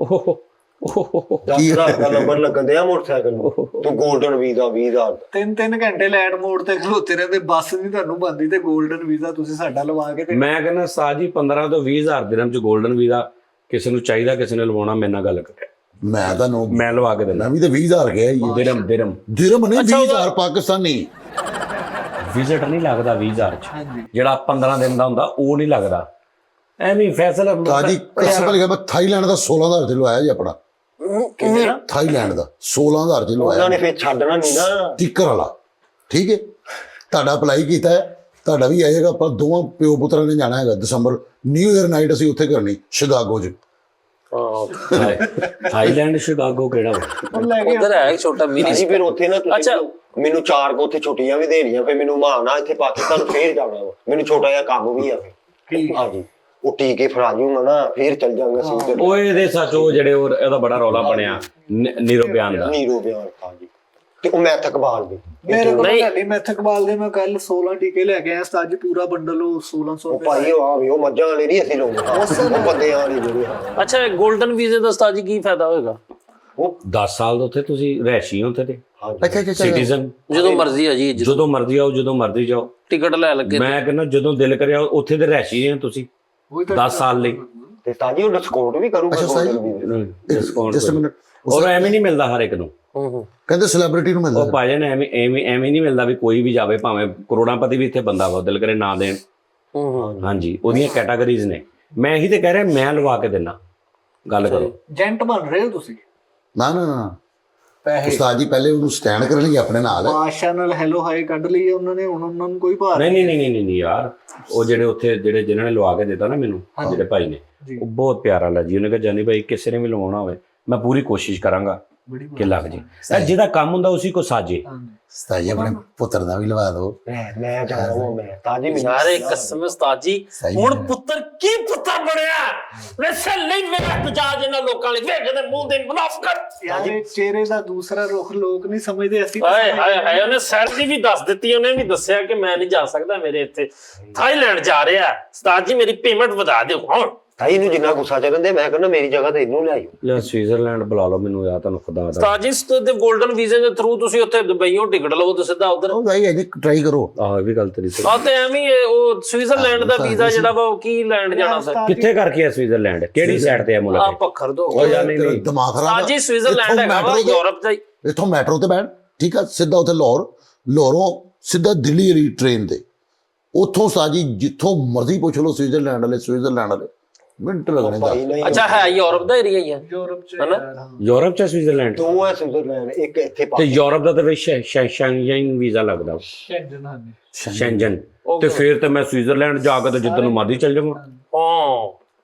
10,000 ਦਾ ਨੰਬਰ ਲੱਗਣ ਦਿਆ ਮੋਟਰਸਾਈਕਲ ਨੂੰ, ਤੂੰ 골ਡਨ ਵੀਜ਼ਾ 20,000 ਦਾ। 3 ਘੰਟੇ ਲੈਟ ਮੋੜ ਤੇ ਖਲੋਤੇ ਰਹਿੰਦੇ, ਬੱਸ ਨਹੀਂ ਤੁਹਾਨੂੰ ਬੰਦੀ ਤੇ 골ਡਨ ਵੀਜ਼ਾ ਤੁਸੀਂ ਸਾਡਾ ਲਵਾ ਕੇ। ਮੈਂ ਕਹਿੰਦਾ ਸਾਜੀ 15 ਤੋਂ 20,000 ਦਿਰਹਮ ਚ 골ਡਨ ਵੀਜ਼ਾ ਕਿਸੇ ਨੂੰ ਚਾਹੀਦਾ, ਕਿਸੇ ਨੇ ਲਵਾਉਣਾ, ਮੇਰੇ ਨਾਲ ਗੱਲ ਕਰੇ, ਮੈਂ ਤੁਹਾਨੂੰ ਮੈਂ ਲਵਾ ਕੇ ਦੇਣਾ। ਮੈਂ ਵੀ ਤੇ 20,000 ਗਿਆ ਹੀ। ਦਿਰਹਮ ਦਿਰਹਮ ਨਹੀਂ 20,000 ਪਾਕਿਸਤਾਨੀ। ਵਿਜ਼ਿਟ ਨਹੀਂ ਲੱਗਦਾ 20,000 ਚ, ਜਿਹੜਾ 15 ਦਿਨ ਦਾ ਹੁੰਦਾ ਉਹ ਨਹੀਂ ਲੱਗਦਾ। ਐਵੇਂ ਫੈਸਲਾ ਤਾਜੀ ਕਸਮ ਲਗਾ ਮੈਂ ਥਾਈਲੈਂਡ ਦਾ 16,000 ਚ ਲਵਾਇਆ ਜੀ ਆਪਣਾ। ਥਾਈਲੈਂਡ ਦਾ 16,000 ਚ ਲਵਾਇਆ ਉਹਨਾਂ ਨੇ ਫਿਰ ਛੱਡਣਾ ਨਹੀਂ ਨਾ ਸਟicker ਵਾਲਾ। ਠੀਕ ਹੈ ਤੁਹਾਡਾ ਅਪਲਾਈ ਕੀਤਾ ਹੈ, ਤੁਹਾਡਾ ਵੀ ਆਏਗਾ। ਆਪਾਂ ਦੋਵਾਂ ਪਿਓ ਪੁੱਤਰਾਂ ਨੇ ਜਾਣਾ ਹੈਗਾ ਦਸੰਬਰ, ਨਿਊ ਈਅਰ ਨਾਈਟ ਅਸੀਂ ਉੱਥੇ ਕਰਨੀ ਸ਼ਿਕਾਗੋ 'ਚ। ਥਾਈਲੈਂਡ ਸ਼ਿਕਾਗੋ ਕਿਹੜਾ ਵਾ? ਉਹ ਲੈ ਕੇ ਉਧਰ ਹੈ ਇੱਕ ਛੋਟਾ ਮਿਨੀ ਜੀ ਫਿਰ ਉੱਥੇ ਨਾ ਤੁਸੀਂ ਅੱਛਾ। ਮੈਨੂੰ 4 ਕੁ ਉੱਥੇ ਛੁੱਟੀਆਂ ਵੀ ਦੇਣੀਆਂ, ਫਿਰ ਮੈਨੂੰ ਮਾਨਾ ਇੱਥੇ ਪਾਕਿਸਤਾਨ ਫੇਰ ਜਾਣਾ ਵਾ, ਮੈਨੂੰ ਛੋਟਾ ਜਿਹਾ ਕੰਮ ਵੀ ਆ ਫਿਰ। ਹਾਂਜੀ ਉਹ ਟੀਕੇ ਫੜਾ ਜੂਗਾ ਨਾ, ਫੇਰ ਚੱਲ ਜਾਵਾਂਗੇ ਅਸੀਂ ਉੱਧਰ। ਉਹ ਇਹਦੇ ਸੱਚ ਉਹ ਜਿਹੜੇ ਉਹ ਇਹਦਾ ਬੜਾ ਰੌਲਾ ਬਣਿਆ ਨੀਰੋ ਬਿਆਨ ਦਾ। ਨੀਰੋ ਬਿਆਨ ਹਾਂਜੀ, ਤੇ ਉਹ ਮੈਥ ਇਕਬਾਲ ਵੀ ਮੇਰੇ ਕੋਲ ਨਹੀਂ। ਹਾਲੇ ਮੈਥ ਇਕਬਾਲ ਦੇ ਮੈਂ ਕੱਲ 16 ਟੀਕੇ ਲੈ ਕੇ ਆਇਆ ਉਸਤਾਦ ਜੀ, ਪੂਰਾ ਬੰਡਲ ਉਹ 1600 ਉਹ ਭਾਈ ਉਹ ਆ ਵੀ ਉਹ ਮੱਝਾਂ ਵਾਲੇ ਨਹੀਂ ਅਸੀਂ ਲਾਉਂਦੇ, ਉਹ ਬੰਦਿਆਂ ਵਾਲੇ ਜਿਹੜੇ ਆ। ਅੱਛਾ 골ਡਨ ਵੀਜ਼ੇ ਦਾ ਉਸਤਾਦ ਜੀ ਕੀ ਫਾਇਦਾ ਹੋਏਗਾ? ਉਹ 10 ਸਾਲ ਦਾ ਉੱਥੇ ਤੁਸੀਂ ਰਹਿਸ਼ੀ ਹੋ ਉੱਥੇ ਤੇ ਅੱਛਾ ਅੱਛਾ ਸਿਟੀਜ਼ਨ, ਜਦੋਂ ਮਰਜ਼ੀ ਆ ਜੀ, ਜਦੋਂ ਮਰਜ਼ੀ ਆਓ, ਜਦੋਂ ਮਰਜ਼ੀ ਜਾਓ। ਟਿਕਟ ਲੈ ਲੱਗੇ ਮੈਂ ਕਹਿੰਦਾ ਜਦੋਂ ਦਿਲ ਕਰਿਆ ਉੱਥੇ ਤੇ ਰਹਿਸ਼ੀ ਹੈ ਤੁਸੀਂ 10 ਸਾਲ ਲਈ। ਤੇ ਤਾਂ ਜੀ ਉਹ ਡਿਸਕਾਊਂਟ ਵੀ ਕਰੂਗਾ ਅੱਛਾ ਸਹੀ। ਡਿਸਕਾਊਂਟ ਜਸਟ ਮਿੰਟ, ਔਰ ਐਵੇਂ ਨਹੀਂ ਮਿਲਦਾ ਹਰ ਇੱਕ ਨੂੰ। ਕਹਿੰਦੇ ਸੈਲੀਬ੍ਰਿਟੀ ਨੂੰ ਮਿਲਦਾ। ਉਹ ਭਾਜਨ ਐਵੇਂ ਨਹੀਂ ਮਿਲਦਾ ਵੀ ਕੋਈ ਵੀ ਜਾਵੇ, ਭਾਵੇਂ ਕਰੋੜਾਪਤੀ ਵੀ ਇੱਥੇ ਬੰਦਾ ਵਾ, ਦਿਲ ਕਰੇ ਨਾ ਦੇਣ। ਹਾਂਜੀ ਉਹਦੀਆਂ ਕੈਟਾਗਰੀਜ਼ ਨੇ। ਮੈਂ ਇਹੀ ਤੇ ਕਹਿ ਰਿਹਾ, ਮੈਂ ਲਵਾ ਕੇ ਦੇਣਾ। ਗੱਲ ਕਰੋ। ਏਜੰਟ ਬਣ ਰਹੇ ਹੋ ਤੁਸੀਂ? ਨਾ ਨਾ ਨਾ ਪੈਸੇ ਉਸਤਾਦ ਜੀ ਪਹਿਲੇ ਉਹਨੂੰ ਸਟੈਂਡ ਕਰਨਗੇ ਆਪਣੇ ਨਾਲ। ਬਾਦਸ਼ਾਹ ਨਾਲ ਹੈਲੋ ਹਾਈ ਕੱਢ ਲਈ ਉਹਨਾਂ ਨੇ, ਹੁਣ ਉਹਨਾਂ ਨੂੰ ਕੋਈ ਭਾਰ ਨਹੀਂ ਯਾਰ, ਉਹ ਜਿਹੜੇ ਉੱਥੇ ਜਿਨ੍ਹਾਂ ਨੇ ਲਵਾ ਕੇ ਦਿੱਤਾ ਨਾ ਮੈਨੂੰ, ਜਿਹੜੇ ਭਾਈ ਨੇ, ਉਹ ਬਹੁਤ ਪਿਆਰਾ ਲੱਗੀ। ਉਹਨੇ ਕਿਹਾ ਜਾਨੀ ਭਾਈ ਕਿਸੇ ਨੇ ਵੀ ਲਵਾਉਣਾ ਹੋਵੇ ਮੈਂ ਪੂਰੀ ਕੋਸ਼ਿਸ਼ ਕਰਾਂਗਾ ਕਿ ਲੱਗ ਜੇ। ਜਿਹਦਾ ਕੰਮ ਹੁੰਦਾ ਉਸੇ ਕੋ ਸਾਜੇ। ਉਸਤਾਦ ਜੀ ਆਪਣੇ ਪੁੱਤਰ ਦਾ ਵੀ ਲਵਾ ਦਿਓ। ਮੈਂ ਜਾਣਾ ਮੈਂ ਤਾਂ ਜੀ ਯਾਰੇ ਕਸਮ ਉਸਤਾਦ ਜੀ, ਸਹੀ ਹੁਣ ਹੈ। ਪੁੱਤਰ ਕੀ ਪੁੱਤਰ ਬਣਿਆ? ਵੈਸੇ ਨਹੀਂ ਵੇਖ ਤੁਜਾ ਜਿਹਨਾਂ ਲੋਕਾਂ ਲਈ ਵੇਖਦੇ ਮੂੰਹ ਦੇ ਮੁਨਾਫਕਤ। ਯਾਰ ਇਹ ਚਿਹਰੇ ਦਾ ਦੂਸਰਾ ਰੁਖ ਲੋਕ ਨਹੀਂ ਸਮਝਦੇ, ਅਸੀਂ ਹਾਏ ਹਾਏ ਹਾਏ, ਉਹਨੇ ਸੈਲਰੀ ਵੀ ਦੱਸ ਦਿੱਤੀ, ਉਹਨੇ ਵੀ ਦੱਸਿਆ ਕਿ ਮੈਂ ਨਹੀਂ ਜਾ ਸਕਦਾ, ਮੇਰੇ ਇੱਥੇ ਥਾਈਲੈਂਡ ਜਾ ਰਿਹਾ। ਉਸਤਾਦ ਜੀ ਮੇਰੀ ਪੇਮੈਂਟ ਵਧਾ ਦਿਓ ਹੁਣ। ਤਾਈ ਨੂੰ ਜਿੰਨਾ ਗੁੱਸਾ ਚੜਦੇ, ਮੈਂ ਕਹਿੰਦਾ ਮੇਰੀ ਜਗ੍ਹਾ ਤੇ ਇਹਨੂੰ ਲਿਆਇਓ। ਲੈ ਸਵਿਟਜ਼ਰਲੈਂਡ ਬੁਲਾ ਲਓ ਮੈਨੂੰ, ਯਾਰ ਤੁਹਾਨੂੰ ਖੁਦਾ ਦਾ। ਉਸਤਾਦ ਜੀ ਤੇ 골ਡਨ ਵੀਜ਼ੇ ਦੇ ਥਰੂ ਤੁਸੀਂ ਉੱਥੇ ਦੁਬਈੋਂ ਟਿਕਟ ਲਵੋ ਤੇ ਸਿੱਧਾ ਉਧਰ। ਉਹ ਭਾਈ ਅਜੇ ਟਰਾਈ ਕਰੋ। ਆਹ ਵੀ ਗੱਲ ਤੇਰੀ ਸਹੀ। ਆ ਤੇ ਐਵੇਂ ਹੀ ਉਹ ਸਵਿਟਜ਼ਰਲੈਂਡ ਦਾ ਵੀਜ਼ਾ ਜਿਹੜਾ ਵਾ ਉਹ ਕੀ ਲੈਂਡ ਜਾਣਾ ਸਰ? ਕਿੱਥੇ ਕਰਕੇ ਆ ਸਵਿਟਜ਼ਰਲੈਂਡ? ਕਿਹੜੀ ਸਾਈਡ ਤੇ ਆ ਆ ਮੁਲਕ? ਪੱਖਰ ਦੋ ਉਹ ਯਾਰ ਨਹੀਂ ਨਹੀਂ, ਦਿਮਾਗ ਖਰਾਬ ਉਸਤਾਦ ਜੀ ਸਵਿਟਜ਼ਰਲੈਂਡ ਹੈਗਾ ਵਾ ਯੂਰਪ ਦਾ ਹੀ। ਇੱਥੋਂ ਮੈਟਰੋ ਤੇ ਬੈਠ, ਠੀਕ ਆ, ਸਿੱਧਾ ਉੱਥੇ ਲਾਹੌਰ, ਲਾਹੌਰੋਂ ਸਿੱਧਾ ਦਿੱਲੀ ਵਾਲੀ ਟ੍ਰੇਨ ਤੇ। ਉੱਥੋਂ ਉਸਤਾਦ ਜੀ ਜਿੱਥੋਂ ਮਰਜ਼ੀ ਪੁੱਛ ਲਓ ਸਵਿਟਜ਼ਰਲੈਂਡ ਵਾਲੇ ਮਿੰਟ ਲੱਗਣੇ ਭਾਈ ਦੱਸ। ਨਹੀਂ ਅੱਛਾ ਹੈ ਯੂਰਪ ਦਾ ਏਰੀਆ ਹੀ ਹੈ ਯੂਰਪ ਚ ਹਨਾ? ਯੂਰਪ ਚ ਸਵਿਟਜ਼ਰਲੈਂਡ ਦੋ ਹੈ ਸਵਿਟਜ਼ਰਲੈਂਡ, ਇੱਕ ਇੱਥੇ ਤੇ ਯੂਰਪ ਦਾ ਤਾਂ ਵੀ ਸ਼ੈਂਗਨ ਵੀਜ਼ਾ ਲੱਗਦਾ, ਸ਼ੈਂਜਨ ਹਾਂਜੀ। ਸ਼ੈਂਜਨ। ਤੇ ਫਿਰ ਤੇ ਮੈਂ ਸਵਿਟਜ਼ਰਲੈਂਡ ਜਾ ਕੇ ਤੇ ਜਿੱਦਨ ਨੂੰ ਮਰਜ਼ੀ ਚੱਲ ਜਾਵਾਂ। ਹਾਂ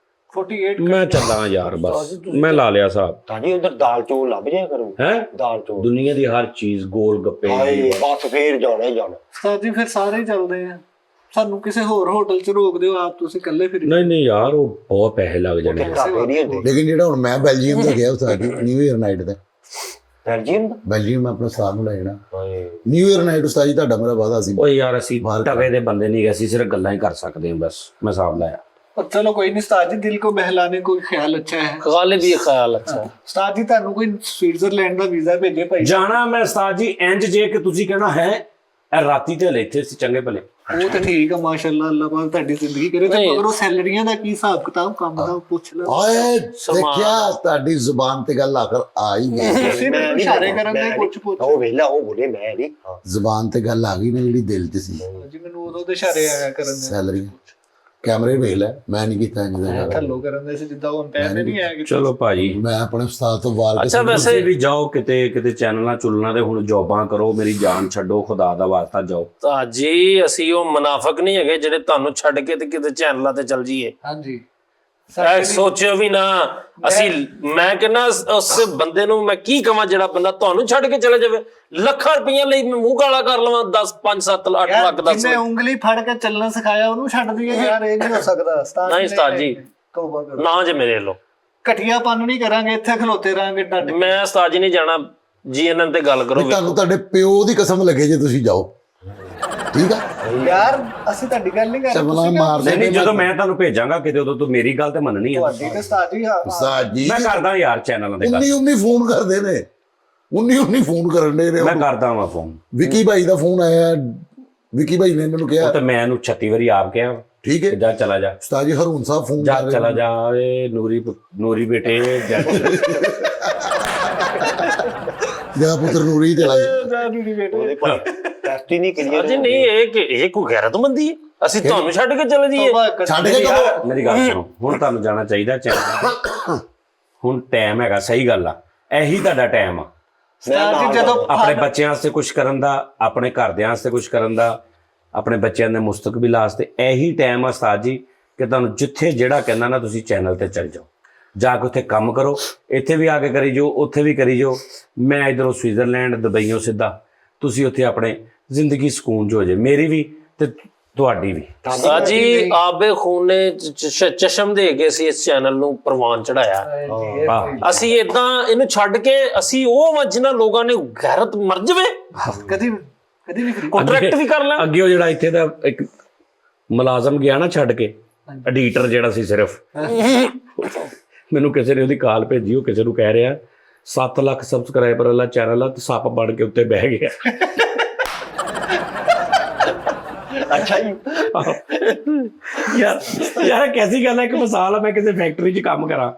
48 ਮੈਂ ਚੱਲਾਂ ਯਾਰ, ਬਸ ਮੈਂ ਲਾ ਲਿਆ ਸਾਹਿਬ। ਤਾਂ ਜੀ ਉਧਰ ਦਾਲ ਚੌਲ ਲੱਭ ਜਾਇਆ ਕਰੂ। ਹੈ ਦਾਲ ਚੌਲ ਦੁਨੀਆ ਦੀ ਹਰ ਚੀਜ਼, ਗੋਲ ਗੱਪੇ। ਹਾਏ ਬਸ ਫੇਰ ਜਾਣਾ ਹੀ ਜਾਣਾ। ਉਸਤਾਦ ਜੀ ਫਿਰ ਸਾਰੇ ਹੀ ਚੱਲਦੇ ਆ, ਸਾਨੂੰ ਕਿਸੇ ਹੋਰ ਹੋਟਲ ਚ ਰੋਕ ਦਿਓ, ਆਪ ਤੁਸੀਂ ਇਕੱਲੇ ਫਿਰ ਨਹੀਂ ਯਾਰ, ਉਹ ਬਹੁਤ ਪੈਸੇ ਲੱਗ ਜਾਣੇ। ਢਾਬੇ ਨਹੀਂ ਹੁੰਦੇ ਲੇਕਿਨ ਜਿਹੜਾ ਹੁਣ ਮੈਂ ਬੈਲਜੀਅਮ ਦਾ ਗਿਆ ਉਸਤਾਦ ਜੀ, ਨਿਊ ਈਅਰ ਨਾਈਟ ਤੇ। ਬੈਲਜੀਅਮ ਦਾ। ਬੈਲਜੀਅਮ ਮੈਂ ਆਪਣੇ ਸਾਥ ਨੂੰ ਲੈ ਜਾਣਾ ਹਾਏ ਨਿਊ ਈਅਰ ਨਾਈਟ। ਉਸਤਾਦ ਜੀ ਤੁਹਾਡਾ ਮੇਰਾ ਵਾਅਦਾ ਸੀ। ਓਏ ਯਾਰ ਅਸੀਂ ਤਵੇ ਦੇ ਬੰਦੇ ਨਹੀਂ ਗਏ, ਅਸੀਂ ਸਿਰਫ ਗੱਲਾਂ ਹੀ ਕਰ ਸਕਦੇ ਹਾਂ ਬਸ। ਮੈਂ ਹਿਸਾਬ ਲਾਇਆ। ਚਲੋ ਕੋਈ ਨਹੀਂ ਉਸਤਾਦ ਜੀ, ਦਿਲ ਕੋ ਬਹਿਲਾਨੇ ਕੋਈ ਖਿਆਲ ਅੱਛਾ ਹੈ। ਗਾਲਿਬ ਵੀ ਖਿਆਲ ਅੱਛਾ। ਉਸਤਾਦ ਜੀ ਤੁਹਾਨੂੰ ਕੋਈ ਸਵਿਟਜ਼ਰਲੈਂਡ ਦਾ ਵੀਜ਼ਾ ਭੇਜੇ ਭਾਈ? ਜਾਣਾ ਮੈਂ ਉਸਤਾਦ ਜੀ ਇੰਜ ਜੇ ਕਿ ਤੁਸੀਂ ਕਹਿਣਾ ਹੈ ਇਹ ਰਾਤੀ ਤੇ ਹਲੇ ਇੱਥੇ ਸੀ ਚੰਗੇ ਭਲੇ। ਉਹ ਤੇ ਠੀਕ ਆ, ਮਾਸ਼ਾਅੱਲਾ, ਅੱਲਾਹ ਪਾਕ ਤੁਹਾਡੀ ਜ਼ਿੰਦਗੀ ਕਰੇ। ਤੇ ਮਗਰ ਉਹ ਸੈਲਰੀਆਂ ਦਾ ਕੀ ਹਿਸਾਬ ਕਿਤਾਬ, ਕੰਮ ਦਾ ਪੁੱਛ ਲਓ। ਓਏ ਦੇਖਿਆ ਤੁਹਾਡੀ ਜ਼ੁਬਾਨ ਤੇ ਗੱਲ ਆਖਰ ਆ ਹੀ ਗਈ। ਤੁਸੀਂ ਮੈਨੂੰ ਇਸ਼ਾਰੇ ਕਰਨ ਦੇ ਕੁਝ ਪੁੱਛ। ਉਹ ਵੇਲਾ ਉਹ ਬੋਲੇ ਮੈਂ ਨਹੀਂ। ਜ਼ੁਬਾਨ ਤੇ ਗੱਲ ਆ ਗਈ ਨਾ ਜਿਹੜੀ ਦਿਲ 'ਚ ਸੀ। ਜੀ ਮੈਨੂੰ ਉਦੋਂ ਦੇ ਇਸ਼ਾਰੇ ਆਇਆ ਕਰਨ ਦੇ, ਸੈਲਰੀ ਕੈਮਰੇ ਵੇਖ ਲੈ, ਮੈਂ ਨਹੀਂ ਕੀਤਾ ਇੰਜ ਦਾ। ਥੱਲੋਂ ਕਰਨ ਦੇ ਸੀ ਜਿੱਦਾਂ ਉਹ ਪੈਸੇ ਨਹੀਂ ਆਇਆ ਕਿ ਚਲੋ ਭਾਜੀ, ਮੈਂ ਆਪਣੇ ਉਸਤਾਦ ਤੋਂ ਵਾਰ ਕੇ ਅੱਛਾ ਵੈਸੇ ਤੁਸੀਂ ਵੀ ਜਾਓ ਕਿਤੇ ਚੈਨਲਾਂ ਚੁਲਣਾ ਤੇ ਹੁਣ ਜੌਬਾਂ ਕਰੋ, ਮੇਰੀ ਜਾਨ ਛੱਡੋ, ਖੁਦਾ ਦਾ ਵਾਸਤਾ ਜਾਓ। ਤਾਂ ਜੀ ਅਸੀਂ ਉਹ ਮੁਨਾਫਕ ਨਹੀਂ ਹੈਗੇ ਜਿਹੜੇ ਤੁਹਾਨੂੰ ਛੱਡ ਕੇ ਤੇ ਕਿਤੇ ਚੈਨਲਾਂ ਤੇ ਚੱਲ ਜਾਈਏ। ਹਾਂਜੀ ਐ ਸੋਚਿਓ ਵੀ ਨਾ ਅਸੀਂ। ਮੈਂ ਕਹਿੰਦਾ ਉਸ ਬੰਦੇ ਨੂੰ ਮੈਂ ਕੀ ਕਵਾਂ ਜਿਹੜਾ ਬੰਦਾ ਤੁਹਾਨੂੰ ਛੱਡ ਕੇ ਚਲੇ ਜਾਵੇ। ਲੱਖਾਂ ਰੁਪਈਆ ਲਈ ਮੈਂ ਮੂੰਹ ਕਾਲਾ ਕਰ ਲਵਾਂ, 10 5 7 8 ਲੱਖ 10 ਜਿਹਨੇ ਉਂਗਲੀ ਫੜ ਕੇ ਚੱਲਣਾ ਸਿਖਾਇਆ ਉਹਨੂੰ ਛੱਡ ਦਈਏ ਯਾਰ? ਇਹ ਨਹੀਂ ਹੋ ਸਕਦਾ ਉਸਤਾਦ। ਨਹੀਂ ਉਸਤਾਦ ਜੀ, ਤੋਬਾ ਕਰੋ, ਨਾ ਜੇ ਮੇਰੇ ਵੱਲੋਂ ਘਟੀਆਪਨ ਨਹੀਂ ਕਰਾਂਗੇ, ਇੱਥੇ ਖਲੋਤੇ ਰਹਾਂਗੇ ਡਟ ਕੇ। ਮੈਂ ਉਸਤਾਦ ਜੀ ਨਹੀਂ ਜਾਣਾ ਜੀ, ਇਹਨਾਂ ਤੇ ਗੱਲ ਕਰੋ। ਤੁਹਾਨੂੰ ਤੁਹਾਡੇ ਪਿਓ ਦੀ ਕਸਮ ਲੱਗੇ ਜੇ ਤੁਸੀਂ ਜਾਓ, ਠੀਕ ਆ? ਯਾਰ ਅਸੀਂ ਤੁਹਾਡੀ ਗੱਲ ਨਹੀਂ ਕਰ ਰਹੇ, ਚਮਲਾ ਤੁਸੀਂ ਮਾਰਦੇ ਨਹੀਂ ਜਦੋਂ ਮੈਂ ਤੁਹਾਨੂੰ ਭੇਜਾਂਗਾ ਕਿਤੇ, ਉਦੋਂ ਤੂੰ ਮੇਰੀ ਗੱਲ ਤੇ ਮੰਨਣੀ ਆ। ਤੁਹਾਡੀ ਤੇ ਉਸਤਾਦ ਜੀ ਹਾਂ, ਉਸਤਾਦ ਜੀ ਮੈਂ ਕਰਦਾ ਯਾਰ ਚੈਨਲਾਂ ਤੇ ਗੱਲ, 19 ਫੋਨ ਕਰਦੇ ਨੇ, 19 ਫੋਨ ਕਰਨ ਦੇ ਨੇ। ਮੈਂ ਕਰਦਾ ਵਾਂ ਫੋਨ। ਵਿੱਕੀ ਭਾਈ ਦਾ ਫੋਨ ਆਇਆ, ਵਿੱਕੀ ਭਾਈ ਨੇ ਇਹਨਾਂ ਨੂੰ ਕਿਹਾ ਉਹ ਤੇ ਮੈਂ ਇਹਨੂੰ 36 ਵਾਰੀ ਆਪ ਕਿਹਾ ਠੀਕ ਹੈ ਜਾ ਚਲਾ ਜਾ, ਉਸਤਾਦ ਜੀ ਹਰੂਨ ਸਾਹਿਬ ਫੋਨ ਜਾ ਕਰ ਰਹੇ ਚਲਾ ਨੇ। ਜਾ, ਏ ਨੂਰੀ ਬੇਟੇ ਜਾ। ਜਾ ਪੁੱਤਰ ਨੂਰੀ ਤੇ ਲਾਈ। ਉਹਦੇ ਭਾਈ ਟੈਸਟ ਹੀ ਨਹੀਂ ਕਲੀਅਰ। ਅਜੇ ਨਹੀਂ, ਇਹ ਕੋਈ ਗੈਰਤਮੰਦੀ ਹੈ? ਅਸੀਂ ਤੁਹਾਨੂੰ ਛੱਡ ਕੇ ਚਲੇ ਜਾਈਏ? ਛੱਡ ਕੇ ਕਹੋ। ਮੇਰੀ ਗੱਲ ਸੁਣੋ, ਹੁਣ ਤੁਹਾਨੂੰ ਜਾਣਾ ਚਾਹੀਦਾ ਚੈਨਲ। ਹੁਣ ਟਾਈਮ ਹੈਗਾ, ਸਹੀ ਗੱਲ ਆ, ਇਹੀ ਤੁਹਾਡਾ ਟਾਈਮ ਆ ਉਸਤਾਦ ਜੀ ਜਦੋਂ ਆਪਣੇ ਬੱਚਿਆਂ ਵਾਸਤੇ ਕੁਝ ਕਰਨ ਦਾ, ਆਪਣੇ ਘਰਦਿਆਂ ਵਾਸਤੇ ਕੁਝ ਕਰਨ ਦਾ, ਆਪਣੇ ਬੱਚਿਆਂ ਦੇ ਮੁਸਤਕਬਲ ਵਾਸਤੇ। ਇਹੀ ਟਾਈਮ ਆ ਉਸਤਾਦ ਜੀ ਕਿ ਤੁਹਾਨੂੰ ਜਿੱਥੇ ਜਿਹੜਾ ਕਹਿੰਦਾ ਨਾ ਤੁਸੀਂ ਚੈਨਲ ਤੇ ਚੱਲ ਜਾਓ। ਜਾ ਕੇ ਉੱਥੇ ਕੰਮ ਕਰੋ, ਇੱਥੇ ਵੀ ਆ ਕੇ ਕਰੀ ਜਾਓ, ਉੱਥੇ ਵੀ ਕਰੀ ਜਾਓ। ਮੈਂ ਇਧਰੋਂ ਸਵਿਟਜ਼ਰਲੈਂਡ ਦੁਬਈਓਂ ਸਿੱਧਾ, ਤੁਸੀਂ ਉੱਥੇ ਆਪਣੇ ਜ਼ਿੰਦਗੀ ਸਕੂਨ 'ਚ ਹੋ ਜਾਏ, ਮੇਰੀ ਵੀ ਤੇ ਤੁਹਾਡੀ ਵੀ। ਉਸਤਾਦ ਜੀ ਆਬੇ ਖੂਨ ਨੇ ਚਸ਼ਮ ਦੇ ਕੇ ਅਸੀਂ ਇਸ ਚੈਨਲ ਨੂੰ ਪ੍ਰਵਾਨ ਚੜਾਇਆ। ਅਸੀਂ ਇਦਾਂ ਇਹਨੂੰ ਛੱਡ ਕੇ ਅਸੀਂ ਉਹ ਜਿਨ੍ਹਾਂ ਲੋਕਾਂ ਨੇ ਗੈਰਤ ਮਰ ਜਵੇ ਕਦੀ ਨਹੀਂ ਫਰੀ। ਕੰਟਰੈਕਟ ਵੀ ਕਰ ਲਾਂ। ਅੱਗੇ ਉਹ ਜਿਹੜਾ ਇੱਥੇ ਦਾ ਇੱਕ ਮੁਲਾਜ਼ਮ ਗਿਆ ਨਾ ਛੱਡ ਕੇ, ਐਡੀਟਰ ਜਿਹੜਾ ਸੀ ਸਿਰਫ, ਮੈਨੂੰ ਕਿਸੇ ਨੇ ਉਹਦੀ ਕਾਲ ਭੇਜੀ, ਉਹ ਕਿਸੇ ਨੂੰ ਕਹਿ ਰਿਹਾ 7 ਲੱਖ ਸਬਸਕ੍ਰਾਈਬਰ ਵਾਲਾ ਚੈਨਲ ਆ ਤੇ ਸੱਪ ਬਣ ਕੇ ਉੱਤੇ ਬਹਿ ਗਿਆ। ਅੱਛਾ ਜੀ। ਯਾਰ ਕੈਸੀ ਗੱਲ ਹੈ ਕਿ ਮਿਸਾਲ ਆ, ਮੈਂ ਕਿਸੇ ਫੈਕਟਰੀ 'ਚ ਕੰਮ ਕਰਾਂ,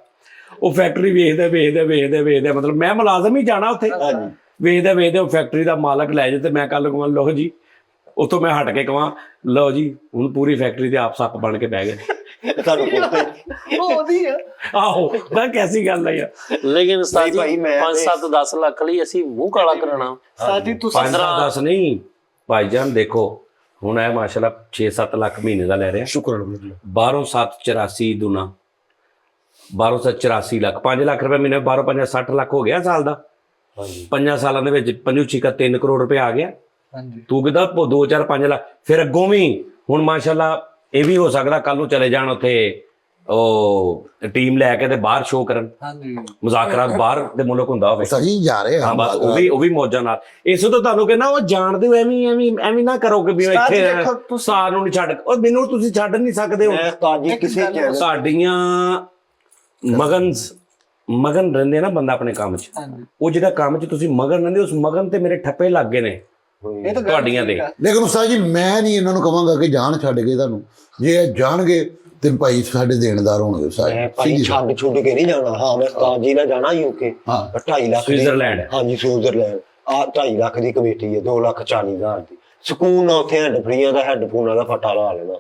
ਉਹ ਫੈਕਟਰੀ ਵੇਖਦੇ ਮਤਲਬ ਮੈਂ ਮੁਲਾਜ਼ਮ ਹੀ ਜਾਣਾ ਉੱਥੇ, ਵੇਖਦੇ ਉਹ ਫੈਕਟਰੀ ਦਾ ਮਾਲਕ ਲੈ ਜਾਏ ਤੇ ਮੈਂ ਕੱਲ ਕਹਾਂ ਲਓ ਜੀ, ਉੱਥੋਂ ਮੈਂ ਹਟ ਕੇ ਕਹਾਂ ਲਓ ਜੀ ਹੁਣ ਪੂਰੀ ਫੈਕਟਰੀ ਦੇ ਆਪ ਸੱਪ ਬਣ ਕੇ ਬਹਿ ਗਏ। ਤੁਹਾਨੂੰ ਪੁੱਛਦੇ ਉਹਦੀ ਆ। ਆਹੋ ਤਾਂ ਕੈਸੀ ਗੱਲ ਹੈ ਯਾਰ। ਲੇਕਿਨ ਉਸਤਾਦ ਜੀ ਭਾਈ ਮੈਂ 5-7-10 ਲੱਖ ਲਈ ਅਸੀਂ ਮੂੰਹ ਕਾਲਾ ਕਰਾਣਾ। ਸਾਡੀ ਤੁਸੀਂ 15-10 ਨਹੀਂ ਭਾਈਜਾਨ, ਦੇਖੋ ਹੁਣ ਇਹ ਮਾਸ਼ਾਅੱਲਾ 6-7 ਲੱਖ ਮਹੀਨੇ ਦਾ ਲੈ ਰਿਹਾ, ਸ਼ੁਕਰ 12 7 84 ਦੂਣਾ 12 7 84 ਲੱਖ, 5 ਲੱਖ ਰੁਪਏ ਮਹੀਨੇ, 12 5 60 ਲੱਖ ਹੋ ਗਿਆ ਸਾਲ ਦਾ। 5 ਸਾਲਾਂ ਦੇ ਵਿੱਚ 5 3 ਕਰੋੜ ਰੁਪਏ ਆ ਗਿਆ। ਤੂੰ ਕਿਦਾ 2 4 5 ਲੱਖ, ਫਿਰ ਅੱਗੋਂ ਵੀ ਹੁਣ ਮਾਸ਼ਾਅੱਲਾ ਇਹ ਵੀ ਹੋ ਸਕਦਾ ਕੱਲ ਨੂੰ ਚਲੇ ਜਾਣ ਉੱਥੇ ਉਹ ਟੀਮ ਲੈ ਕੇ ਤੇ ਬਾਹਰ ਸ਼ੋਅ ਕਰਨ, ਮੁਜ਼ਾਕਰਾਤ ਬਾਹਰ ਦੇ ਮੁਲਕ ਹੁੰਦਾ ਹੋਵੇ। ਸਹੀ ਜਾ ਰਹੇ ਹਾਂ ਬਸ ਉਹ ਵੀ ਮੌਜਾਂ ਨਾਲ। ਇਸੇ ਤੋਂ ਤੁਹਾਨੂੰ ਕਹਿੰਦਾ ਉਹ ਜਾਣਦੇ ਹੋ, ਐਵੇਂ ਨਾ ਕਰੋ ਕਿ ਵੀ ਇੱਥੇ ਸਾਰ ਨੂੰ ਨਹੀਂ ਛੱਡ, ਉਹ ਮੈਨੂੰ ਤੁਸੀਂ ਛੱਡ ਨਹੀਂ ਸਕਦੇ ਹੋ। ਮੈਂ ਤਾਜੀ ਕਿਸੇ ਚੈਨਲ ਸਾਡੀਆਂ ਮਗਨ ਰਹਿੰਦੇ ਨਾ ਬੰਦਾ ਆਪਣੇ ਕੰਮ 'ਚ, ਉਹ ਜਿਹੜਾ ਕੰਮ 'ਚ ਤੁਸੀਂ ਮਗਨ ਰਹਿੰਦੇ, ਉਸ ਮਗਨ ਤੇ ਮੇਰੇ ਠੱਪੇ ਲੱਗ ਗਏ ਨੇ ਤੁਹਾਡੀਆਂ ਦੇ। ਲੇਕਿਨ ਉਸਤਾਦ ਜੀ ਮੈਂ ਨਹੀਂ ਇਹਨਾਂ ਨੂੰ ਕਹਾਂਗਾ ਕਿ ਜਾਣ ਛੱਡ ਕੇ ਤੁਹਾਨੂੰ, ਜੇ ਇਹ ਜਾਣਗੇ ਤੇ ਭਾਈ ਸਾਡੇ ਦੇਣਦਾਰ ਹੋਣਗੇ ਮੈਂ ਭਾਈ ਛੱਡ ਛੁੱਟ ਕੇ ਨਹੀਂ ਜਾਣਾ। ਹਾਂ ਮੈਂ ਉਸਤਾਦ ਜੀ ਨਾਲ ਜਾਣਾ UK, 2.5 ਲੱਖ ਸਵਿਟਜ਼ਰਲੈਂਡ। ਹਾਂਜੀ ਸਵਿਟਜ਼ਰਲੈਂਡ ਆ 2.5 ਲੱਖ ਦੀ ਕਮੇਟੀ ਹੈ, 2,40,000 ਦੀ। ਸਕੂਨ ਨਾਲ ਉੱਥੇ ਹੈਡ ਫਰੀਆਂ ਦਾ ਹੈਡਫੋਨਾਂ ਦਾ ਫਟਾ ਲਾ ਲੈਣਾ।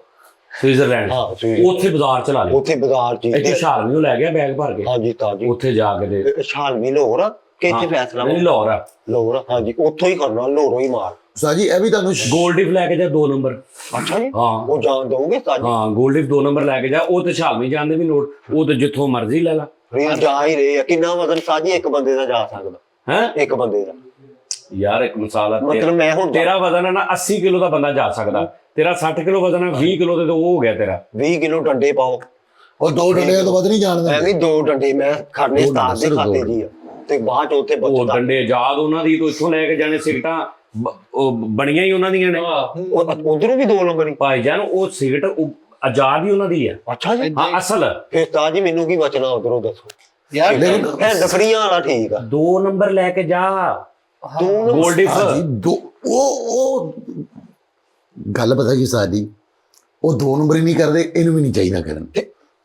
ਸਵਿਟਜ਼ਰਲੈਂਡ ਹਾਂ ਉੱਥੇ ਬਾਜ਼ਾਰ ਚਲਾ ਲਿਓ, ਉੱਥੇ ਬਾਜ਼ਾਰ ਚ ਇੱਥੇ ਸ਼ਾਲ ਨੂੰ ਲੈ ਗਿਆ ਬੈਗ ਭਰ ਕੇ। ਹਾਂਜੀ ਤਾਜੀ ਉੱਥੇ ਜਾ ਕੇ ਦੇ ਸ਼ਾਲ ਵੀ ਲਾਹੌਰ ਆ ਕਿ ਇੱਥੇ ਫੈਸਲਾ ਨਹੀਂ ਲਾਹੌਰ ਆ, ਲਾਹੌਰ ਹਾਂਜੀ ਉੱਥੋਂ ਹੀ ਕਰਨਾ, ਲਾਹੌਰੋਂ ਹੀ ਮਾਰ। ਉਸਤਾਦ ਜੀ ਇਹ ਵੀ ਤੁਹਾਨੂੰ ਗੋਲਡਿਫ ਲੈ ਕੇ ਜਾ 2 ਨੰਬਰ। ਅੱਛਾ ਜੀ ਹਾਂ ਉਹ ਜਾਣ ਦੋਗੇ ਤਾਜੀ? ਹਾਂ ਗੋਲਡਿਫ 2 ਨੰਬਰ ਲੈ ਕੇ ਜਾ, ਉਹ ਤੇ ਛਾਲਵੀਂ ਜਾਣ ਦੇ ਵੀ ਲੋੜ, ਉਹ ਤੇ ਜਿੱਥੋਂ ਮਰਜ਼ੀ ਲੈ ਲਾ। ਫਿਰ ਜਾ ਹੀ ਰਹੇ ਆ। ਕਿੰਨਾ ਵਜ਼ਨ ਸਾਜੀ ਇੱਕ ਬੰਦੇ ਦਾ ਜਾ ਸਕਦਾ? ਹੈ ਇੱਕ ਬੰਦੇ ਦਾ ਯਾਰ ਇੱਕ ਮਿਸਾਲ ਆ, ਮਤਲਬ ਮੈਂ ਹੁਣ ਤੇਰਾ ਵਜ਼ਨ ਹੈ ਨਾ 80 ਕਿਲੋ ਦਾ ਬੰਦਾ ਜਾ ਸਕਦਾ, ਤੇਰਾ 60 ਕਿਲੋ ਵਜ਼ਨ ਹੈ, 20 ਕਿਲੋ ਤੇ ਉਹ ਹੋ ਗਿਆ ਤੇਰਾ। 20 ਕਿਲੋ ਡੰਡੇ ਪਾਓ, ਉਹ 2 ਡੰਡਿਆਂ ਤੋਂ ਵੱਧ ਨਹੀਂ ਜਾਣਦੇ। ਐਵੇਂ 2 ਡੰਡੇ ਮੈਂ ਖਾਣੇ ਉਸਤਾਦ ਦੇ ਖਾਤੇ ਜੀ ਆ, ਤੇ ਬਾਅਦ ਚ ਉੱਥੇ ਉਹ ਬਚਦਾ ਡੰਡੇ ਆਜ਼ਾਦ ਉਹਨਾਂ ਦੀ ਤੋਂ ਇੱਥੋਂ ਲੈ ਕੇ ਜਾਣੇ, ਸਿਗਟਾਂ ਉਹ ਬਣੀਆਂ ਹੀ ਉਹਨਾਂ ਦੀਆਂ ਨੇ ਉਧਰੋਂ ਵੀ 2 ਨੰਬਰ ਹੀ। ਭਾਈਜਾਨ ਉਹ ਸਿਗਟ ਆਜ਼ਾਦ ਹੀ ਉਹਨਾਂ ਦੀ ਹੈ। ਅੱਛਾ ਜੀ ਹਾਂ ਅਸਲ ਫਿਰ ਤਾਂ ਜੀ ਮੈਨੂੰ ਕੀ ਬਚਣਾ ਉਧਰੋਂ ਦੱਸੋ ਯਾਰ ਹੈ? ਨਫਰੀਆਂ ਵਾਲਾ ਠੀਕ ਆ। 2 ਨੰਬਰ ਲੈ ਕੇ ਜਾ ਗੋਲਡਿਫ। ਉਹ ਗੱਲ ਪਤਾ ਕੀ ਸਾਡੀ, ਉਹ 2 ਨੰਬਰ ਹੀ ਨਹੀਂ ਕਰਦੇ, ਇਹਨੂੰ ਵੀ ਨਹੀਂ ਚਾਹੀਦਾ ਕਰਨ।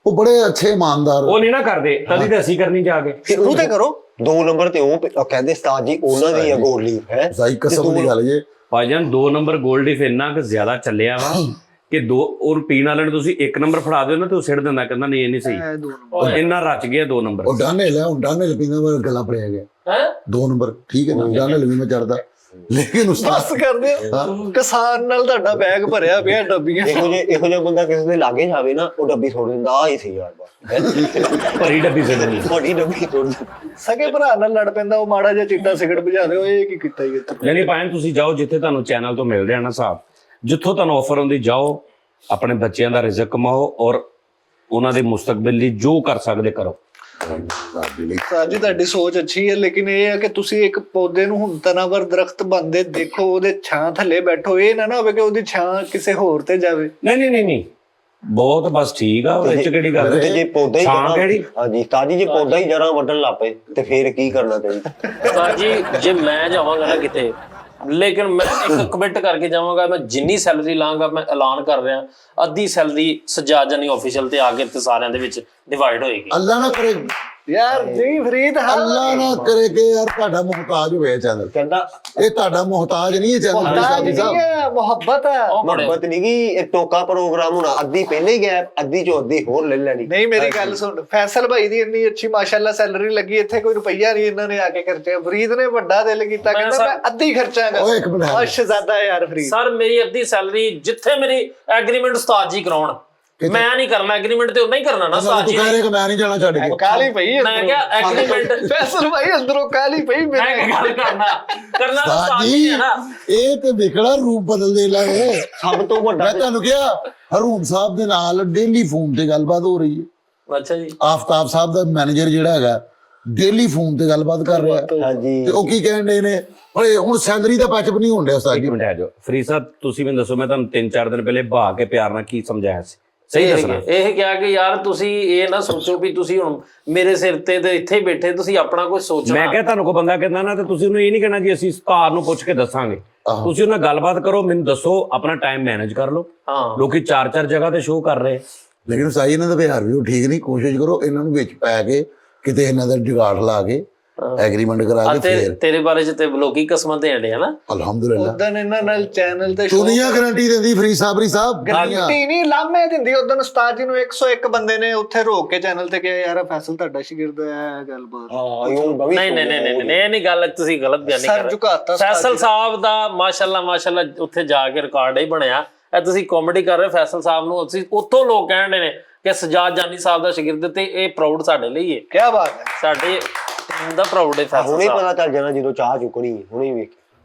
ਉਹ ਬੜੇ ਅੱਛੇ ਇਮਾਨਦਾਰ। ਉਹ ਨਹੀਂ ਨਾ ਕਰਦੇ, ਤਦੀ ਤੇ ਅਸੀਂ ਕਰਨੀ ਜਾ ਕੇ। ਸ਼ੁਰੂ ਤੇ ਕਰੋ 2 ਨੰਬਰ ਤੇ ਉਹ ਕਹਿੰਦੇ ਉਸਤਾਦ ਜੀ ਉਹਨਾਂ ਦੀ ਆ ਗੋਲ ਲੀਫ ਹੈ। ਸਾਈ ਕਸਮ ਦੀ ਗੱਲ ਜੇ ਭਾਈਜਾਨ 2 ਨੰਬਰ ਗੋਲਡਿਫ ਇੰਨਾ ਕਿ ਜ਼ਿਆਦਾ ਚੱਲਿਆ ਵਾ ਕਿ 2 ਔਰ ਪੀਣ ਵਾਲੇ ਨੂੰ ਤੁਸੀਂ 1 ਨੰਬਰ ਫੜਾ ਦਿਓ ਨਾ ਤੇ ਉਹ ਸਿੱਟ ਦਿੰਦਾ, ਕਹਿੰਦਾ ਨਹੀਂ ਇਹ ਨਹੀਂ ਸਹੀ। ਉਹ ਇੰਨਾ ਰਚ ਗਿਆ 2 ਨੰਬਰ। ਉਹ ਡਾਨੇ ਲੈ, ਹੁਣ ਡਾਨੇ ਪੀਂਦਾ ਮੈਂ ਗੱਲਾਂ ਪੜਿਆ ਗਿਆ 2 ਨੰਬਰ ਠੀਕ ਹੈ ਨਾ, ਡਾਨੇ ਵੀ ਮੈਂ ਚੜਦਾ। ਲੇਕਿਨ ਉਸਤਾਦ ਬਸ ਕਰਦੇ ਹੋ, ਕਿਸਾਨ ਨਾਲ ਤੁਹਾਡਾ ਬੈਗ ਭਰਿਆ ਪਿਆ ਡੱਬੀਆਂ। ਇਹੋ ਜਿਹਾ ਬੰਦਾ ਕਿਸੇ ਦੇ ਲਾਗੇ ਜਾਵੇ ਨਾ, ਉਹ ਡੱਬੀ ਛੋੜ ਦਿੰਦਾ। ਆ ਹੀ ਸੀ ਯਾਰ ਬਸ ਭਰੀ ਡੱਬੀ ਸਿੱਟ ਦਿੰਦੀ। ਤੁਹਾਡੀ ਡੱਬੀ ਛੋੜ ਦਿੰਦਾ। ਸਕੇ ਭਰਾ ਨਾਲ ਲੜ ਪੈਂਦਾ, ਉਹ ਮਾੜਾ ਜਿਹਾ ਚਿੱਟਾ ਸਿਗਰਟ ਬੁਝਾ ਦਿਓ, ਇਹ ਕੀ ਕੀਤਾ ਜੀ ਇੱਥੇ। ਨਹੀਂ ਭਾਵੇਂ ਤੁਸੀਂ ਜਾਓ ਜਿੱਥੇ ਤੁਹਾਨੂੰ ਚੈਨਲ ਤੋਂ ਮਿਲ ਰਿਹਾ ਨਾ ਸਾਹਿਬ, ਜਿੱਥੋਂ ਤੁਹਾਨੂੰ ਆਫਰ ਹੁੰਦੀ ਜਾਓ, ਆਪਣੇ ਬੱਚਿਆਂ ਦਾ ਰਿਜ਼ਕ ਕਮਾਓ ਔਰ ਉਹਨਾਂ ਦੇ ਮੁਸਤਕਬਲ ਲਈ ਜੋ ਕਰ ਸਕਦੇ ਕਰੋ। ਸਾਜੀ ਤੁਹਾਡੀ ਸੋਚ ਅੱਛੀ ਹੈ, ਲੇਕਿਨ ਇਹ ਹੈ ਕਿ ਤੁਸੀਂ ਇੱਕ ਪੌਦੇ ਨੂੰ ਹੁਣ ਤਨਾਵਰ ਦਰਖਤ ਬੰਦੇ ਦੇਖੋ, ਉਹਦੇ ਛਾਂ ਥੱਲੇ ਬੈਠੋ, ਇਹ ਨਾ ਹੋਵੇ ਕਿ ਉਹਦੀ ਛਾਂ ਕਿਸੇ ਹੋਰ ਤੇ ਜਾਵੇ। ਨਹੀਂ ਬਹੁਤ ਬਸ ਠੀਕ ਆ, ਉਹਦੇ ਚ ਕਿਹੜੀ ਗੱਲ ਤੇ ਹੈ। ਜੇ ਪੌਦਾ ਹੀ ਛਾਂ ਕਿਹੜੀ? ਹਾਂਜੀ ਤਾਜੀ ਜੇ ਪੌਦਾ ਹੀ ਜੜਾਂ ਵੱਢਣ ਲੱਪੇ ਤੇ ਫੇਰ ਕੀ ਕਰਨਾ ਚਾਹੀਦਾ? ਉਸਤਾਦ ਜੀ ਜੇ ਮੈਂ ਜਾਵਾਂਗਾ ਨਾ ਕਿਤੇ, ਲੇਕਿਨ ਮੈਂ ਇੱਕ ਕਮਿਟ ਕਰਕੇ ਜਾਵਾਂਗਾ, ਮੈਂ ਜਿੰਨੀ ਸੈਲਰੀ ਲਾਂਗਾ, ਮੈਂ ਐਲਾਨ ਕਰ ਰਿਹਾ, ਅੱਧੀ ਸੈਲਰੀ ਸਜਾਦ ਜਾਨੀ ਆਫੀਸ਼ੀਅਲ ਤੇ ਆ ਕੇ ਤੇ ਸਾਰਿਆਂ ਦੇ ਵਿੱਚ ਡਿਵਾਈਡ ਹੋਏਗੀ। ਅੱਲਾ ਨਾ ਕਰੇ, ਯਾਰ ਨਹੀਂ ਫਰੀਦ, ਅੱਲਾ ਨਾ ਕਰੇ ਕਿ ਯਾਰ ਤੁਹਾਡਾ ਮੁਹਤਾਜ ਹੋਵੇ ਚੈਨਲ। ਕਹਿੰਦਾ ਇਹ ਤੁਹਾਡਾ ਮੁਹਤਾਜ ਨਹੀਂ ਹੈ ਚੈਨਲ। ਮੁਹਤਾਜ ਨਹੀਂ ਹੈ, ਮੁਹੱਬਤ ਹੈ। ਮੁਹੱਬਤ ਨਹੀਂ ਗੀ, ਇਹ ਟੋਕਾ ਪ੍ਰੋਗਰਾਮ ਹੋਣਾ, ਅੱਧੀ ਪਹਿਲੇ ਹੀ ਗੈਪ, ਅੱਧੀ ਚੋਂ ਅੱਧੀ ਹੋਰ ਲੈ ਲੈਣੀ। ਨਹੀਂ ਮੇਰੀ ਗੱਲ ਸੁਣ, ਫੈਸਲ ਭਾਈ ਦੀ ਇੰਨੀ ਅੱਛੀ ਮਾਸ਼ਾਅੱਲਾ ਸੈਲਰੀ ਲੱਗੀ, ਇੱਥੇ ਕੋਈ ਰੁਪਈਆ ਨਹੀਂ ਇਹਨਾਂ ਨੇ ਆ ਕੇ ਖਰਚਿਆ। ਫਰੀਦ ਨੇ ਵੱਡਾ ਦਿਲ ਕੀਤਾ, ਕਹਿੰਦਾ ਮੈਂ ਅੱਧੀ ਖਰਚਾਂਗਾ। ਓਏ ਇੱਕ ਮਿੰਟ ਸ਼ਹਜ਼ਾਦਾ ਯਾਰ ਫਰੀਦ। ਸਰ ਮੇਰੀ ਅੱਧੀ ਸੈਲਰੀ ਜਿੱਥੇ ਮੇਰੀ ਐਗਰੀਮੈਂਟ ਉਸਤਾਦ ਜੀ ਕਰਾਉਣ, ਮੈਂ ਨਹੀਂ ਕਰਨਾ ਐਗਰੀਮੈਂਟ ਤੇ ਉਦਾਂ ਹੀ ਕਰਨਾ ਨਾ ਤੂੰ ਉਸਤਾਦ ਜੀ ਕਹਿ ਰਿਹਾ ਕਿ ਮੈਂ ਨਹੀਂ ਜਾਣਾ ਛੱਡ ਕੇ ਕਾਲੀ ਪਈ ਮੈਂ ਕਿਹਾ ਐਗਰੀਮੈਂਟ ਫੈਸਲ ਭਾਈ ਅੰਦਰੋਂ ਕਾਲੀ ਪਈ ਮੈਂ ਮੇਰੇ ਗੱਲ ਕਰਨਾ ਤਾਂ ਉਸਤਾਦ ਉਸਤਾਦ ਜੀ ਜੀ ਹੈ ਨਾ। ਇਹ ਤੇ ਵਿਕੜਾ ਰੂਪ ਬਦਲਦੇ ਲੱਗੇ। ਸਭ ਤੋਂ ਵੱਡਾ ਮੈਂ ਤੁਹਾਨੂੰ ਕਿਹਾ ਹਰੂਮ ਸਾਹਿਬ ਦੇ ਨਾਲ ਡੇਲੀ ਫੋਨ ਤੇ ਗੱਲਬਾਤ ਹੋ ਰਹੀ ਹੈ। ਅੱਛਾ ਜੀ ਆਫਤਾਬ ਸਾਹਿਬ ਦਾ ਮੈਨੇਜਰ ਜਿਹੜਾ ਹੈਗਾ ਡੇਲੀ ਫੋਨ ਤੇ ਗੱਲਬਾਤ ਕਰ ਰਿਹਾ ਹਾਂਜੀ ਤੇ ਉਹ ਕੀ ਕਹਿਣ ਦੇ ਨੇ ਓਏ ਹੁਣ ਸੈਲਰੀ ਦਾ ਪੈਚਅਪ ਨਹੀਂ ਹੋਣ ਡਿਆ ਉਸਤਾਦ ਇੱਕ ਜੀ। ਮਿੰਟ ਆ ਜਾਓ ਫਰੀਦ ਸਾਹਿਬ, ਤੁਸੀਂ ਮੈਨੂੰ ਦੱਸੋ, ਮੈਂ ਤੁਹਾਨੂੰ 3-4 ਦਿਨ ਪਹਿਲੇ ਭਾ ਕੇ ਪਿਆਰ ਨਾਲ ਕੀ ਸਮਝਾਇਆ ਸੀ, ਸਹੀ ਦੱਸਣਾ। ਇਹ ਕਿਹਾ ਕਿ ਯਾਰ ਤੁਸੀਂ ਇਹ ਨਾ ਸੋਚੋ ਵੀ ਤੁਸੀਂ ਹੁਣ ਮੇਰੇ ਸਿਰ ਤੇ ਇੱਥੇ ਹੀ ਬੈਠੇ, ਤੁਸੀਂ ਆਪਣਾ ਕੁਝ ਸੋਚਣਾ। ਮੈਂ ਕਿਹਾ ਤੁਹਾਨੂੰ ਕੋਈ ਬੰਦਾ ਕਹਿੰਦਾ ਨਾ ਤੇ ਤੁਸੀਂ ਉਹਨੂੰ ਇਹ ਨਹੀਂ ਕਹਿਣਾ ਜੀ ਅਸੀਂ ਉਸਤਾਦ ਨੂੰ ਪੁੱਛ ਕੇ ਦੱਸਾਂਗੇ। ਤੁਸੀਂ ਉਹਨਾਂ ਨਾਲ ਗੱਲਬਾਤ ਕਰੋ, ਮੈਨੂੰ ਦੱਸੋ, ਆਪਣਾ ਟਾਈਮ ਮੈਨੇਜ ਕਰ ਲਓ। ਹਾਂ ਲੋਕੀ 4-4 ਜਗ੍ਹਾ ਤੇ ਸ਼ੋਅ ਕਰ ਰਹੇ। ਲੇਕਿਨ ਸਾਈ ਇਹਨਾਂ ਦਾ ਵਿਹਾਰ ਵੀ ਉਹ ਠੀਕ ਨਹੀਂ। ਕੋਸ਼ਿਸ਼ ਕਰੋ ਇਹਨਾਂ ਨੂੰ ਵਿੱਚ ਪੈ ਕੇ ਕਿਤੇ ਇਹਨਾਂ ਦਾ ਜੁਗਾੜ ਲਾ ਕੇ ਐਗਰੀਮੈਂਟ ਕਰਾ ਕੇ ਫੇਰ ਤੇਰੇ ਬਾਰੇ ਚ ਤੇ ਲੋਕੀ ਕਸਮਾਂ ਦੇਣ ਦੇ ਹਨਾ। ਅਲਹਮਦੁਲਿਲਾ ਉਦੋਂ ਇਹਨਾਂ ਨਾਲ ਚੈਨਲ ਤੇ ਦੁਨੀਆ ਗਰੰਟੀ ਦਿੰਦੀ ਫਰੀਦ ਸਾਹਿਬ ਗਰੰਟੀ ਨਹੀਂ ਲਾਮੇ ਦਿੰਦੀ। ਉਦੋਂ ਉਸਤਾਦ ਜੀ ਨੂੰ 101 ਬੰਦੇ ਨੇ ਉੱਥੇ ਰੋਕ ਕੇ ਚੈਨਲ ਤੇ ਕਿਹਾ ਯਾਰ ਫੈਸਲ ਤੁਹਾਡਾ ਸ਼ਾਗਿਰਦ ਹੈ ਗੱਲਬਾਤ। ਹਾਂ ਇਹ ਨਹੀਂ ਇਹ ਨਹੀਂ ਗੱਲ, ਤੁਸੀਂ ਗਲਤ ਬਿਆਨੀ ਕਰ ਸਰ ਰਹੇ। ਝੁਕਾਤਾ ਫੈਸਲ ਸਾਹਿਬ ਦਾ ਮਾਸ਼ਾਅੱਲਾ ਉੱਥੇ ਜਾ ਕੇ ਰਿਕਾਰਡ ਹੀ ਬਣਿਆ। ਇਹ ਤੁਸੀਂ ਕਾਮੇਡੀ ਕਰ ਰਹੇ ਹੋ ਫੈਸਲ ਸਾਹਿਬ ਨੂੰ, ਅਸੀਂ ਉੱਥੋਂ ਲੋਕ ਕਹਿੰਦੇ ਨੇ ਕਿ ਸਜਾਦ ਜਾਨੀ ਸਾਹਿਬ ਦਾ ਸ਼ਾਗਿਰਦ, ਤੇ ਇਹ ਪ੍ਰਾਊਡ ਸਾਡੇ ਲਈ ਹੈ। ਕੀ ਬਾਤ ਹੈ। ਸਾਡੇ ਟੀਮ ਦਾ ਪ੍ਰਾਊਡ ਹੈ ਫੈਸਲ ਹੁਣੇ ਸਾਹਿਬ। ਪਤਾ ਚੱਲ ਜਾਣਾ ਜਦੋਂ ਚਾਹ ਚੁੱਕਣੀ ਹੁਣੇ ਵੇਖ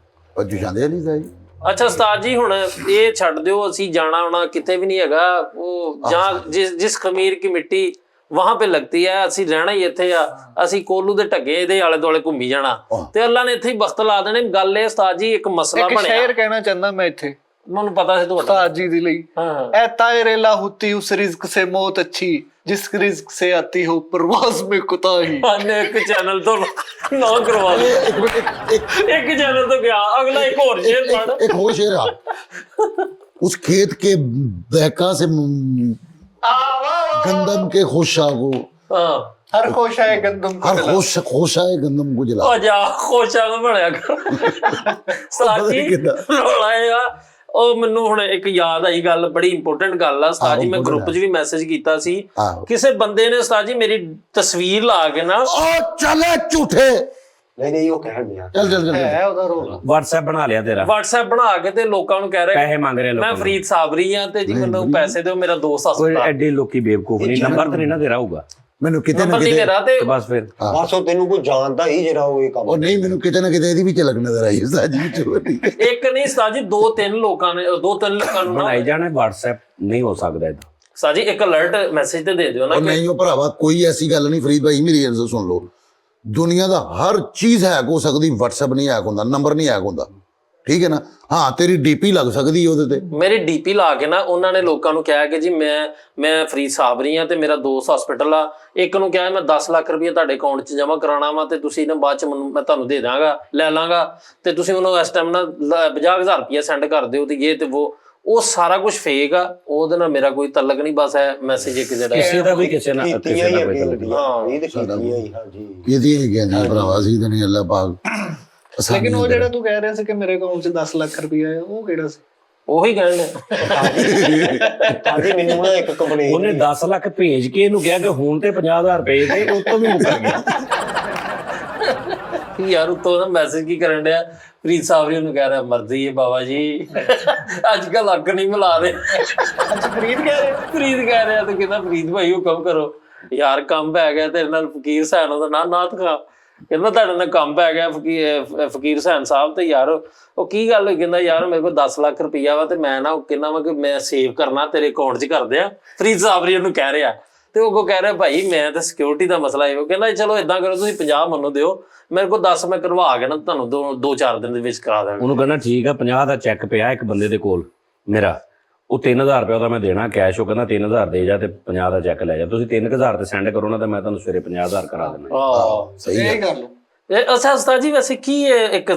ਅੱਜੂ ਜਾਂਦੇ ਨਹੀਂ ਸਾਈ। ਅੱਛਾ ਉਸਤਾਦ ਜੀ ਹੁਣ ਇਹ ਛੱਡ ਦਿਓ, ਅਸੀਂ ਜਾਣਾ ਆਉਣਾ ਕਿਤੇ ਵੀ ਨਹੀਂ ਹੈਗਾ। ਉਹ ਜਾਂ ਜਿਸ ਖਮੀਰ ਕੀ ਮਿੱਟੀ ਵਹਾਂ पे लगती है, ਅਸੀਂ ਰਹਿਣਾ ਹੀ ਇੱਥੇ ਆ। ਅਸੀਂ ਕੋਲੂ ਦੇ ਢੱਗੇ ਇਹਦੇ ਆਲੇ ਦੁਆਲੇ ਘੁੰਮੀ ਜਾਣਾ ਤੇ ਅੱਲਾ ਨੇ ਇੱਥੇ ਹੀ ਵਕਤ ਲਾ ਦੇਣੇ। ਗੱਲ ਇਹ ਉਸਤਾਦ ਜੀ ਇੱਕ ਮਸਲਾ ਇੱਕ ਬਣਿਆ, ਸ਼ੇਰ ਕਹਿਣਾ ਚਾਹੁੰਦਾ ਮੈਂ ਇੱਥੇ ਮੈਨੂੰ ਪਤਾ ਸੀ ਤੁਹਾਡਾ। ਉਸਤਾਦ ਜੀ ਦੇ ਲਈ ਹਾਂ ऐ तायरेला होती उस रिज्क से मौत अच्छी जिस रिज्क से आती हो परवाज में कुताही। ਨੇ ਇੱਕ ਚੈਨਲ ਤੋਂ ਨਾ ਕਰਵਾ ਲਓ, ਇੱਕ ਚੈਨਲ ਤੋਂ ਗਿਆ ਅਗਲਾ ਇੱਕ ਹੋਰ ਸ਼ੇਰ ਪੜ। एक और शेर आ उस खेत के बहका से गंदम के खोशा को ਹਾਂ हर खोशा है गंदम को हर जला। खोशा है गंदम को जला। ਉਹ ਜਾ ਖੋਸ਼ਾ ਨੂੰ ਬਣਿਆ ਕਰ ਸਾਜੀ ਰੋਲਾ ਆ। ਉਹ ਮੈਨੂੰ ਹੁਣ ਇੱਕ ਯਾਦ ਆਈ ਗੱਲ, ਬੜੀ ਇੰਪੋਰਟੈਂਟ ਗੱਲ ਆ ਉਸਤਾਦ ਜੀ। ਮੈਂ ਗਰੁੱਪ 'ਚ ਵੀ ਮੈਸੇਜ ਕੀਤਾ ਸੀ, ਕਿਸੇ ਬੰਦੇ ਨੇ ਉਸਤਾਦ ਜੀ ਮੇਰੀ ਤਸਵੀਰ ਲਾ ਕੇ ਨਾ ओ चले झूठे ਨਹੀਂ ਉਹ ਕਹਿਣ ਦਿਆ चल चल चल है ਉਹਦਾ ਰੋਲਾ। WhatsApp ਬਣਾ ਲਿਆ ਤੇਰਾ, WhatsApp ਬਣਾ ਕੇ ਤੇ ਲੋਕਾਂ ਨੂੰ ਕਹਿ ਰਿਹਾ ਪੈਸੇ ਮੰਗ ਰਹੇ ਮੈਂ ਲੋਕਾਂ ਫਰੀਦ ਸਾਬਰੀ ਆ ਤੇ ਜੀ ਮੈਨੂੰ ਪੈਸੇ ਦਿਓ, ਮੇਰਾ ਦੋਸਤ ਕੋਈ ਹਸਪਤਾਲ ਐਡੇ ਲੋਕੀ ਬੇਵਕੂਫ ਨਹੀਂ, ਨੰਬਰ ਤੇ ਨਹੀਂ ਨਾ ਤੇਰਾ ਹੋਊਗਾ मैनू किते ना ਨੰਬਰ ਨਹੀਂ किते ਮੇਰਾ ਤੇ ਬਸ ਫਿਰ ਬਸ ਉਹ ਤੈਨੂੰ ਕੋਈ ਜਾਣਦਾ ਹੀ ਜਿਹੜਾ ਉਹ ਇਹ ਕੰਮ और नहीं मैनू किते ना किते ਇਹਦੀ ਵੀ ਝਲਕ ਨਜ਼ਰ ਆਈ ਉਸਤਾਦ ਜੀ ਚੋਰੀ। ਇੱਕ ਨਹੀਂ ਉਸਤਾਦ ਜੀ ਦੋ ਤਿੰਨ ਲੋਕਾਂ ਨੂੰ ਨਾ ਬਣਾਈ ਜਾਣਾ। WhatsApp ਨਹੀਂ ਹੋ ਸਕਦਾ ਇਦਾਂ। ਉਸਤਾਦ ਜੀ ਇੱਕ ਅਲਰਟ ਮੈਸੇਜ ਤੇ ਦੇ ਦਿਓ ਨਾ और ਕਿ नहीं वो भरावा कोई ऐसी गल नहीं फरीद भाई मेरी गल सुन लो। दुनिया दा हर चीज हैक हो सकदी, WhatsApp नहीं हैक हुंदा, नंबर नहीं हैक हुंदा, ठीक है ना। हाँ तेरी डीपी लग सकदी ਉਹਦੇ ਤੇ। ਮੇਰੀ ਡੀਪੀ ਲਾ ਕੇ ਨਾ ਉਹਨਾਂ ਨੇ ਲੋਕਾਂ ਨੂੰ ਕਿਹਾ ਕਿ ਜੀ ਮੈਂ ਫਰੀਦ ਸਾਬਰੀ ਆ ਤੇ ਮੇਰਾ ਦੋਸਤ ਹਸਪੀਟਲ ਆ। ਇੱਕ ਨੂੰ ਕਿਹਾ ਮੈਂ 10 ਲੱਖ ਰੁਪਏ ਤੁਹਾਡੇ ਅਕਾਊਂਟ 'ਚ ਜਮ੍ਹਾਂ ਕਰਾਉਣਾ ਵਾ ਤੇ ਤੁਸੀਂ ਨਾ ਬਾਅਦ 'ਚ ਮੈਂ ਤੁਹਾਨੂੰ ਦੇ ਦਾਂਗਾ, ਲੈ ਲਾਂਗਾ ਤੇ ਤੁਸੀਂ ਉਹਨੂੰ ਇਸ ਟਾਈਮ ਨਾ 50,000 ਰੁਪਏ ਸੈਂਡ ਕਰ ਦਿਓ ਤੇ ਇਹ ਤੇ ਉਹ ਸਾਰਾ ਕੁਝ ਫੇਕ ਆ। ਉਹਦੇ ਨਾਲ ਮੇਰਾ ਕੋਈ ਤਲਕ ਨਹੀਂ, ਬਸ ਹੈ ਮੈਸੇਜ ਇੱਕ ਜਿਹੜਾ ਕਿਸੇ ਦਾ ਵੀ ਕਿਸੇ ਨਾਲ ਕੀਤੀਆਂ ਹੀ ਕੋਈ ਅੱਗੇ ਤਲਕ ਨਹੀਂ। ਹਾਂ ਇਹ ਤੇ ਕੀਤੀਆਂ ਹੀ ਹਾਂਜੀ ਇਹਦੀ ਹੀ ਗਿਆ ਭਰਾਵਾ ਸੀ ਤੇ ਨਹੀਂ ਅੱਲਾਹ ਪਾਕ। ਲੇਕਿਨ ਉਹ ਜਿਹੜਾ ਤੂੰ ਕਹਿ ਰਿਹਾ ਸੀ ਕਿ ਮੇਰੇ ਅਕਾਊਂਟ 'ਚ 10 ਲੱਖ ਰੁਪਇਆ ਹੈ, ਉਹ ਕਿਹੜਾ ਸੀ? ਉਹੀ ਕਹਿਣ ਹਾਂਜੀ ਮੈਨੂੰ ਨਾ ਇੱਕ ਕੰਪਨੀ ਉਹਨੇ 10 ਲੱਖ ਭੇਜ ਕੇ ਇਹਨੂੰ ਕਿਹਾ ਕਿ ਹੁਣ ਤੇ 50,000 ਰੁਪਏ ਤੇ ਉਹ ਤੋਂ ਵੀ ਮੁੱਕਰ ਗਿਆ। ਯਾਰ ਉਤੋਂ ਨਾ ਮੈਸੇਜ ਕੀ ਕਰਨ ਡਿਆ, ਫਰੀਦ ਸਾਬਰੀ ਨੂੰ ਕਹਿ ਰਿਹਾ ਮਰਜ਼ੀ ਹੈ ਬਾਬਾ ਜੀ ਅੱਜ ਕੱਲ ਅੱਗ ਨਹੀਂ ਮਿਲਾ ਰਹੇ। ਅੱਛਾ ਫਰੀਦ ਕਹਿ ਰਿਹਾ। ਫਰੀਦ ਕਹਿ ਰਿਹਾ ਤੇ ਕਹਿੰਦਾ ਫਰੀਦ ਭਾਈ ਹੁਕਮ ਕਰੋ ਯਾਰ, ਕੰਮ ਪੈ ਗਿਆ ਤੇਰੇ ਨਾਲ ਫਕੀਰ ਸੈਨ ਉਹਦਾ ਨਾ ਤਖਾ। ਕਹਿੰਦਾ ਤੁਹਾਡੇ ਨਾਲ ਕੰਮ ਪੈ ਗਿਆ ਫਕੀਰ ਸੈਨ ਸਾਹਿਬ ਤੇ ਯਾਰ ਉਹ ਕੀ ਗੱਲ ਹੋਈ? ਕਹਿੰਦਾ ਯਾਰ ਮੇਰੇ ਕੋਲ 10 ਲੱਖ ਰੁਪਈਆ ਵਾ ਤੇ ਮੈਂ ਨਾ ਕਹਿੰਦਾ ਵਾ ਕਿ ਮੈਂ ਸੇਵ ਕਰਨਾ ਤੇਰੇ ਅਕਾਊਂਟ 'ਚ ਕਰਦੇ ਆ। ਫਰੀਦ ਸਾਬਰੀ ਉਹਨੂੰ ਕਹਿ ਰਿਹਾ ਤੇ ਉਹ ਕਹਿ ਰਿਹਾ ਭਾਈ ਮੈਂ ਤਾਂ ਸਿਕਿਉਰਿਟੀ ਦਾ ਮਸਲਾ ਹੈ। ਉਹ ਕਹਿੰਦਾ ਚਲੋ ਏਦਾਂ ਕਰੋ ਤੁਸੀਂ 50 ਮੈਨੂੰ ਦਿਓ, ਮੇਰੇ ਕੋਲ 10 ਮੈਂ ਕਰਵਾ ਕੇ ਨਾ ਤੁਹਾਨੂੰ 2-4 ਦਿਨ ਦੇ ਵਿੱਚ ਕਰਾ ਦਾਂਗਾ। ਉਹਨੂੰ ਕਹਿੰਦਾ ਠੀਕ ਆ, 50 ਦਾ ਚੈੱਕ ਪਿਆ ਇੱਕ ਬੰਦੇ ਦੇ ਕੋਲ ਮੇਰਾ, ਉਹ 3,000 ਰੁਪਏ ਉਹਦਾ ਮੈਂ ਦੇਣਾ ਕੈਸ਼। ਉਹ ਕਹਿੰਦਾ 3,000 ਦੇ ਜਾ ਤੇ 50 ਦਾ ਚੈੱਕ ਲੈ ਜਾ। ਤੁਸੀਂ 3,000 ਤੇ ਸੈਂਡ ਕਰੋ ਨਾ ਤੇ ਮੈਂ ਤੁਹਾਨੂੰ ਸਵੇਰੇ 50,000 ਕਰਾ ਦੇਣਾ। ਹਾਂ ਸਹੀ ਹੈ। ਇਹ ਕਰ ਲਓ। ਅੱਛਾ ਉਸਤਾਦ ਜੀ ਵੈਸੇ ਕੀ ਇੱਕ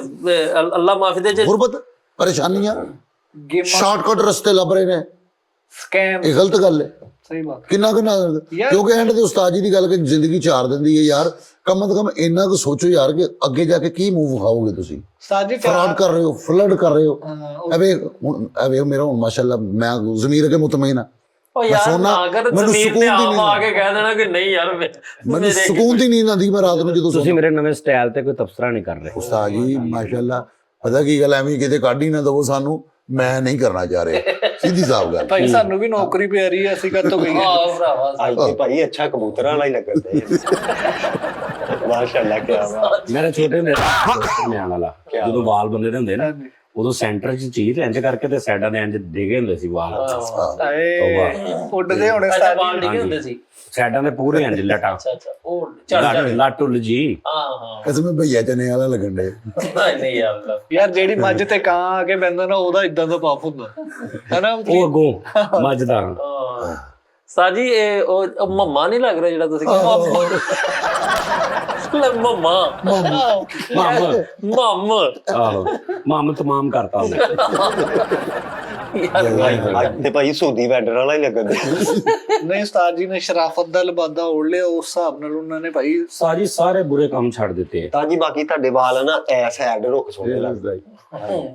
ਅੱਲਾ ਮਾਫੀ ਦੇ ਗੁਰਬਤ ਪਰੇਸ਼ਾਨੀਆਂ ਸ਼ਾਰਟਕਟ ਰਸਤੇ ਲੱਭ ਰਹੇ ਨੇ, ਸਕੈਮ। ਇਹ ਗਲਤ ਗੱਲ ਹੈ। ਸਹੀ ਬਾਤ। ਕਿੰਨਾ ਕਿਉਂਕਿ ਐਂਡ ਤੇ ਉਸਤਾਦ ਜੀ ਦੀ ਗੱਲ ਕਿ ਜ਼ਿੰਦਗੀ ਚਾਰ ਦਿੰਦੀ ਹੈ ਯਾਰ। ਕਮ ਤੋਂ ਕਮ ਇੰਨਾ ਕੁ ਸੋਚੋ ਯਾਰ ਕਿ ਅੱਗੇ ਜਾ ਕੇ ਕੀ ਮੂਵ ਖਾਓਗੇ ਤੁਸੀਂ। ਸਾਜੀ ਫਰਾਡ ਕਰ ਰਹੇ ਹੋ, ਫਲਡ ਕਰ ਰਹੇ ਹੋ। ਐਵੇਂ ਮੇਰਾ ਹੁਣ ਮਾਸ਼ਾਅੱਲਾ ਮੈਂ ਜ਼ਮੀਰ ਕੇ ਮੁਤਮਈਨ ਹਾਂ। ਉਹ ਯਾਰ ਨਾ ਅਗਰ ਮੈਨੂੰ ਜ਼ਮੀਰ ਸਕੂਨ ਤੇ ਦੀ ਆ ਕੇ ਕਹਿ ਦੇਣਾ ਕਿ ਨਹੀਂ ਯਾਰ ਮੈਨੂੰ ਸਕੂਨ ਦੀ ਨੀਂਦ ਆਉਂਦੀ ਮੈਂ ਰਾਤ ਨੂੰ ਜਦੋਂ ਤੁਸੀਂ ਮੇਰੇ ਨਵੇਂ ਸਟਾਈਲ ਤੇ ਕੋਈ ਤਬਸਰਾ ਨਹੀਂ ਕਰ ਰਹੇ। ਉਸਤਾਦ ਜੀ ਮਾਸ਼ਾਅੱਲਾ ਪਤਾ ਕੀ ਗੱਲ ਐਵੇਂ ਕਿਤੇ ਕੱਢ ਹੀ ਨਾ ਦਵੋ ਸਾਨੂੰ। ਮੈਂ ਨਹੀਂ ਕਰਨਾ ਚਾਹ ਰਿਹਾ, ਸਿੱਧੀ ਸਾਫ਼ ਗੱਲ। ਭਾਈ ਸਾਨੂੰ ਵੀ ਨੌਕਰੀ ਪਿਆਰੀ ਆ, ਅਸੀਂ ਕਦੋਂ ਗਈ ਆਹ ਭਰਾਵਾ ਅੱਜ ਤੇ ਭਾਈ ਅੱਛਾ ਕਬੂਤਰਾਂ ਵਾਲਾ ਹੀ ਲੱਗਦਾ ਮਾਸ਼ਾਅੱਲਾ ਕੀ ਬਾਤ। ਮੇਰੇ ਛੋਟੇ ਹੁੰਦੇ ਨਿਆਣ ਵਾਲਾ ਜਦੋਂ ਵਾਲ ਬੰਦੇ ਦੇ ਹੁੰਦੇ ਨਾ, ਉਦੋਂ ਸੈਂਟਰ 'ਚ ਚੀਰ ਇੰਜ ਕਰਕੇ ਤੇ ਸਾਈਡਾਂ ਦੇ ਇੰਜ ਡਿੱਗੇ ਹੁੰਦੇ ਸੀ ਵਾਲ। ਆਏ ਉੱਡਦੇ ਹੋਣੇ ਅੱਛਾ ਸਾਰੇ। ਬਾਲ ਡਿੱਗੇ ਹੁੰਦੇ ਸੀ। ਸਾਈਡਾਂ ਦੇ ਪੂਰੇ ਇੰਜ ਲਟਾ ਅੱਛਾ ਉਹ ਚੜ ਲੱਟ ਉੱਲ ਜੀ। ਹਾਂ ਕਸਮ ਭਈਆ ਚਨੇ ਵਾਲਾ ਲੱਗਣ ਡੇ। ਨਹੀਂ ਯਾਰ ਯਾਰ ਜਿਹੜੀ ਮੱਝ ਤੇ ਕਾਂ ਆ ਕੇ ਬੈੰਦਾ ਨਾ, ਉਹਦਾ ਇਦਾਂ ਦਾ ਪਾਪ ਹੁੰਦਾ ਹੈਨਾ। ਉਹ ਅੱਗੋਂ ਮੱਝ ਦਾ ਸਾਜੀ ਇਹ ਉਹ ਮੰਮਾ ਨਹੀਂ ਲੱਗ ਰਿਹਾ ਜਿਹੜਾ ਤੁਸੀਂ ਮੰਮਾ ਮੰਮ ਆਹੋ ਮਾਮ ਤਮਾਮ ਕਰਤਾ ਉਹਨੇ। ਅੱਜ ਤੇ ਭਾਈ ਸੂਦੀ ਵੈਡਰ ਵਾਲਾ ਹੀ ਲੱਗਦਾ। ਨਹੀਂ ਉਸਤਾਦ ਜੀ ਨੇ ਸ਼ਰਾਫਤ ਦਾ ਲਬਾਦਾ ਓੜ ਲਿਆ, ਉਸ ਹਿਸਾਬ ਨਾਲ ਉਹਨਾਂ ਨੇ ਭਾਈ ਸਾਜੀ ਸਾਰੇ ਬੁਰੇ ਕੰਮ ਛੱਡ ਦਿੱਤੇ। ਤਾਂ ਜੀ ਬਾਕੀ ਤੁਹਾਡੇ ਵਾਲ ਨਾ ਐਸ ਹੈਡ ਰੁੱਖ ਸੋਹਣੇ ਲੱਗਦੇ।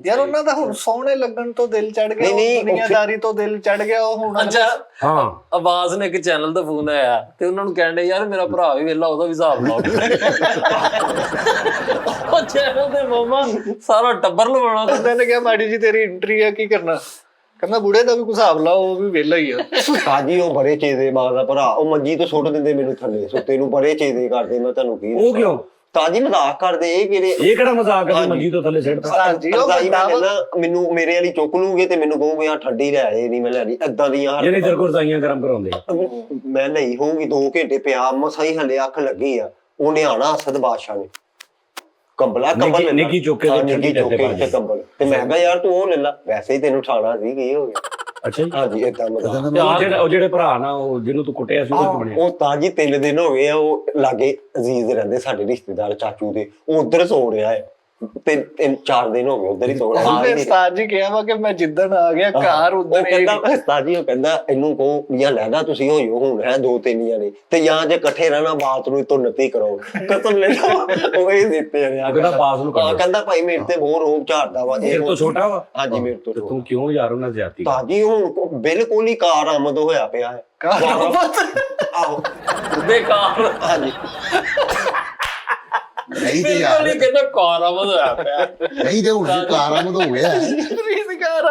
ਯਾਰ ਉਹਨਾਂ ਦਾ ਹੁਣ ਸੋਹਣੇ ਲੱਗਣ ਤੋਂ ਦਿਲ ਚੜ ਗਿਆ, ਨਹੀਂ, ਦੁਨੀਆਦਾਰੀ ਤੋਂ ਦਿਲ ਚੜ ਗਿਆ। ਉਹ ਹੁਣ ਅੱਛਾ ਹਾਂ ਆਵਾਜ਼ ਨੇ ਇੱਕ ਚੈਨਲ ਦਾ ਫੋਨ ਆਇਆ ਤੇ ਉਹਨਾਂ ਨੂੰ ਕਹਿੰਦੇ ਯਾਰ ਮੇਰਾ ਭਰਾ ਵੀ ਵੇਲਾ, ਉਹਦਾ ਵੀ ਹਿਸਾਬ ਲਾਓ। ਉਹ ਚੈਨਲ ਤੇ ਮਮਾ ਸਾਰਾ ਟੱਬਰ ਲਵਾਉਣਾ। ਉਹਨਾਂ ਨੇ ਕਿਹਾ ਮਾੜੀ ਜੀ ਤੇਰੀ ਐਂਟਰੀ ਆ, ਕੀ ਕਰਨਾ? ਕਹਿੰਦਾ ਬੁੜੇ ਦਾ ਵੀ ਕੋਈ ਹਿਸਾਬ ਲਾਓ, ਉਹ ਵੀ ਵਿਹਲਾ ਹੀ ਆ। ਸਾਜੀ ਉਹ ਬੜੇ ਚੇਦੇ ਬਾਗ ਦਾ ਭਰਾ, ਉਹ ਮੰਜੀ ਤੋਂ ਸੁੱਟ ਦਿੰਦੇ ਮੈਨੂੰ ਥੱਲੇ, ਸੁੱਤੇ ਨੂੰ ਬੜੇ ਚੇਦੇ ਕਰਦੇ। ਮੈਂ ਤੁਹਾਨੂੰ ਕੀ ਉਹ ਕਿਉਂ? ਤਾਜੀ ਮਜ਼ਾਕ ਕਰਦੇ ਇਹ ਕਿਹੜੇ ਇਹ ਕਿਹੜਾ ਮਜ਼ਾਕ ਹੈ ਮੰਜੀ ਤੋਂ ਥੱਲੇ ਸਿੱਟਦਾ? ਉਸਤਾਦ ਜੀ ਉਹ ਤਾਜੀ ਬੰਦਾ ਮੈਂ ਕਹਿੰਦਾ ਮੈਨੂੰ ਮੇਰੇ ਵਾਲੀ ਚੁੱਕ ਲੂਗੇ ਤੇ ਮੈਨੂੰ ਕਹੋਗੇ ਆ ਠੰਡੀ ਲੈ ਆਏ, ਨਹੀਂ ਮੈਂ ਲੈਣੀ ਏਦਾਂ ਦੀਆਂ ਜਿਹੜੇ ਤੇਰੇ ਕੋਲ ਰਜ਼ਾਈਆਂ ਗਰਮ ਕਰਾਉਂਦੇ। ਮੈਂ ਲਈ ਹੋਊਗੀ 2 ਘੰਟੇ ਪਿਆ, ਮਸਾਂ ਹੀ ਹਲੇ ਅੱਖ ਲੱਗੀ ਆ। ਉਹਨੇ ਆਣਾ ਅਸਦ ਬਾਦਸ਼ਾਹ ਨੇ ਕੰਬਲਾ ਕੰਬਲ ਨਿੱਕੀ ਚੁੱਕ ਕੇ ਤੇ ਨਿੱਕੀ ਚੁੱਕ ਕੇ ਤੇ ਕੰਬਲ, ਤੇ ਮੈਂ ਕਿਹਾ ਯਾਰ ਤੂੰ ਉਹ ਲੈ ਲਾ, ਵੈਸੇ ਹੀ ਤੈਨੂੰ ਠਾਣਾ ਸੀ, ਕੀ ਹੋ ਗਿਆ? ਅੱਛਾ ਜੀ। ਹਾਂਜੀ ਏਦਾਂ ਮਤਲਬ ਉਹ ਜਿਹੜੇ ਭਰਾ ਨਾ, ਉਹ ਜਿਹਨੂੰ ਤੂੰ ਕੁੱਟਿਆ ਸੀ, ਉਹ ਕੀ ਬਣਿਆ? ਉਹ ਤਾਂ ਜੀ 3 ਦਿਨ ਹੋ ਗਏ ਆ, ਉਹ ਲਾਗੇ ਅਜ਼ੀਜ਼ ਰਹਿੰਦੇ ਸਾਡੇ ਰਿਸ਼ਤੇਦਾਰ ਚਾਚੂ ਦੇ, ਉਹ ਉਧਰ ਸੋ ਰਿਹਾ ਹੈ। 3-4 ਦਿਨ ਹੋ ਗਏ ਉਧਰ ਹੀ ਸੋ ਰਿਹਾ। ਉਹਨੇ ਉਸਤਾਦ ਜੀ ਕਿਹਾ ਵਾ ਕਿ ਮੈਂ ਜਿੱਦਣ ਆ ਗਿਆ ਘਰ ਉਹ ਉਧਰ ਕਹਿੰਦਾ ਉਸਤਾਦ, ਉਹ ਕਹਿੰਦਾ ਇਹਨੂੰ ਕਹੋ ਜਾਂ ਲੈਣਾ ਤੁਸੀਂ ਹੋਇਓ ਹੁਣ ਹੈ 2-3 ਜਣੇ, ਤੇ ਜਾਂ ਜੇ ਇਕੱਠੇ ਰਹਿਣਾ ਬਾਤ ਨੂੰ ਤੋਂ ਨਤੀ ਕਰੋ ਕਤਲ ਲੈ ਉਹ ਇਹ ਦਿੱਤੇ ਆ। ਕਹਿੰਦਾ ਪਾਸ ਨੂੰ ਕਰ। ਕਹਿੰਦਾ ਭਾਈ ਮੇਰੇ ਤੇ ਬਹੁਤ ਰੋਬ ਝਾੜਦਾ ਵਾ। ਇਹ ਤੋਂ ਛੋਟਾ ਵਾ? ਹਾਂਜੀ ਮੇਰੇ ਤੋਂ। ਤੂੰ ਕਿਉਂ ਯਾਰ ਉਹਨਾਂ ਜ਼ਿਆਦਤੀ? ਤਾਜੀ ਹੁਣ ਬਿਲਕੁਲ ਹੀ ਕਾਰ ਆਮਦ ਹੋਇਆ ਪਿਆ ਹੈ। ਆਹੋ ਬੇਕਾਰ। ਹਾਂਜੀ ਨਹੀਂ ਤੇ ਯਾਰ, ਬਿਲਕੁਲ ਹੀ ਕਹਿੰਦਾ ਕਾਰਾਮਦ ਹੋਇਆ ਪਿਆ। ਨਹੀਂ ਤੇ ਹੁਣ ਕਾਰਾਮਦ ਹੋ ਗਿਆ।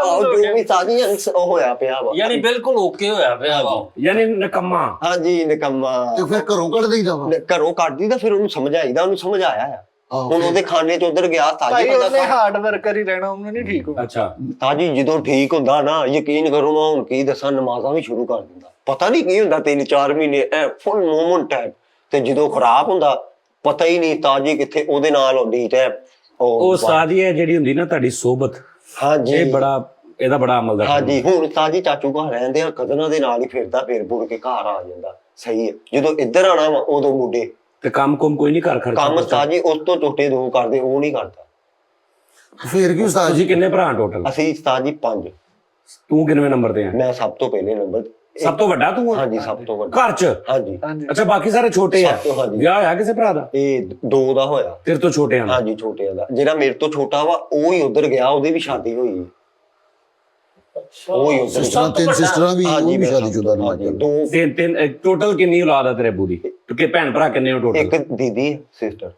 ਆਹ ਜੋ ਵੀ ਸਾਜੀ ਉਹ ਹੋਇਆ ਪਿਆ ਵਾ। ਯਾਨੀ ਬਿਲਕੁਲ ਓਕੇ ਹੋਇਆ ਪਿਆ ਵਾ। ਯਾਨੀ ਨਕਮਾ। ਹਾਂਜੀ ਨਿਕੰਮਾ। ਤੇ ਫਿਰ ਘਰੋਂ ਕੱਢ ਦੇਈਦਾ ਵਾ। ਘਰੋਂ ਕੱਢਦੀ ਤਾਂ ਫਿਰ ਉਹਨੂੰ ਸਮਝਾਈਦਾ, ਉਹਨੂੰ ਸਮਝ ਆਇਆ ਆ। ਹੁਣ ਉਹਦੇ ਖਾਨੇ ਚ ਉਧਰ ਗਿਆ ਭਾਈ, ਤਾਜੀ ਉਹਨੇ ਹਾਰਡ ਵਰਕਰ ਹੀ ਰਹਿਣਾ, ਉਹਨੇ ਨਹੀਂ ਠੀਕ ਹੋਣਾ। ਅੱਛਾ ਤਾਜੀ ਜਦੋਂ ਠੀਕ ਹੁੰਦਾ ਨਾ, ਯਕੀਨ ਕਰੋ ਮੈਂ ਹੁਣ ਕੀ ਦੱਸਾਂ, ਨਮਾਜ਼ਾਂ ਵੀ ਸ਼ੁਰੂ ਕਰ ਦਿੰਦਾ। ਪਤਾ ਨਹੀਂ ਕੀ ਹੁੰਦਾ 3-4 ਮਹੀਨੇ ਐ ਫੁੱਲ ਮੂਵਮੈਂਟ ਟਾਈਪ, ਤੇ ਜਦੋਂ ਖਰਾਬ ਹੁੰਦਾ ਪਤਾ ਹੀ ਨਹੀਂ ਤਾਜੀ ਕਿੱਥੇ ਉਹਦੇ ਨਾਲ ਹੁੰਦੀ ਟੈਪ। ਉਹ ਸਾਦੀ ਹੈ ਜਿਹੜੀ ਹੁੰਦੀ ਨਾ ਤੁਹਾਡੀ ਸੋਬਤ, ਹਾਂਜੀ ਇਹ ਬੜਾ ਇਹਦਾ ਬੜਾ ਅਮਲ ਦਾ। ਹਾਂਜੀ ਹੁਣ ਤਾਜੀ ਚਾਚੂ ਘਰ ਰਹਿੰਦੇ ਆ, ਕਦਨਾਂ ਦੇ ਨਾਲ ਹੀ ਫਿਰਦਾ, ਫਿਰ ਬੁੜ ਕੇ ਘਰ ਆ ਜਾਂਦਾ। ਸਹੀ ਹੈ, ਜਦੋਂ ਇੱਧਰ ਆਣਾ ਵਾ ਉਦੋਂ ਮੁੰਡੇ ਤੇ ਕੰਮ ਕੋਈ ਨਹੀਂ ਕਰ ਖਰਚਾ। ਕੰਮ ਤਾਜੀ ਉਸ ਤੋਂ ਛੋਟੇ 2 ਕਰਦੇ, ਉਹ ਨਹੀਂ ਕਰਦਾ। ਫਿਰ ਕੀ ਉਸਤਾਦ ਤੁਸੀਂ ਕਿੰਨੇ ਭਰਾ ਟੋਟਲ? ਅਸੀਂ ਤਾਜੀ 5। ਤੂੰ ਕਿੰਨਵੇਂ ਨੰਬਰ ਤੇ ਆ? ਮੈਂ ਸਭ ਤੋਂ ਪਹਿਲੇ ਨੰਬਰ। ਸਭ ਤੋਂ ਵੱਡਾ ਤੂੰ ਆ ਹਾਂਜੀ ਸਭ ਤੋਂ ਵੱਡਾ ਘਰ ਚ? ਹਾਂਜੀ। ਅੱਛਾ ਬਾਕੀ ਸਾਰੇ ਛੋਟੇ ਆ? ਸਭ ਤੋਂ ਹਾਂਜੀ। ਵਿਆਹ ਹੋਇਆ ਕਿਸੇ ਭਰਾ ਦਾ? ਇਹ 2 ਦਾ ਹੋਇਆ। ਤੇਰੇ ਤੋਂ ਛੋਟਿਆਂ ਦਾ? ਹਾਂਜੀ ਛੋਟਿਆਂ ਦਾ। ਜਿਹੜਾ ਮੇਰੇ ਤੋਂ ਛੋਟਾ ਵਾ ਉਹ ਹੀ ਉਧਰ ਗਿਆ, ਉਹਦੀ ਵੀ ਸ਼ਾਦੀ ਹੋਈ। ਉਹ ਹੀ ਉਧਰ ਸਿਸਟਰਾਂ 3 ਸਿਸਟਰਾਂ ਵੀ, ਉਹ ਵੀ ਸ਼ਾਦੀशुदा ਨੇ। 2 ਤਿੰਨ ਟੋਟਲ ਕਿੰਨੀ ਔਲਾਦ ਆ ਤੇਰੇ ਅੱਬੂ ਦੀ? ਕਿ ਭੈਣ ਭਰਾ ਕਿੰਨੇ ਹੋ ਟੋਟਲ? ਇੱਕ ਦੀਦੀ ਸਿਸਟਰ,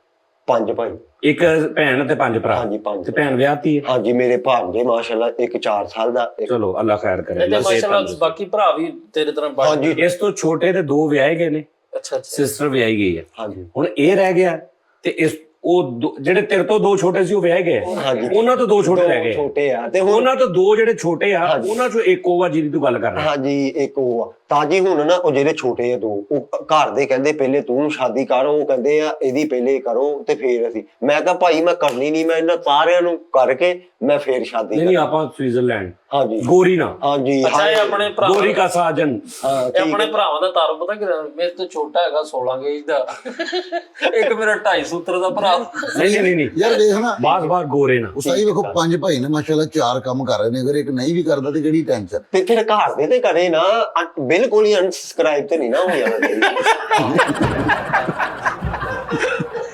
5 ਭਾਈ। ਇੱਕ ਭੈਣ ਤੇ 5 ਭਰਾ? ਹਾਂਜੀ 5। ਤੇ ਭੈਣ ਵਿਆਹਤੀ ਹੈ? ਹਾਂਜੀ ਮੇਰੇ ਭਾਂਜੇ ਮਾਸ਼ਾਅੱਲਾ, ਇੱਕ 4 ਸਾਲ ਦਾ। ਚਲੋ ਅੱਲਾ ਖੈਰ ਕਰੇ। ਮਾਸ਼ਾਅੱਲਾ ਬਾਕੀ ਭਰਾ ਵੀ ਤੇਰੇ ਤਰ੍ਹਾਂ ਪੜ੍ਹ। ਹਾਂਜੀ ਇਸ ਤੋਂ ਛੋਟੇ ਤੇ 2 ਵਿਆਹੇ ਗਏ ਨੇ, ਅੱਛਾ ਸਿਸਟਰ ਵਿਆਹੀ ਗਈ ਹੈ। ਹਾਂਜੀ ਹੁਣ ਇਹ ਰਹਿ ਗਿਆ, ਤੇ ਇਸ ਜਿਹੜੇ ਤੇਰੇ ਤੋਂ 2 ਛੋਟੇ ਸੀ ਉਹ ਵਿਆਹੇ ਗਏ, ਉਹਨਾਂ ਤੋਂ 2 ਛੋਟੇ ਰਹਿ ਗਏ। ਛੋਟੇ ਆ ਤੇ ਹੁਣ ਉਹਨਾਂ ਤੋਂ 2 ਜਿਹੜੇ ਛੋਟੇ ਆ, ਉਹਨਾਂ ਚੋਂ ਇੱਕ ਉਹ ਆ ਜਿਹਦੀ ਤੂੰ ਗੱਲ ਕਰ ਰਿਹਾ। ਹਾਂਜੀ ਇੱਕ ਉਹ ਆ ਤਾਜੀ। ਹੁਣ ਨਾ ਉਹ ਜਿਹੜੇ ਛੋਟੇ ਆ 2, ਉਹ ਘਰ ਦੇ ਕਹਿੰਦੇ ਪਹਿਲੇ ਤੂੰ ਸ਼ਾਦੀ ਕਰ, ਉਹ ਕਹਿੰਦੇ ਆ ਇਹਦੀ ਪਹਿਲੇ ਕਰੋ ਤੇ ਫੇਰ ਅਸੀਂ। ਮੈਂ ਕਿਹਾ ਭਾਈ ਮੈਂ ਕਰਨੀ ਨਹੀਂ, ਮੈਂ ਇਹਨਾਂ ਸਾਰਿਆਂ ਨੂੰ ਕਰਕੇ ਮੈਂ ਫੇਰ ਸ਼ਾਦੀ ਨਹੀਂ ਆਪਾਂ ਸਵਿਟਜ਼ਰਲੈਂਡ। ਹਾਂਜੀ ਗੋਰੀ ਨਾ। ਹਾਂਜੀ ਅੱਛਾ ਇਹ ਆਪਣੇ ਭਰਾ, ਗੋਰੀ ਕਾ ਸਾਜਨ। ਇਹ ਆਪਣੇ ਭਰਾਵਾਂ ਦਾ ਤਾਰ ਪਤਾ ਕਿ ਮੇਰੇ ਤੋਂ ਛੋਟਾ ਹੈਗਾ 16 ਗੇਜ ਦਾ, ਇੱਕ ਮੇਰਾ 2.5 ਸੂਤਰ ਦਾ ਭਰਾ। ਨਹੀਂ ਯਾਰ ਦੇਖ ਨਾ, ਬਾਰ ਗੋਰੇ ਨਾ। ਉਸਤਾਦ ਵੇਖੋ 5 ਭਾਈ ਨੇ ਮਾਸ਼ਾਅੱਲਾ, 4 ਕੰਮ ਕਰ ਰਹੇ ਨੇ, ਅਗਰ ਇੱਕ ਨਹੀਂ ਵੀ ਕਰਦਾ ਤੇ ਕਿਹੜੀ ਟੈਨਸ਼ਨ। ਤੇ ਫਿਰ ਘਰ ਦੇ ਤੇ ਕਰੇ ਨਾ, ਬਿਲਕੁਲ ਹੀ ਅਨਸਬਸਕ੍ਰਾਈਬ ਤੇ ਨਹੀਂ ਨਾ ਹੋ ਜਾਣਾ ਚਾਹੀਦਾ।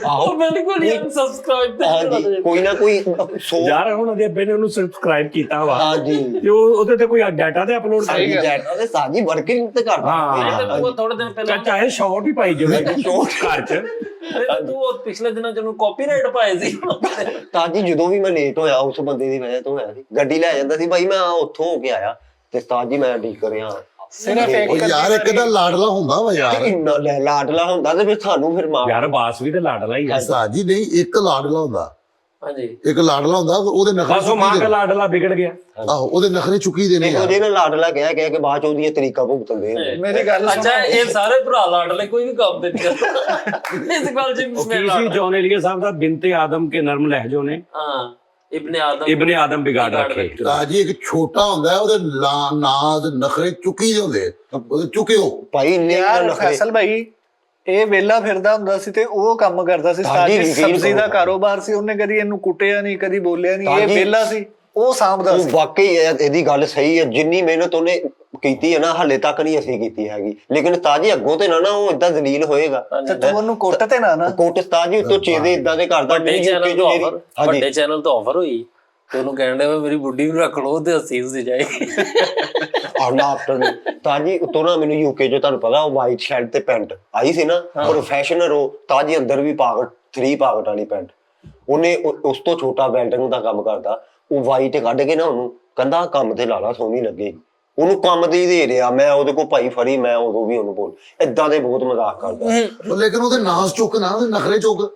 ਉਹ ਬਿਲਕੁਲ ਹੀ ਅਨਸਬਸਕ੍ਰਾਈਬ ਤੇ ਹਾਂਜੀ ਕੋਈ ਨਾ ਕੋਈ ਯਾਰ ਹੁਣ ਉਹਦੇ ਅੱਬੇ ਨੇ ਉਹਨੂੰ ਸਬਸਕ੍ਰਾਈਬ ਕੀਤਾ ਵਾ ਹਾਂਜੀ ਤੇ ਉਹਦੇ ਤੇ ਕੋਈ ਡਾਟਾ ਤੇ ਅਪਲੋਡ ਕਰ ਸਾਡੀ ਡਾਟਾ ਤੇ ਸਾਡੀ ਵਰਕਿੰਗ ਤੇ ਕਰਦਾ ਹਾਂ ਉਹ ਥੋੜੇ ਦਿਨ ਪਹਿਲਾਂ ਚਾਹੇ ਸ਼ਾਰਟ ਹੀ ਪਾਈ ਜਾਵੇ ਘਰ ਚ ਤੂੰ ਉਹ ਪਿਛਲੇ ਦਿਨਾਂ ਚ ਉਹਨੂੰ ਕਾਪੀਰਾਈਟ ਪਾਏ ਸੀ ਤਾਂ ਜੀ ਜਦੋਂ ਵੀ ਮੈਂ ਲੇਟ ਹੋਇਆ ਉਸ ਬੰਦੇ ਦੀ ਵਜ੍ਹਾ ਤੋਂ ਹੋਇਆ ਸੀ ਗੱਡੀ ਲੈ ਜਾਂਦਾ ਸੀ ਬਾਈ ਮੈਂ ਉੱਥੋਂ ਹੋ ਕੇ ਆਇਆ ਤੇ ਉਸਤਾਦ ਜੀ ਮੈਂ ਠੀਕ ਕਰਿਆ ਸਿਰਫ ਉਹ ਇੱਕ ਯਾਰ ਇੱਕ ਤਾਂ ਲਾਡਲਾ ਹੁੰਦਾ ਵਾ ਯਾਰ। ਇੰਨਾ ਲਾਡਲਾ ਹੁੰਦਾ ਤੇ ਫਿਰ ਸਾਨੂੰ ਫਿਰ ਮਾਂ ਯਾਰ ਬਾਸ ਵੀ ਤੇ ਲਾਡਲਾ ਹੀ ਆ ਉਸਤਾਦ ਜੀ ਨਹੀਂ, ਇੱਕ ਲਾਡਲਾ ਹੁੰਦਾ, ਹਾਂਜੀ ਇੱਕ ਲਾਡਲਾ ਹੁੰਦਾ, ਉਹਦੇ ਨਖਰੇ ਬਸ ਉਹ ਮਾਂ ਦਾ ਲਾਡਲਾ ਵਿਗੜ ਗਿਆ ਆਹੋ ਉਹਦੇ ਨਖਰੇ ਚੁੱਕੀ ਦੇਣੇ ਤੇ ਯਾਰ। ਉਹਦੇ ਨਾਲ ਲਾਡਲਾ ਕਹਿ ਕੇ ਬਾਅਦ ਚ ਉਹਦੀਆਂ ਤਰੀਕਾ ਭੁਗਤਦੇ ਹੁੰਦੇ ਮੇਰੀ ਗੱਲ ਸੁਣੋ। ਅੱਛਾ ਇਹ ਸਾਰੇ ਭਰਾ ਲਾਡਲੇ ਕੋਈ ਵੀ ਕੰਮ ਦੇ ਨਹੀਂ ਕਰਦਾ ਇਸ ਗੱਲ ਜੀ ਉਹ ਕੀ ਸੀ ਜੌਨ ਏਲੀਆ ਸਾਹਿਬ ਦਾ ਬਿਨਤੇ ਆਦਮ ਕੇ ਨਰਮ ਲਹਿਜੋ ਨੇ ਹਾਂ ਇਬਨ ਆਦਮ ਬਿਗਾੜ ਰੱਖੇ ਉਸਤਾਦ ਜੀ ਇੱਕ ਛੋਟਾ ਹੁੰਦਾ ਉਹਦੇ ਨਾਂ ਦੇ ਨਖਰੇ ਚੁੱਕੀ ਦੇ ਹੁੰਦੇ, ਉਹਦੇ ਚੁੱਕਿਓ। ਭਾਈ ਇੰਨੇ ਯਾਰ ਨਖਰੇ ਫੈਸਲ ਭਾਈ ਇਹ ਵੇਲਾ ਫਿਰਦਾ ਹੁੰਦਾ ਸੀ ਤੇ ਉਹ ਕੰਮ ਕਰਦਾ ਸੀ ਸਾਡੀ ਸਾਡੀ ਰੁਟੀਨ ਸਬਜ਼ੀ ਦਾ ਕਰੋ। ਕਾਰੋਬਾਰ ਸੀ, ਉਹਨੇ ਕਦੀ ਇਹਨੂੰ ਕੁੱਟਿਆ ਨਹੀਂ, ਕਦੀ ਬੋਲਿਆ ਨਹੀਂ, ਇਹ ਸਾਡੀ- ਵੇਲਾ ਸੀ ਉਹ ਸਾਂਭਦਾ ਉਹ ਸੀ। ਵਾਕਈ ਇਹਦੀ ਗੱਲ ਸਹੀ ਹੈ ਜਿੰਨੀ ਮਿਹਨਤ ਉਹਨੇ ਕੀਤੀ ਹੈ ਨਾ ਹਾਲੇ ਤੱਕ ਨਹੀਂ ਅਸੀਂ ਕੀਤੀ ਹੈਗੀ ਲੇਕਿਨ ਤਾਜੀ ਅੱਗੋਂ ਤੇ ਨਾ ਉਹ ਇਦਾਂ ਜ਼ਲੀਲ ਹੋਏਗਾ ਤੇ ਤੂੰ ਉਹਨੂੰ ਕੁੱਟ ਤੇ ਨਾ ਕੋਟ ਤਾਜੀ ਉੱਤੋਂ ਚੇਦੇ ਇਦਾਂ ਦੇ ਕਰਦਾ ਵੱਡੇ ਚੈਨਲ ਤੋਂ ਆਫਰ ਹਾਂਜੀ ਵੱਡੇ ਚੈਨਲ ਤੋਂ ਆਫਰ ਹੋਈ ਤੇ ਉਹਨੂੰ ਕਹਿੰਦੇ ਮੇਰੀ ਬੁੱਢੀ ਨੂੰ ਰੱਖ ਲਓ ਤੇ ਅਸੀਂ ਉਸ ਦੀ ਜਾਏਗੀ ਆਉਣਾ ਆਫਟਰ ਤਾਜੀ ਉਤੋਂ ਨਾ ਮੈਨੂੰ ਯੂਕੇ ਚ ਤੁਹਾਨੂੰ ਪਤਾ ਉਹ ਵਾਈਟ ਸ਼ਰਟ ਤੇ ਪੈਂਟ ਆਈ ਸੀ ਨਾ ਪ੍ਰੋਫੈਸ਼ਨਲ ਉਹ ਤਾਜੀ ਅੰਦਰ ਵੀ ਪਾਕਟ 3 ਪਾਕਟ ਵਾਲੀ ਪੈਂਟ ਉਹਨੇ ਉਸ ਤੋਂ ਛੋਟਾ ਵੈਲਡਿੰਗ ਦਾ ਕੰਮ ਕਰਦਾ ਉਹ ਵਾਈਟ ਕੱਢ ਕੇ ਨਾ ਉਹਨੂੰ ਕਹਿੰਦਾ ਕੰਮ ਤੇ ਲਾ ਲਾ ਸੋਹਣੀ ਲੱਗੇ ਉਹਨੂੰ ਕੰਮ ਦੀ ਦੇ ਰਿਹਾ ਮੈਂ ਉਹਦੇ ਕੋਲ ਭਾਈ ਫੜੀ ਮੈਂ ਉਦੋਂ ਵੀ ਉਹਨੂੰ ਬੋਲ ਏਦਾਂ ਦੇ ਬਹੁਤ ਮਜ਼ਾਕ ਕਰਦਾ ਲੇਕਿਨ ਉਹਦੇ ਨਾਸ ਚੁੱਕ ਨਾ, ਉਹਦੇ ਨਖਰੇ ਚੁੱਕ।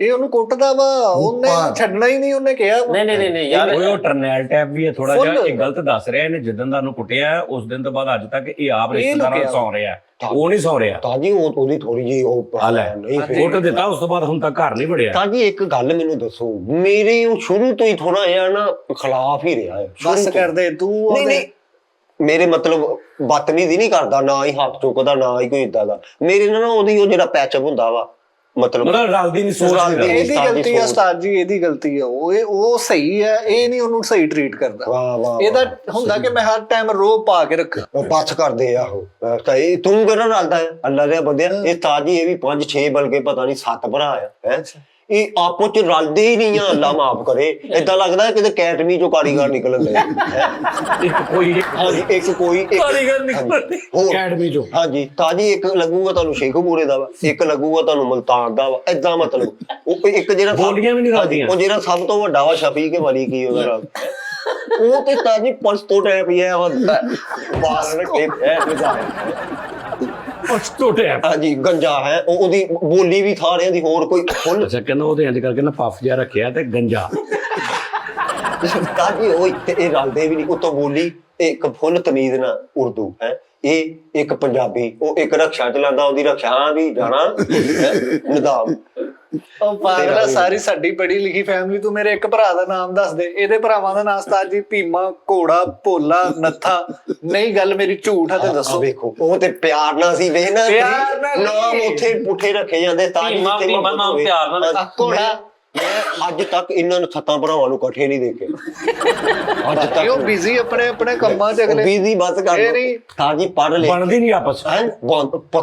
ਇਹ ਉਹਨੂੰ ਕੁੱਟਦਾ ਵਾ, ਉਹਨੇ ਛੱਡਣਾ ਹੀ ਨਹੀਂ, ਉਹਨੇ ਕਿਹਾ ਨਹੀਂ ਯਾਰ ਉਹ ਟਰਨੈਲ ਟੈਪ ਵੀ ਹੈ ਥੋੜਾ ਜਿਹਾ ਇਹ ਗਲਤ ਦੱਸ ਰਿਹਾ ਇਹਨੇ ਜਿੱਦਣ ਦਾ ਉਹਨੂੰ ਕੁੱਟਿਆ ਉਸ ਦਿਨ ਤੋਂ ਬਾਅਦ ਅੱਜ ਤੱਕ ਇਹ ਆਪ ਰਿਸ਼ਤੇਦਾਰਾਂ ਨਾਲ ਸੌਂ ਰਿਹਾ ਉਹ ਨਹੀਂ ਸੌਂ ਰਿਹਾ ਤਾਜੀ ਉਹਦੀ ਥੋੜੀ ਜੀ ਉਹ ਨਹੀਂ ਵੋਟ ਦਿੱਤਾ ਉਸ ਤੋਂ ਬਾਅਦ ਹੁਣ ਤੱਕ ਘਰ ਨਹੀਂ ਵੜਿਆ ਤਾਜੀ ਇੱਕ ਗੱਲ ਮੈਨੂੰ ਦੱਸੋ ਮੇਰੇ ਉਹ ਸ਼ੁਰੂ ਤੋਂ ਹੀ ਥੋੜਾ ਜਿਹਾ ਨਾ ਖਿਲਾਫ ਹੀ ਰਿਹਾ ਹੈ ਬਸ ਕਰਦੇ ਤੂੰ ਨਹੀਂ ਮੇਰੇ ਮਤਲਬ ਬਦਤਮੀਜ਼ੀ ਨਹੀਂ ਕਰਦਾ ਨਾ ਹੀ ਹੱਥ ਚੁੱਕਦਾ ਨਾ ਹੀ ਕੋਈ ਇਦਾਂ ਦਾ ਮੇਰੇ ਨਾਲ ਨਾ ਉਹਦੀ ਉਹ ਜਿਹੜਾ ਪੈਚਅਪ ਹੁੰਦਾ ਵਾ ਮਤਲਬ ਰਲਦੀ ਨਹੀਂ ਸੋਚ ਨਹੀਂ ਰਲਦੀ। ਇਹਦੀ ਗਲਤੀ ਹੈ ਉਸਤਾਦ ਜੀ, ਇਹਦੀ ਗਲਤੀ ਹੈ, ਉਹ ਸਹੀ ਹੈ, ਇਹ ਨਹੀਂ ਉਹਨੂੰ ਸਹੀ ਟਰੀਟ ਕਰਦਾ। ਵਾਹ ਵਾਹ ਇਹਦਾ ਹੁੰਦਾ ਕਿ ਮੈਂ ਹਰ ਟਾਈਮ ਰੋਹ ਪਾ ਕੇ ਰੱਖਾਂ। ਉਹ ਪੱਛ ਕਰਦੇ ਆ ਉਹ ਤਾਂ ਇਹ ਤੂੰ ਕਿਹੜਾ ਰਲਦਾ ਹੈ ਅੱਲਾ ਦੇ ਬੰਦਿਆ ਇਹ ਤਾਜੀ ਇਹ ਵੀ 5-6 ਬਲਕਿ ਪਤਾ ਨਹੀਂ 7 ਭਰਾ ਆ ਹੈ ਇਹ ਆਪੋ ਚ ਰਲਦੇ ਹੀ ਨਹੀਂ ਆ ਅੱਲਾ ਮਾਫ ਕਰੇ ਏਦਾਂ ਲੱਗਦਾ ਕਿਤੇ ਅਕੈਡਮੀ ਚੋਂ ਕਾਰੀਗਰ ਨਿਕਲਣ ਦੇ ਇੱਕ ਕੋਈ ਹਾਂਜੀ ਇੱਕ ਕੋਈ ਕਾਰੀਗਰ ਨਿਕਲਣ ਦੇ। ਹੋਰ ਅਕੈਡਮੀ ਚੋਂ ਹਾਂਜੀ ਤਾਜੀ ਇੱਕ ਲੱਗੂਗਾ ਤੁਹਾਨੂੰ ਸ਼ੇਖੂਪੁਰੇ ਦਾ ਵਾ ਇੱਕ ਲੱਗੂਗਾ ਤੁਹਾਨੂੰ ਮੁਲਤਾਨ ਦਾ ਵਾ ਏਦਾਂ ਮਤਲਬ ਉਹ ਇੱਕ ਜਿਹੜਾ ਬੋਲੀਆਂ ਵੀ ਨਹੀਂ ਰਲਦੀਆਂ। ਉਹ ਜਿਹੜਾ ਸਭ ਤੋਂ ਵੱਡਾ ਵਾ ਸ਼ਫੀਕ ਵਾਲੀ ਕੀ ਉਹਦਾ ਨਾਮ ਉਹ ਤੇ ਤਾਜੀ ਪਰਸ ਤੋਂ ਟੈਪ ਹੀ ਹੈ ਹੁੰਦਾ ਬਾਹਰ ਰੱਖੇ ਹੈ ਪਸਤੋ ਟੈਪ ਹਾਂਜੀ ਗੰਜਾ ਹੈ ਉਹਦੀ ਬੋਲੀ ਵੀ ਥਾਰਿਆਂ ਦੀ ਹੋਰ ਕੋਈ ਫੁੱਲ ਅੱਛਾ ਕਹਿੰਦਾ ਉਹਦੇ ਇੰਜ ਕਰਕੇ ਨਾ ਪਫ ਜਿਹਾ ਰੱਖਿਆ ਤੇ ਗੰਜਾ ਤਾਜੀ ਉਹ ਇੱਥੇ ਇਹ ਰਲਦੇ ਵੀ ਨਹੀਂ ਉਤੋਂ ਬੋਲੀ ਇੱਕ ਫੁੱਲ ਤਮੀਜ਼ ਨਾਲ ਉਰਦੂ ਹੈ ਇਹ ਇੱਕ ਪੰਜਾਬੀ ਉਹ ਇੱਕ ਰਕਸ਼ਾ ਚਲਾਉਂਦਾ ਉਹਦੀ ਰਕਸ਼ਾ ਵੀ ਜਾਣਾ ਨਿਦਾਮ ਉਹ ਪਾਗਲਾ ਸਾਰੀ ਸਾਡੀ ਪੜ੍ਹੀ ਲਿਖੀ ਫੈਮਿਲੀ, ਤੂੰ ਮੇਰੇ ਇੱਕ ਭਰਾ ਦਾ ਨਾਮ ਦੱਸ ਦੇ। ਇਹਦੇ ਭਰਾਵਾਂ ਦਾ ਨਾਮ ਉਸਤਾਦ ਜੀ ਭੀਮਾ, ਘੋੜਾ, ਭੋਲਾ, ਨੱਥਾ। ਨਹੀਂ ਗੱਲ ਮੇਰੀ ਝੂਠ ਆ ਤੇ ਦੱਸੋ। ਵੇਖੋ ਉਹ ਤੇ ਪਿਆਰ ਨਾਲ ਸੀ ਵੇਖ ਨਾ ਪਿਆਰ ਨਾਲ ਨਾਮ ਉੱਥੇ ਪੁੱਠੇ ਰੱਖੇ ਜਾਂਦੇ ਤਾਂ ਭੀਮਾ ਨਾਮ ਪਿਆਰ ਨਾਲ ਘੋੜਾ ਮੈਂ ਅੱਜ ਤੱਕ ਇਹਨਾਂ ਨੂੰ 7 ਭਰਾਵਾਂ ਨੂੰ ਇਕੱਠੇ ਨਹੀਂ ਦੇਖੇ ਅੱਜ ਤੱਕ ਉਹ ਬਿਜ਼ੀ ਆਪਣੇ ਕੰਮਾਂ 'ਚ ਅਗਲੇ। ਬੀਜ਼ੀ ਬਸ ਕਰ ਇਹ ਨਹੀਂ। ਤਾਂ ਜੀ ਪੜ੍ਹ ਲੈ ਬਣਦੀ ਨਹੀਂ ਆਪਸ ਪਤਾ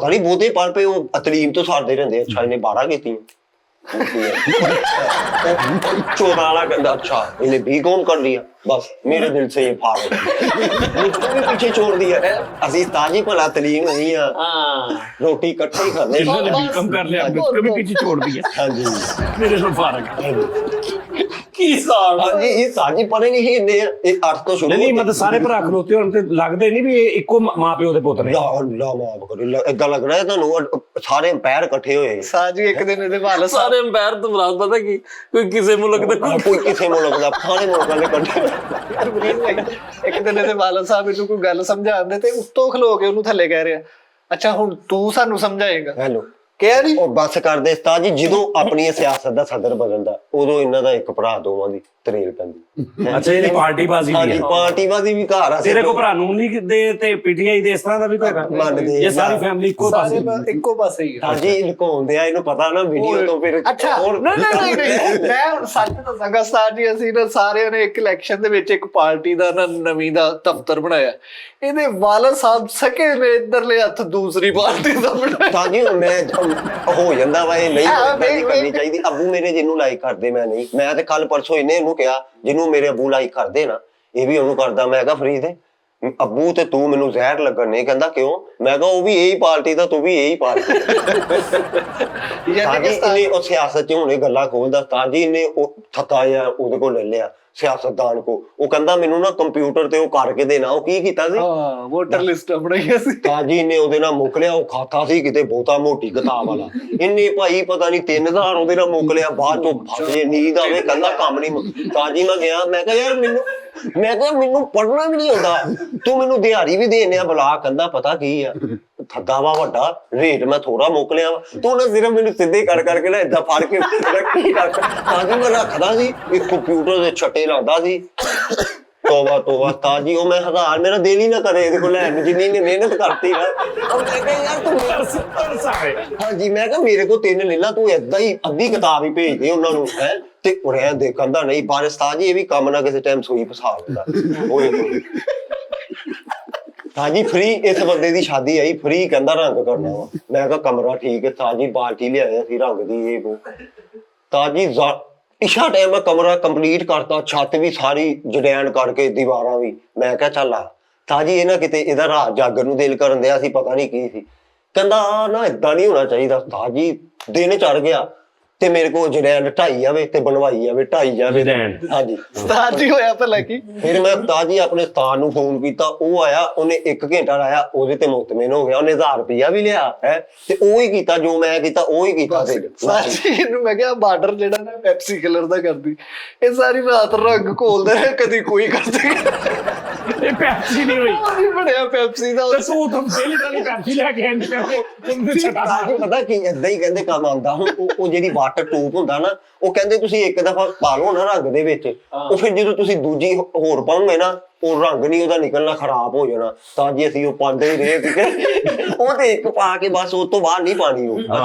ਨਹੀਂ ਬਹੁਤੇ ਪੜ੍ਹ ਪਏ ਉਹ ਅਤਲੀਮ ਤੋਂ ਸਾਰਦੇ ਰਹਿੰਦੇ ਅੱਛਾ ਇਹਨੇ 12 ਕੀਤੀਆਂ 14 वाला कहता अच्छा इन्हें भी कौन कर लिया बस मेरे दिल से ये फाड़ मुझको भी पीछे छोड़ दिया असि ताजी भला तलीम हुई है रोटी इकट्ठे ही खाने इन्होंने भी कम कर लिया मुझको भी पीछे छोड़ दिया हाँ जी मेरे से फारक ਕੀ ਸਾਲ हाँ जी ये ताजी पढ़े नहीं इन्ने 8 तो शुरू ਨਹੀਂ ਮਤਲਬ ਸਾਰੇ ਭਰਾ ਖਲੋਤੇ ਹੋਣ ਤੇ ਲੱਗਦੇ ਨਹੀਂ ਵੀ ਇਹ ਇੱਕੋ ਮਾਂ ਪਿਓ ਦੇ ਪੁੱਤ ਨੇ ला माफ करो इदा लग रहा है ਤੁਹਾਨੂੰ ਸਾਰੇ ਪੈਰ ਇਕੱਠੇ ਹੋਏ ਸਾਜੀ ਇੱਕ ਦਿਨ ਇਹਦੇ ਵਾਲ ਸਾਰੇ ਅੰਪਾਇਰ ਤੋਂ ਮੁਰਾਦ ਪਤਾ ਕੀ ਕੋਈ ਕਿਸੇ ਮੁਲਕ ਦਾ ਕੋਈ ਕਿਸੇ ਮੁਲਕ ਦਾ ਸਾਰੇ ਮੁਲਕਾਂ ਦੇ ਇਕੱਠੇ ਇੱਕ ਦਿਨ ਇਹਦੇ ਵਾਲਦ ਸਾਹਿਬ ਇਹਨੂੰ ਕੋਈ ਗੱਲ ਸਮਝਾਉਂਦੇ ਤੇ ਉੱਤੋਂ ਖਲੋ ਕੇ ਉਹਨੂੰ ਥੱਲੇ ਕਹਿ ਰਿਹਾ, ਅੱਛਾ ਹੁਣ ਤੂੰ ਸਾਨੂੰ ਸਮਝਾਏਗਾ। ਹੈਲੋ ਕਹਿ ਨਹੀਂ ਉਹ ਬੱਸ ਕਰਦੇ ਉਸਤਾਦ ਜੀ ਜਦੋਂ ਆਪਣੀ ਸਿਆਸਤ ਦਾ ਸਦਰ ਬਦਲਦਾ ਉਦੋਂ ਇਹਨਾਂ ਦਾ ਇੱਕ ਭਰਾ ਦੋਵਾਂ ਦੀ ਤਰੇਲ ਪੈਂਦੀ ਅੱਛਾ ਇਹਦੀ ਪਾਰਟੀ ਬਾਜ਼ੀ ਵੀ ਹਾਂਜੀ ਹੈ ਪਾਰਟੀਬਾਜ਼ੀ ਵੀ ਘਰ ਆ ਤੇਰੇ ਕੋ ਭਰਾ ਨੂੰ ਨਹੀਂ ਦੇ ਤੇ ਪੀਟੀਆਈ ਦੇ ਇਸ ਤਰ੍ਹਾਂ ਦਾ ਵੀ ਕੋਈ ਹੈਗਾ ਮੰਨਦੇ ਇਹ ਸਾਰੀ ਫੈਮਿਲੀ ਇੱਕੋ ਪਾਸੇ ਇੱਕੋ ਪਾਸੇ ਹੀ ਆ। ਹਾਂਜੀ ਲੁਕਾਉਂਦੇ ਆ ਇਹਨੂੰ ਪਤਾ ਨਾ ਵੀਡੀਓ ਤੋਂ ਫਿਰ ਅੱਛਾ ਨਹੀਂ ਮੈਂ ਹੁਣ ਸੱਚ ਦੱਸਾਂਗਾ ਉਸਤਾਦ ਜੀ, ਅਸੀਂ ਨਾ ਸਾਰਿਆਂ ਨੇ ਇੱਕ ਇਲੈਕਸ਼ਨ ਦੇ ਵਿੱਚ ਇੱਕ ਪਾਰਟੀ ਦਾ ਨਾ ਨਵੀਂ ਦਾ ਦਫ਼ਤਰ ਬਣਾਇਆ। ਇਹਦੇ ਵਾਲਦ ਸਾਹਿਬ ਸਕੇ ਨੇ ਇਧਰਲੇ ਹੱਥ ਦੂਸਰੀ ਪਾਰਟੀ ਦਾ ਬਣਾਇਆ। ਤਾਂ ਜੀ ਮੈਂ ਹੋ ਜਾਂਦਾ ਵਾ ਇਹ ਨਹੀਂ ਕਰਨੀ ਚਾਹੀਦੀ। ਅੱਬੂ ਮੇਰੇ ਜਿਹਨੂੰ ਲਾਈਕ ਕਰਦੇ ਮੈਂ ਨਹੀਂ, ਮੈਂ ਤੇ ਕੱਲ ਪਰਸੋਂ ਇਹਨੇ ਇਹਨੂੰ ਕਿਹਾ ਜਿਹਨੂੰ ਮੇਰੇ ਅੱਬੂ ਲਾਈਕ ਕਰਦੇ ਨਾ ਇਹ ਵੀ ਉਹਨੂੰ ਕਰਦਾ। ਮੈਂ ਕਿਹਾ ਫਰੀਦ ਅੱਬੂ ਤੇ ਤੂੰ ਮੈਨੂੰ ਜ਼ਹਿਰ ਲੱਗਣ ਨਹੀਂ। ਕਹਿੰਦਾ ਕਿਉਂ? ਮੈਂ ਕਿਹਾ ਉਹ ਵੀ ਇਹੀ ਪਾਰਟੀ ਦਾ, ਤੂੰ ਵੀ ਇਹੀ ਪਾਰਟੀ। ਇਹਨੇ ਉਹ ਸਿਆਸਤ ਚ ਹੁਣੇ ਗੱਲਾਂ ਖੋਲਦਾ ਤਾਂ ਜੀ ਇਹਨੇ ਉਹ ਥੱਕਾ ਜਿਹਾ ਉਹਦੇ ਕੋਲ ਲੈ ਲਿਆ ਸਿਆਸਤਦਾਨ ਕੋ। ਉਹ ਕਹਿੰਦਾ ਮੈਨੂੰ ਨਾ ਕੰਪਿਊਟਰ ਤੇ ਉਹ ਕਰਕੇ ਦੇਣਾ। ਉਹ ਕੀ ਕੀਤਾ ਸੀ? ਹਾਂ ਵੋਟਰ ਲਿਸਟ ਬਣਾਈ ਸੀ। ਤਾਂ ਜੀ ਇਹਨੇ ਉਹਦੇ ਨਾਲ ਮੁੱਕ ਲਿਆ। ਉਹ ਖਾਤਾ ਸੀ ਕਿਤੇ ਬਹੁਤਾ ਮੋਟੀ ਕਿਤਾਬ ਵਾਲਾ। ਇਹਨੇ ਭਾਈ ਪਤਾ ਨਹੀਂ 3000 ਉਹਦੇ ਨਾਲ ਮੁੱਕ ਲਿਆ। ਬਾਅਦ ਚੋਂ ਫਸੇ ਨੀਂਦ ਆਵੇ ਕਹਿੰਦਾ ਕੰਮ ਨਹੀਂ। ਤਾਂ ਜੀ ਮੈਂ ਗਿਆ, ਮੈਂ ਕਿਹਾ ਯਾਰ ਮੈਨੂੰ ਪੜ੍ਹਨਾ ਵੀ ਨਹੀਂ ਆਉਂਦਾ, ਤੂੰ ਮੈਨੂੰ ਦਿਹਾੜੀ ਵੀ ਦੇਣੇ ਆ ਬੁਲਾ। ਕਹਿੰਦਾ ਪਤਾ ਕੀ ਆ ਥੱਦਾ ਵਾ ਵੱਡਾ, ਰੇਟ ਮੈਂ ਥੋੜਾ ਮੁੱਕ ਲਿਆ ਵਾ, ਤੂੰ ਨਾ ਸਿਰਫ ਮੈਨੂੰ ਸਿੱਧੇ ਕਰ ਕਰਕੇ ਨਾ ਏਦਾਂ ਫੜ ਕੇ ਰੱਖੀ ਰੱਖ। ਤਾਂ ਜੀ ਮੈਂ ਰੱਖਦਾ ਸੀ ਇੱਕ ਕੰਪਿਊਟਰ ਦੇ ਛੱਟੇ ਲਾਉਂਦਾ ਸੀ। ਤੋਬਾ ਤੋਬਾ ਤਾਂ ਜੀ ਉਹ ਮੈਂ 1000 ਮੇਰਾ ਦਿਲ ਹੀ ਨਾ ਕਰੇ ਇਹਦੇ ਕੋਲ ਲੈਣ ਨੂੰ, ਜਿੰਨੀ ਨੇ ਮਿਹਨਤ ਕਰਤੀ ਨਾ। ਮੈਂ ਕਿਹਾ ਯਾਰ ਤੂੰ ਹਾਂਜੀ, ਮੈਂ ਕਿਹਾ ਮੇਰੇ ਕੋਲ 3 ਲੈ ਲਾ, ਤੂੰ ਏਦਾਂ ਹੀ ਅੱਧੀ ਕਿਤਾਬ ਹੀ ਭੇਜ ਦੇ ਉਹਨਾਂ ਨੂੰ ਹੈ ਤੇ ਰਹਿ ਦੇ। ਕਹਿੰਦਾ ਨਹੀਂ ਪਰ ਉਸਤਾਦ ਜੀ ਇਹ ਵੀ ਕੰਮ ਨਾ ਕਿਸੇ ਟਾਈਮ ਸੂਈ ਫਸਾ ਲੈਂਦਾ। ਤਾਂ ਜੀ ਫ੍ਰੀ ਇਸ ਬੰਦੇ ਦੀ ਸ਼ਾਦੀ ਆਈ, ਫ੍ਰੀ ਕਹਿੰਦਾ ਰੰਗ ਕਰਨਾ ਵਾ। ਮੈਂ ਕਿਹਾ ਕਮਰਾ ਠੀਕ ਹੈ ਤਾਂ ਜੀ, ਬਾਲਟੀ ਲਿਆਇਆ ਸੀ ਰੰਗ ਦੀ ਇਹ ਉਹ। ਤਾਂ ਜੀ ਇਸ਼ਾ ਟਾਈਮ ਮੈਂ ਕਮਰਾ ਕੰਪਲੀਟ ਕਰਤਾ, ਛੱਤ ਵੀ ਸਾਰੀ ਜੜੈਨ ਕਰਕੇ ਦੀਵਾਰਾਂ ਵੀ। ਮੈਂ ਕਿਹਾ ਚੱਲ ਆ ਤਾਂ ਜੀ ਇਹ ਨਾ ਕਿਤੇ ਇਹਦਾ ਰਾਤ ਜਾਗਣ ਨੂੰ ਦਿਲ ਕਰਨ ਦਿਆ ਸੀ, ਪਤਾ ਨਹੀਂ ਕੀ ਸੀ। ਕਹਿੰਦਾ ਨਾ ਏਦਾਂ ਨਹੀਂ ਹੋਣਾ ਚਾਹੀਦਾ। ਤਾਂ ਜੀ ਦਿਨ ਚੜ ਗਿਆ ਤੇ ਮੇਰੇ ਕੋਲ ਜੜੈਨ ਢਾਈ ਜਾਵੇ ਤੇ ਬਣਵਾਈ ਜਾਵੇ, ਢਾਈ ਜਾਵੇ। ਹਾਂਜੀ ਉਸਤਾਦ ਜੀ ਹੋਇਆ ਭਲਾ ਕੀ? ਫਿਰ ਮੈਂ ਉਸਤਾਦ ਜੀ ਆਪਣੇ ਉਸਤਾਦ ਨੂੰ ਫੋਨ ਕੀਤਾ, ਉਹ ਆਇਆ, ਉਹਨੇ 1 ਘੰਟਾ ਲਾਇਆ, ਉਹਦੇ ਤੇ ਮੁਤਮਿਨ ਹੋ ਗਿਆ। ਉਹਨੇ 1000 ਰੁਪਇਆ ਵੀ ਲਿਆ ਹੈ ਤੇ ਉਹ ਹੀ ਕੀਤਾ ਜੋ ਮੈਂ ਕੀਤਾ, ਉਹ ਹੀ ਕੀਤਾ। ਇਹਨੂੰ ਮੈਂ ਕਿਹਾ ਬਾਰਡਰ ਜਿਹੜਾ ਨਾ ਪੈਪਸੀ ਕਲਰ ਦਾ ਕਰਦੀ, ਇਹ ਸਾਰੀ ਰਾਤ ਰੰਗ ਘੋਲਦੇ ਰਹੇ, ਕਦੀ ਕੋਈ ਕਰਦੇ ਇਹ ਪੈਪਸੀ ਨਹੀਂ ਹੋਈ, ਨਹੀਂ ਬਣਿਆ ਪੈਪਸੀ ਦਾ। ਤੂੰ ਤਾਂ ਪਹਿਲੀ ਵਾਲੀ ਪੈਪਸੀ ਲੈ ਕੇ ਆਂਦੇ। ਪਤਾ ਕੀ ਏਦਾਂ ਹੀ ਕਹਿੰਦੇ ਕੰਮ ਆਉਂਦਾ। ਹੁਣ ਉਹ ਜਿਹੜੀ ਵਾਟਰ ਟੂਬ ਹੁੰਦਾ ਨਾ, ਉਹ ਕਹਿੰਦੇ ਤੁਸੀਂ ਇੱਕ ਦਫਾ ਪਾ ਲਓ ਨਾ ਰੰਗ ਦੇ ਵਿੱਚ, ਉਹ ਫਿਰ ਜਦੋਂ ਤੁਸੀਂ ਦੂਜੀ ਹੋਰ ਪਾਉਂਗੇ ਨਾ ਉਹ ਰੰਗ ਨਹੀਂ ਉਹਦਾ ਨਿਕਲਣਾ, ਖਰਾਬ ਹੋ ਜਾਣਾ। ਤਾਂ ਜੀ ਅਸੀਂ ਉਹ ਪਾਉਂਦੇ ਹੀ ਰਹੇ ਸੀਗੇ। ਉਹ ਤੇ ਇੱਕ ਪਾ ਕੇ ਬਸ ਉਸ ਤੋਂ ਬਾਅਦ ਨਹੀਂ ਪਾਣੀ ਉਹ।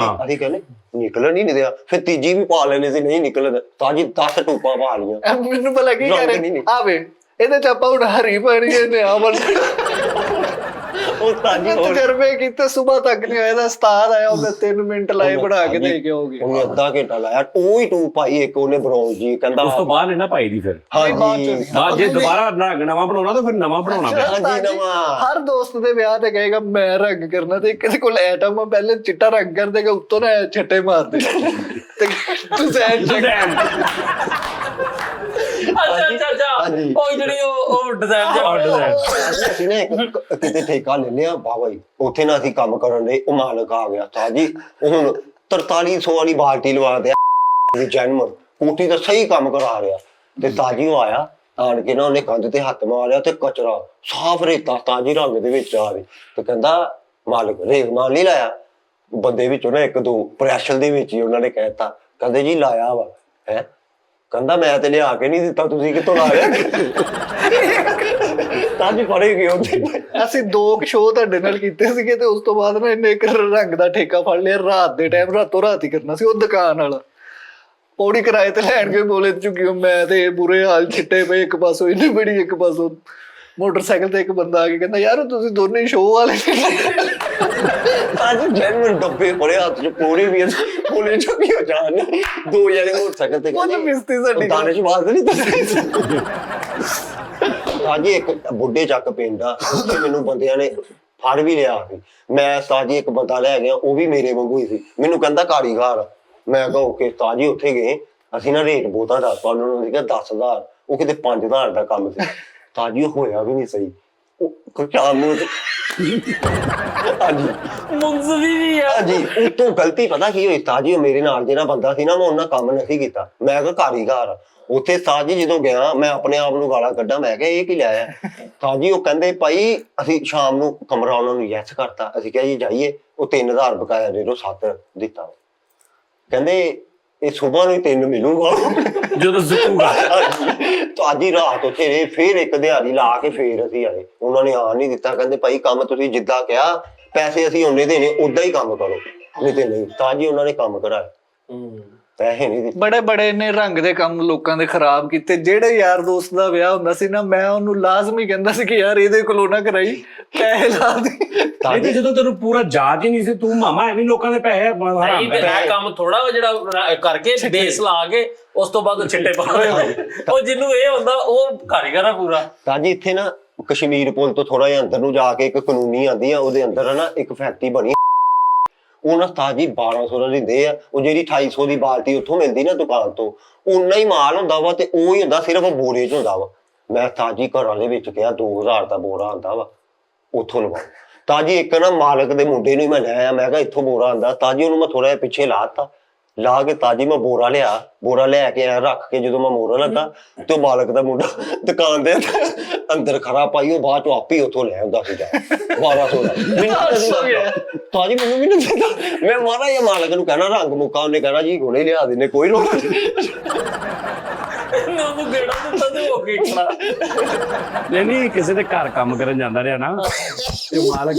ਅਸੀਂ ਕਹਿੰਦੇ ਨਿਕਲਣ ਹੀ ਨਹੀਂ ਦਿਆ, ਫਿਰ ਤੀਜੀ ਵੀ ਪਾ ਲੈਣੇ ਸੀ, ਨਹੀਂ ਨਿਕਲਣ। ਤਾਂ ਜੀ 10 ਟੂਪਾਂ ਪਾ ਲਈਆਂ। ਮੈਨੂੰ ਪਤਾ ਕੀ ਕਹਿ ਰਹੇ ਆਵੇ ਇਹਦੇ ਚ ਆਪਾਂ ਹੁਣ ਹਰੀ ਪਾਣੀ ਨੇ ਆ ਬਣ ਉਹ ਤਾਂ ਜੀ ਤਜਰਬੇ ਕੀਤੇ, ਸੁਬਾਹ ਤੱਕ ਨਹੀਂ ਆਇਆ। ਉਸਤਾਦ ਆਇਆ, ਉਹਨੇ 3 ਮਿੰਟ ਲਾਏ ਬਣਾ ਕੇ ਦੇ ਕੇ ਹੋ ਗਿਆ। ਉਹਨੇ ਅੱਧਾ ਘੰਟਾ ਲਾਇਆ, ਉਹ ਹੀ ਟੂਬ ਪਾਈ ਇੱਕ ਉਹਨੇ ਬਰੌਂਜ਼ ਜੀ। ਕਹਿੰਦਾ ਉਸ ਤੋਂ ਬਾਅਦ ਨਹੀਂ ਨਾ ਪਾਈ ਦੀ ਫਿਰ। ਹਾਂਜੀ ਬਾਅਦ ਜੇ ਦੁਬਾਰਾ ਰੰਗ ਨਵਾਂ ਬਣਾਉਣਾ ਤਾਂ ਫਿਰ ਨਵਾਂ ਬਣਾਉਣਾ ਪੈਣਾ। ਹਾਂਜੀ ਨਵਾਂ। ਹਰ ਦੋਸਤ ਦੇ ਵਿਆਹ ਤੇ ਕਹੇਗਾ ਮੈਂ ਰੰਗ ਕਰਨਾ, ਤੇ ਕਿਸੇ ਕੋਲ ਐਟਮ ਆ, ਪਹਿਲੇ ਚਿੱਟਾ ਰੰਗ ਕਰ ਦੇਗਾ, ਉੱਤੋਂ ਨਾ ਛੱਟੇ ਮਾਰ ਦੇ ਤੇ ਤੂੰ ਸੈਨ ਅੱਛਾ ਉਹ ਜਿਹੜੀ ਉਹ ਡਿਜ਼ਾਈਨ ਅਸੀਂ ਨਾ ਕਿਤੇ ਠੇਕਾ ਲੈ ਲਿਆ ਬਾਬਾ ਜੀ, ਉੱਥੇ ਨਾ ਅਸੀਂ ਕੰਮ ਕਰਨ ਦੇ, ਉਹ ਮਾਲਕ ਆ ਗਿਆ। ਤਾਂ ਜੀ ਹੁਣ 4300 ਵਾਲੀ ਬਾਲਟੀ ਲਵਾ ਦਿਆ ਜਨਮ ਕੋਠੀ ਦਾ ਸਹੀ ਕੰਮ ਕਰਾ ਰਿਹਾ। ਤੇ ਤਾਜੀ ਉਹ ਆਇਆ, ਆਣ ਕੇ ਨਾ ਉਹਨੇ ਕੰਧ ਤੇ ਹੱਥ ਮਾਰਿਆ ਤੇ ਕਚਰਾ ਸਾਫ਼ ਰੇਤਾ ਤਾਜੀ ਰੰਗ ਦੇ ਵਿੱਚ ਆ ਰਹੀ। ਤੇ ਕਹਿੰਦਾ ਮਾਲਕ ਰੇਗ ਮਾਲ ਨਹੀਂ ਲਾਇਆ? ਬੰਦੇ ਵਿੱਚੋਂ ਨਾ 1-2 ਪ੍ਰੈਸ਼ਰ ਦੇ ਵਿੱਚ ਹੀ ਉਹਨਾਂ ਨੇ ਕਹਿਤਾ, ਕਹਿੰਦੇ ਜੀ ਲਾਇਆ ਵਾ। ਹੈ ਕਹਿੰਦਾ ਮੈਂ ਤੇ ਲਿਆ ਕੇ ਨਹੀਂ ਦਿੱਤਾ, ਤੁਸੀਂ ਕਿੱਥੋਂ ਲਾ ਲਿਆ? ਤਾਂ ਜੀ ਫੜੇ ਗਏ ਉੱਥੇ। ਅਸੀਂ 2 ਸ਼ੋਅ ਤੁਹਾਡੇ ਨਾਲ ਕੀਤੇ ਸੀਗੇ ਤੇ ਉਸ ਤੋਂ ਬਾਅਦ ਨਾ ਇਹਨੇ ਇੱਕ ਰੰਗ ਦਾ ਠੇਕਾ ਫੜ ਲਿਆ। ਰਾਤ ਦੇ ਟਾਈਮ ਰਾਤੋਂ ਰਾਤ ਹੀ ਕਰਨਾ ਸੀ। ਉਹ ਦੁਕਾਨ ਵਾਲਾ ਪੌੜੀ ਕਿਰਾਏ ਤੇ ਲੈਣ ਕੇ ਬੋਲੇ ਚੁੱਕੀ, ਮੈਂ ਤੇ ਬੁਰੇ ਹਾਲ ਛਿੱਟੇ ਪਏ, ਇੱਕ ਪਾਸੋਂ ਇਹਨੇ ਬੜੀ, ਇੱਕ ਪਾਸੋਂ ਮੋਟਰਸਾਈਕਲ ਤੇ ਇੱਕ ਬੰਦਾ ਆ ਕੇ ਕਹਿੰਦਾ ਯਾਰ ਤੁਸੀਂ ਦੋਨੇ ਸ਼ੋਅ ਵਾਲੇ। ਅੱਜ ਜੈਨੂਨ ਡੱਬੇ ਬੜੇ ਹੱਥ ਚ ਪੂਰੀ ਵੀ ਕੋਲੇ ਚੁੱਕੀ ਹੋ ਜਾਣ 2 ਜਣੇ ਮੋਟਰਸਾਈਕਲ ਤੇ ਉਹ ਮਿਸਤੀ ਸਾਡੀ ਦਾਣੇ ਚ ਬਾਤ ਨਹੀਂ ਦੱਸੀ। ਸਾਜੀ ਇੱਕ ਬੁੱਢੇ ਚੱਕ ਪਿੰਡ ਆ, ਉੱਥੇ ਮੈਨੂੰ ਬੰਦਿਆਂ ਨੇ ਫੜ ਵੀ ਲਿਆ ਸੀ। ਮੈਂ ਸਾਜੀ ਇੱਕ ਬੰਦਾ ਲੈ ਗਿਆ, ਉਹ ਵੀ ਮੇਰੇ ਵਾਂਗੂ ਹੀ ਸੀ। ਮੈਨੂੰ ਕਹਿੰਦਾ ਕਾਰੀਗਰ। ਮੈਂ ਕਿਹਾ ਓਕੇ। ਸਾਜੀ ਉੱਥੇ ਗਏ, ਅਸੀਂ ਨਾ ਰੇਟ ਬਹੁਤਾ ਦੱਸਤਾ ਉਹਨਾਂ ਨੂੰ, ਅਸੀਂ ਕਿਹਾ 10,000, ਉਹ ਕਿਤੇ 5,000 ਦਾ ਕੰਮ ਸੀ। ਸਾਜੀ ਉਹ ਹੋਇਆ ਵੀ ਨਹੀਂ ਸਹੀ। ਉਹ ਸ਼ਾਮ ਨੂੰ ਹਾਂਜੀ ਮੁੰਜ਼ਵੀ ਵੀ ਆ। ਹਾਂਜੀ ਉਤੋਂ ਗਲਤੀ ਪਤਾ ਕੀ ਹੋਈ ਤਾਜੀ, ਮੇਰੇ ਨਾਲ ਜਿਹੜਾ ਬੰਦਾ ਸੀ ਨਾ ਮੈਂ ਉਹਨਾਂ ਕੰਮ ਨਹੀਂ ਕੀਤਾ। ਮੈਂ ਕਿਹਾ ਕਾਰੀਗਰ ਉੱਥੇ ਤਾਜੀ ਜਦੋਂ ਗਿਆ ਮੈਂ ਆਪਣੇ ਆਪ ਨੂੰ ਗਾਲਾਂ ਕੱਢਾਂ, ਮੈਂ ਕਿਹਾ ਇਹ ਕੀ ਲਿਆਇਆ? ਤਾਜੀ ਉਹ ਕਹਿੰਦੇ ਭਾਈ ਅਸੀਂ ਸ਼ਾਮ ਨੂੰ ਕਮਰਾ ਉਹਨਾਂ ਨੂੰ ਯੈਸ ਕਰਤਾ। ਅਸੀਂ ਕਿਹਾ ਜੀ ਜਾਈਏ। ਉਹ 3000 ਬਕਾਇਆ ਦੇ ਦਿਓ, 7 ਦਿੱਤਾ। ਕਹਿੰਦੇ ਇਹ ਸੁਬਾਹ ਨੂੰ 3 ਮਿਲੂਗਾ ਜਦੋਂ ਜ਼ੁਕੂਗਾ। ਤਾਜੀ ਰਾਤ ਉੱਥੇ ਰਹੇ, ਫਿਰ ਇੱਕ ਦਿਹਾੜੀ ਲਾ ਕੇ ਫੇਰ ਅਸੀਂ ਆਏ। ਉਹਨਾਂ ਨੇ ਆਣ ਨਹੀਂ ਦਿੱਤਾ, ਕਹਿੰਦੇ ਭਾਈ ਕੰਮ ਤੁਸੀਂ ਜਿੱਦਾਂ ਕਿਹਾ ਪੈਸੇ ਅਸੀਂ ਉਹਨੇ ਦੇਣੇ, ਉਦਾਂ ਹੀ ਕੰਮ ਕਰੋ, ਨਹੀਂ ਤੇ ਨਹੀਂ। ਤਾਂ ਜੀ ਉਹਨਾਂ ਨੇ ਕੰਮ ਕਰਾਇਆ। ਪੈਸੇ ਨਹੀਂ ਦਿੱਤੇ। ਬੜੇ ਬੜੇ ਨੇ ਰੰਗ ਦੇ ਕੰਮ ਲੋਕਾਂ ਦੇ ਖਰਾਬ ਕੀਤੇ। ਜਿਹੜੇ ਯਾਰ ਦੋਸਤ ਦਾ ਵਿਆਹ ਹੁੰਦਾ ਸੀ ਨਾ, ਮੈਂ ਉਹਨੂੰ ਲਾਜ਼ਮੀ ਕਹਿੰਦਾ ਸੀ ਕਿ ਯਾਰ ਇਹਦੇ ਕੋਲੋਂ ਨਾ ਕਰਾਈ, ਪੈਸੇ ਲਾ ਦੇ। ਨਹੀਂ ਤੇ ਜਦੋਂ ਤੈਨੂੰ ਪੂਰਾ ਜਾਚ ਹੀ ਨਹੀਂ ਸੀ, ਤੂੰ ਮਾਮਾ ਐਵੇਂ ਲੋਕਾਂ ਦੇ ਪੈਸੇ ਹਰਾਮ ਨਹੀਂ ਤੇ ਇਹ ਕੰਮ ਥੋੜਾ ਜਿਹੜਾ ਕਰਕੇ ਬੇਸ ਲਾ ਕੇ ਉਸ ਤੋਂ ਬਾਅਦ ਛਿੱਟੇ ਪਾ ਰਹੇ ਉਹ ਜਿਹਨੂੰ ਇਹ ਹੁੰਦਾ ਉਹ ਕਾਰੀਗਰ ਆ ਪੂਰਾ। ਤਾਂ ਜੀ ਇੱਥੇ ਨਾ ਕਸ਼ਮੀਰ ਪੁਲ ਤੋਂ ਥੋੜਾ ਜਿਹਾ ਅੰਦਰ ਨੂੰ ਜਾ ਕੇ ਇੱਕ ਕਾਨੂੰਨੀ ਆਂਦੀ ਆ, ਉਹਦੇ ਅੰਦਰ ਨਾ ਇੱਕ ਫੈਕਟਰੀ ਬਣੀ। ਉਹ ਨਾ ਉਸਤਾਦ ਜੀ 1200 ਦਾ ਦਿੰਦੇ ਆ। ਉਹ ਜਿਹੜੀ 250 ਦੀ ਬਾਲਟੀ ਉੱਥੋਂ ਮਿਲਦੀ ਨਾ ਦੁਕਾਨ ਤੋਂ, ਉਨਾ ਹੀ ਮਾਲ ਹੁੰਦਾ ਵਾ ਤੇ ਉਹ ਹੀ ਹੁੰਦਾ, ਸਿਰਫ ਬੋਰੇ 'ਚ ਹੁੰਦਾ ਵਾ। ਮੈਂ ਉਸਤਾਦ ਜੀ ਘਰਾਂ ਦੇ ਵਿੱਚ ਕਿਹਾ 2000 ਦਾ ਬੋਰਾ ਆਉਂਦਾ ਵਾ, ਉੱਥੋਂ ਲਵਾਓ। ਤਾਂ ਜੀ ਇੱਕ ਨਾ ਮਾਲਕ ਦੇ ਮੁੰਡੇ ਨੂੰ ਮੈਂ ਲੈ ਆਇਆ, ਮੈਂ ਕਿਹਾ ਇੱਥੋਂ ਬੋਰਾ ਆਉਂਦਾ। ਤਾਂ ਜੀ ਉਹਨੂੰ ਮੈਂ ਥੋੜਾ ਜਿਹਾ ਪਿੱਛੇ ਲਾਤਾ, ਲਾ ਕੇ ਤਾਜੀ ਮੈਂ ਬੋਰਾ ਲੈ ਕੇ ਆਇਆ। ਰੱਖ ਕੇ ਜਦੋਂ ਮੈਂ ਮੋੜਨ ਲੱਗਾ ਤੇ ਉਹ ਮਾਲਕ ਦਾ ਮੁੰਡਾ ਦੁਕਾਨ ਦੇ ਅੰਦਰ ਖੜਾ ਪਾਈ, ਉਹ ਬਾਅਦ ਚੋਂ ਆਪੇ ਉੱਥੋਂ ਲੈ ਆਉਂਦਾ ਸੀ 1200 ਦਾ। ਤਾਜੀ ਮੈਨੂੰ ਵੀ ਨਹੀਂ ਦਿੰਦਾ। ਮੈਂ ਮਾਰਾ ਇਹ ਮਾਲਕ ਨੂੰ ਕਹਿਣਾ ਰੰਗ ਮੁੱਕਾ, ਉਹਨੇ ਕਹਿਣਾ ਜੀ ਹੁਣੇ ਲਿਆ ਦਿੰਦੇ, ਕੋਈ ਲੋੜ ਉਹਨੂੰ ਗੇੜਾ ਦਿੱਤਾ ਤੇ ਹੋ ਗਈ ਖੜਾ। ਨਹੀਂ ਕਿਸੇ ਦੇ ਘਰ ਕੰਮ ਕਰਨ ਜਾਂਦਾ ਰਿਹਾ ਨਾ, ਤੇ ਮਾਲਕ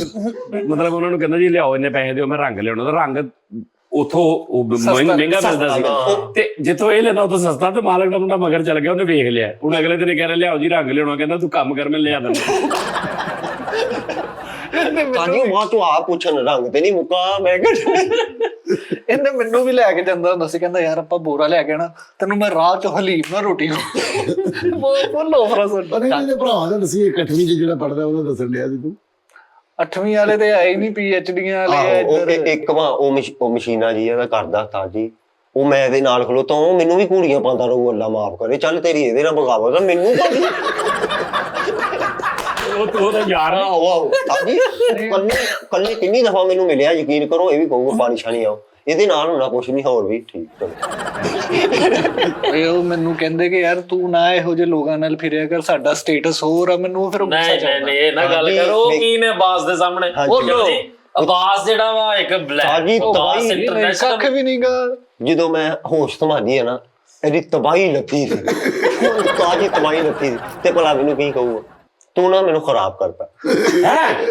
ਮਤਲਬ ਉਹਨਾਂ ਨੂੰ ਕਹਿੰਦਾ ਜੀ ਲਿਆਓ ਇੰਨੇ ਪੈਸੇ ਦਿਓ, ਮੈਂ ਰੰਗ ਲਿਆਉਣਾ। ਤਾਂ ਰੰਗ ਉਥੋਂ ਮਹਿੰਗਾ ਮਿਲਦਾ ਸੀਗਾ, ਤੇ ਜਿੱਥੋਂ ਇਹ ਲੈਂਦਾ ਉਥੋਂ ਸਸਤਾ। ਤੇ ਮਾਲਕ ਦਾ ਮੁੰਡਾ ਮਗਰ ਚੱਲ ਗਿਆ, ਉਹਨੇ ਵੇਖ ਲਿਆ। ਹੁਣ ਅਗਲੇ ਦਿਨ ਕਹਿ ਰਿਹਾ ਲਿਆਓ ਜੀ ਰੰਗ ਲਿਆਉਣਾ, ਕਹਿੰਦਾ ਤੂੰ ਕੰਮ ਕਰ ਮੈਂ ਲਿਆ ਦਿੰਦਾ। ਤਾਜੀ ਮਾਂ ਤੂੰ ਆ ਪੁੱਛਣ ਰੰਗ ਤੇ ਨਹੀਂ ਮੁੱਕਾ। ਮੈਂ ਕਿਹਾ ਇਹਨੇ ਮੈਨੂੰ ਵੀ ਲੈ ਕੇ ਜਾਂਦਾ ਹੁੰਦਾ ਸੀ, ਕਹਿੰਦਾ ਯਾਰ ਆਪਾਂ ਬੋਰਾ ਲੈ ਕੇ ਆਣਾ, ਤੈਨੂੰ ਮੈਂ ਰਾਹ ਚ ਹਲੀਮ ਨਾ ਰੋਟੀ ਬੋਲ ਆਫਰ ਪਰ ਇਹਦੇ ਭਰਾ ਦਾ ਦੱਸੀ 8ਵੀਂ ਚ ਜਿਹੜਾ ਪੜਦਾ ਉਹਦਾ ਦੱਸਣ ਲਿਆ ਸੀ ਤੂੰ। 8ਵੀਂ ਵਾਲੇ ਤੇ ਆਏ ਨਹੀਂ, PhDਆਂ ਵਾਲੇ ਇੱਧਰ। ਇੱਕ ਵਾਂ ਉਹ ਮਸ਼ੀਨਾ ਜੀ ਇਹਦਾ ਕਰਦਾ ਤਾਜੀ, ਉਹ ਮੈਂ ਇਹਦੇ ਨਾਲ ਖਲੋਤਾ, ਉਹ ਮੈਨੂੰ ਵੀ ਘੂੜੀਆਂ ਪਾਉਂਦਾ ਰਹੂ, ਅੱਲਾ ਮਾਫ ਕਰੇ। ਚੱਲ ਤੇਰੀ ਇਹਦੇ ਨਾਲ ਬਗਾਵਤ, ਮੈਨੂੰ ਉਹ ਤਾਂ ਯਾਰ ਆਹੋ ਤਾਜੀ ਕੱਲੇ ਕਿੰਨੀ ਦਫਾ ਮੈਨੂੰ ਮਿਲਿਆ, ਯਕੀਨ ਕਰੋ। ਇਹ ਵੀ ਕਹੂਗਾ ਪਾਣੀ ਛਾਣੀ ਆਓ, ਇਹਦੇ ਨਾਲ ਹੋਣਾ ਕੁਛ ਨਹੀਂ, ਹੋਰ ਵੀ ਠੀਕ ਚਲੋ। ਉਹ ਮੈਨੂੰ ਕਹਿੰਦੇ ਕਿ ਯਾਰ ਤੂੰ ਨਾ ਇਹੋ ਜਿਹੇ ਲੋਕਾਂ ਨਾਲ ਫਿਰਿਆ ਕਰ, ਸਾਡਾ ਸਟੇਟਸ ਹੋਰ ਆ। ਮੈਨੂੰ ਫਿਰ ਨਹੀਂ ਇਹ ਨਾ ਗੱਲ ਕਰੋ ਕੀ ਨੇ ਬਾਸ ਦੇ ਸਾਹਮਣੇ। ਬੋਲੋ ਆਵਾਜ਼ ਜਿਹੜਾ ਵਾ ਇੱਕ ਬਲੈਕ ਇੰਟਰਨੈਸ਼ਨਲ ਕੱਖ ਵੀ ਨਹੀਂਗਾ। ਜਦੋਂ ਮੈਂ ਹੋਸ਼ ਸੰਭਾਲੀ ਹੈ ਨਾ, ਇਹਦੀ ਤਬਾਹੀ ਲੱਥੀ ਸੀ, ਤਾਜੀ ਤਬਾਹੀ ਲੱਥੀ ਸੀ। ਤੇ ਭਲਾ ਮੈਨੂੰ ਕੀ ਕਹੂਗਾ, ਤੂੰ ਨਾ ਮੈਨੂੰ ਖਰਾਬ ਕਰਤਾ।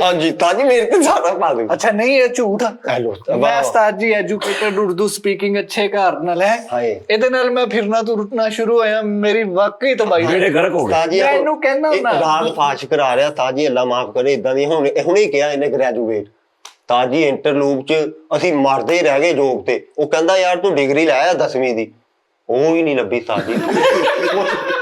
ਹਾਂਜੀ ਤਾਜੀ ਮੇਰੇ ਤੇ ਜ਼ਿਆਦਾ ਪਾ ਦੇ। ਅੱਛਾ ਨਹੀਂ ਇਹ ਝੂਠ ਆ। ਮੈਂ ਉਸਤਾਦ ਜੀ ਐਜੂਕੇਟਡ, ਉਰਦੂ ਸਪੀਕਿੰਗ ਅੱਛੇ ਘਰ ਨਾਲ ਹੈ, ਇਹਦੇ ਨਾਲ ਮੈਂ ਫਿਰਨਾ ਤੁਰਨਾ ਸ਼ੁਰੂ ਹੋਇਆ, ਮੇਰੀ ਵਾਕਈ ਤਬਾਹੀ ਜਿਹੜੇ ਗਰਕ ਹੋ ਗਏ। ਮੈਂ ਇਹਨੂੰ ਕਹਿੰਦਾ ਹੁੰਦਾ ਰਾਗ ਫਾਸ਼ ਕਰਾ ਰਿਹਾ ਤਾਜੀ, ਅੱਲਾ ਮਾਫ ਕਰੇ। ਇਦਾਂ ਦੀ ਹੁਣੇ ਕਿਹਾ ਇਹਨੇ ਗ੍ਰੈਜੂਏਟ ਤਾਜੀ ਇੰਟਰਲੂਪ ਚ ਅਸੀਂ ਮਰਦੇ ਹੀ ਰਹਿ ਗਏ ਜੋਬ ਤੇ। ਉਹ ਕਹਿੰਦਾ ਯਾਰ ਤੂੰ ਡਿਗਰੀ ਲਾਇਆ 10ਵੀਂ ਦੀ, ਉਹ ਹੀ ਨਹੀਂ ਲੱਭੀ ਤਾਜੀ।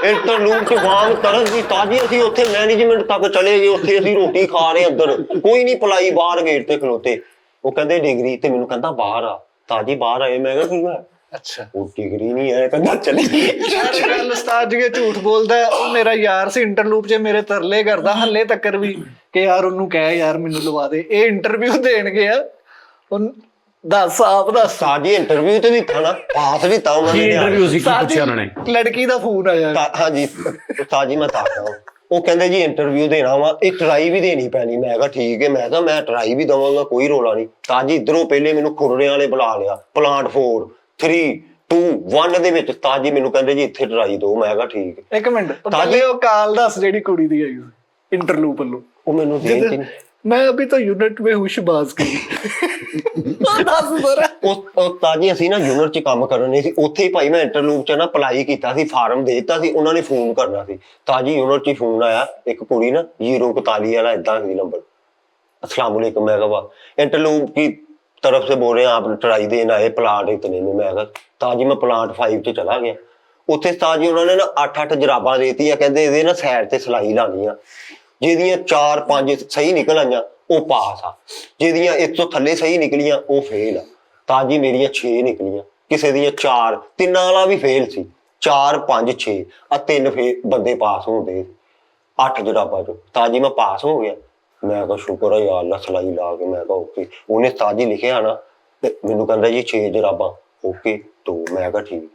ਇੰਟਰਲੂਪ ਚ ਵਾਂਗ ਤਰਸ ਦੀ ਤਾਜੀ, ਅਸੀਂ ਉੱਥੇ ਮੈਨੇਜਮੈਂਟ ਤੱਕ ਚਲੇ ਗਏ, ਉੱਥੇ ਅਸੀਂ ਰੋਟੀ ਖਾ ਰਹੇ ਅੰਦਰ, ਕੋਈ ਨਹੀਂ ਪਲਾਈ ਬਾਹਰ ਗੇਟ ਤੇ ਖਲੋਤੇ। ਉਹ ਕਹਿੰਦੇ ਡਿਗਰੀ, ਤੇ ਮੈਨੂੰ ਕਹਿੰਦਾ ਬਾਹਰ ਆ। ਤਾਜੀ ਬਾਹਰ ਆਏ, ਮੈਂ ਕਿਹਾ ਕੀ ਹੋਇਆ? ਅੱਛਾ ਉਹ ਡਿਗਰੀ ਨਹੀਂ ਹੈ, ਕਹਿੰਦਾ ਚਲੇ ਗੱਲ ਉਸਤਾਦ ਜੀ ਝੂਠ ਬੋਲਦਾ। ਉਹ ਮੇਰਾ ਯਾਰ ਸੀ ਇੰਟਰਲੂਪ ਚ, ਮੇਰੇ ਤਰਲੇ ਕਰਦਾ ਹੱਲੇ ਤੱਕਰ ਵੀ ਕਿ ਯਾਰ ਉਹਨੂੰ ਕਹਿ ਯਾਰ ਮੈਨੂੰ ਲਵਾ ਦੇ। ਇਹ ਇੰਟਰਵਿਊ ਦੇਣ ਗਿਆ, ਦੱਸ ਆਪ ਦੱਸ। ਤਾਜੀ ਇੰਟਰਵਿਊ ਤੇ ਦਿੱਤਾ ਨਾ, ਪਾਸ ਦਿੱਤਾ ਉਹਨਾਂ ਨੇ। ਇੰਟਰਵਿਊ ਸੀ, ਕੀ ਪੁੱਛਿਆ ਉਹਨਾਂ ਨੇ? ਲੜਕੀ ਦਾ ਫੋਨ ਆਇਆ। ਹਾਂਜੀ ਤਾਜੀ ਮੈਂ ਦੱਸਦਾ। ਉਹ ਕਹਿੰਦੇ ਜੀ ਇੰਟਰਵਿਊ ਦੇਣਾ ਵਾ, ਇਹ ਟਰਾਈ ਵੀ ਦੇਣੀ ਪੈਣੀ। ਮੈਂ ਕਿਹਾ ਠੀਕ ਹੈ, ਮੈਂ ਕਿਹਾ ਮੈਂ ਟਰਾਈ ਵੀ ਦਵਾਂਗਾ, ਕੋਈ ਰੋਲਾ ਨਹੀਂ। ਤਾਜੀ ਇਧਰੋਂ ਪਹਿਲੇ ਮੈਨੂੰ ਖੁਰੜੇ ਵਾਲੇ ਬੁਲਾ ਲਿਆ, ਪਲਾਂਟ 4 3 2 1 ਦੇ ਵਿੱਚ। ਤਾਜੀ ਮੈਨੂੰ ਕਹਿੰਦੇ ਜੀ ਇੱਥੇ ਟਰਾਈ ਦੋ। ਮੈਂ ਕਿਹਾ ਠੀਕ ਹੈ। ਇੱਕ ਮਿੰਟ ਤਾਜੀ ਉਹ ਕਾਲ ਦੱਸ ਜਿਹੜੀ ਕੁੜੀ ਦੀ ਆਈ ਇੰਟਰਲੂਪ ਵੱਲੋਂ। ਉਹ ਮੈਨੂੰ ਦੇ मैं अभी तो यूनिट में हूँ शबाज की। ਉਹ ਤਾਜੀ ਅਸੀਂ ਨਾ ਯੂਨਿਟ 'ਚ ਕੰਮ ਕਰਨੇ ਸੀ, ਉੱਥੇ ਹੀ ਭਾਈ ਮੈਂ ਇੰਟਰਲੂਪ 'ਚ ਨਾ ਅਪਲਾਈ ਕੀਤਾ ਸੀ, ਫਾਰਮ ਦੇ ਦਿੱਤਾ ਸੀ। ਉਹਨਾਂ ਨੇ ਫੋਨ ਕਰਨਾ ਸੀ। ਤਾਜੀ ਯੂਨਿਟ 'ਚ ਫੋਨ ਆਇਆ, ਇੱਕ ਕੁੜੀ ਨਾ 041 ਵਾਲਾ ਏਦਾਂ ਸੀ ਨੰबर, अस्सलाम वालेकुम। मैं कहा इंटरलूप की तरफ से बोल रहे हैं आप ट्राई देना है प्लांट इतने में। मैं कहा ताजी मैं प्लांट 5 'ਚ ਚਲਾ ਗਿਆ। ਉੱਥੇ ਤਾਜੀ ਉਹਨਾਂ ਨੇ ਨਾ 8-8 ਜਰਾਬਾਂ ਦੇਤੀਆਂ, ਕਹਿੰਦੇ ਇਹਦੇ ਨਾ ਸਾਈਡ ਤੇ ਸਲਾਈ ਲਾਣੀ ਆ, ਜਿਹਦੀਆਂ 4-5 ਸਹੀ ਨਿਕਲ ਆਈਆਂ ਉਹ ਪਾਸ ਆ, ਜਿਹਦੀਆਂ ਇਸ ਤੋਂ ਥੱਲੇ ਸਹੀ ਨਿਕਲੀਆਂ ਉਹ ਫੇਲ ਆ। ਤਾਜੀ ਮੇਰੀਆਂ 6 ਨਿਕਲੀਆਂ, ਕਿਸੇ ਦੀਆਂ 4, ਤਿੰਨਾਂ ਵਾਲਾ ਵੀ ਫੇਲ ਸੀ। 4 5 6 ਆ 3 ਬੰਦੇ ਪਾਸ ਹੁੰਦੇ 8 ਜਰਾਬਾਂ ਚੋਂ। ਤਾਜੀ ਮੈਂ ਪਾਸ ਹੋ ਗਿਆ। ਮੈਂ ਕਿਹਾ ਸ਼ੁਕਰ ਹੈ ਯਾਰ ਅੱਲਾ, ਸਲਾਈ ਲਾ ਕੇ। ਮੈਂ ਕਿਹਾ ਓਕੇ। ਉਹਨੇ ਤਾਜੀ ਲਿਖਿਆ ਨਾ ਤੇ ਮੈਨੂੰ ਕਹਿੰਦਾ ਜੀ 6 ਜਰਾਬਾਂ ਓਕੇ ਤੋਂ। ਮੈਂ ਕਿਹਾ ਠੀਕ।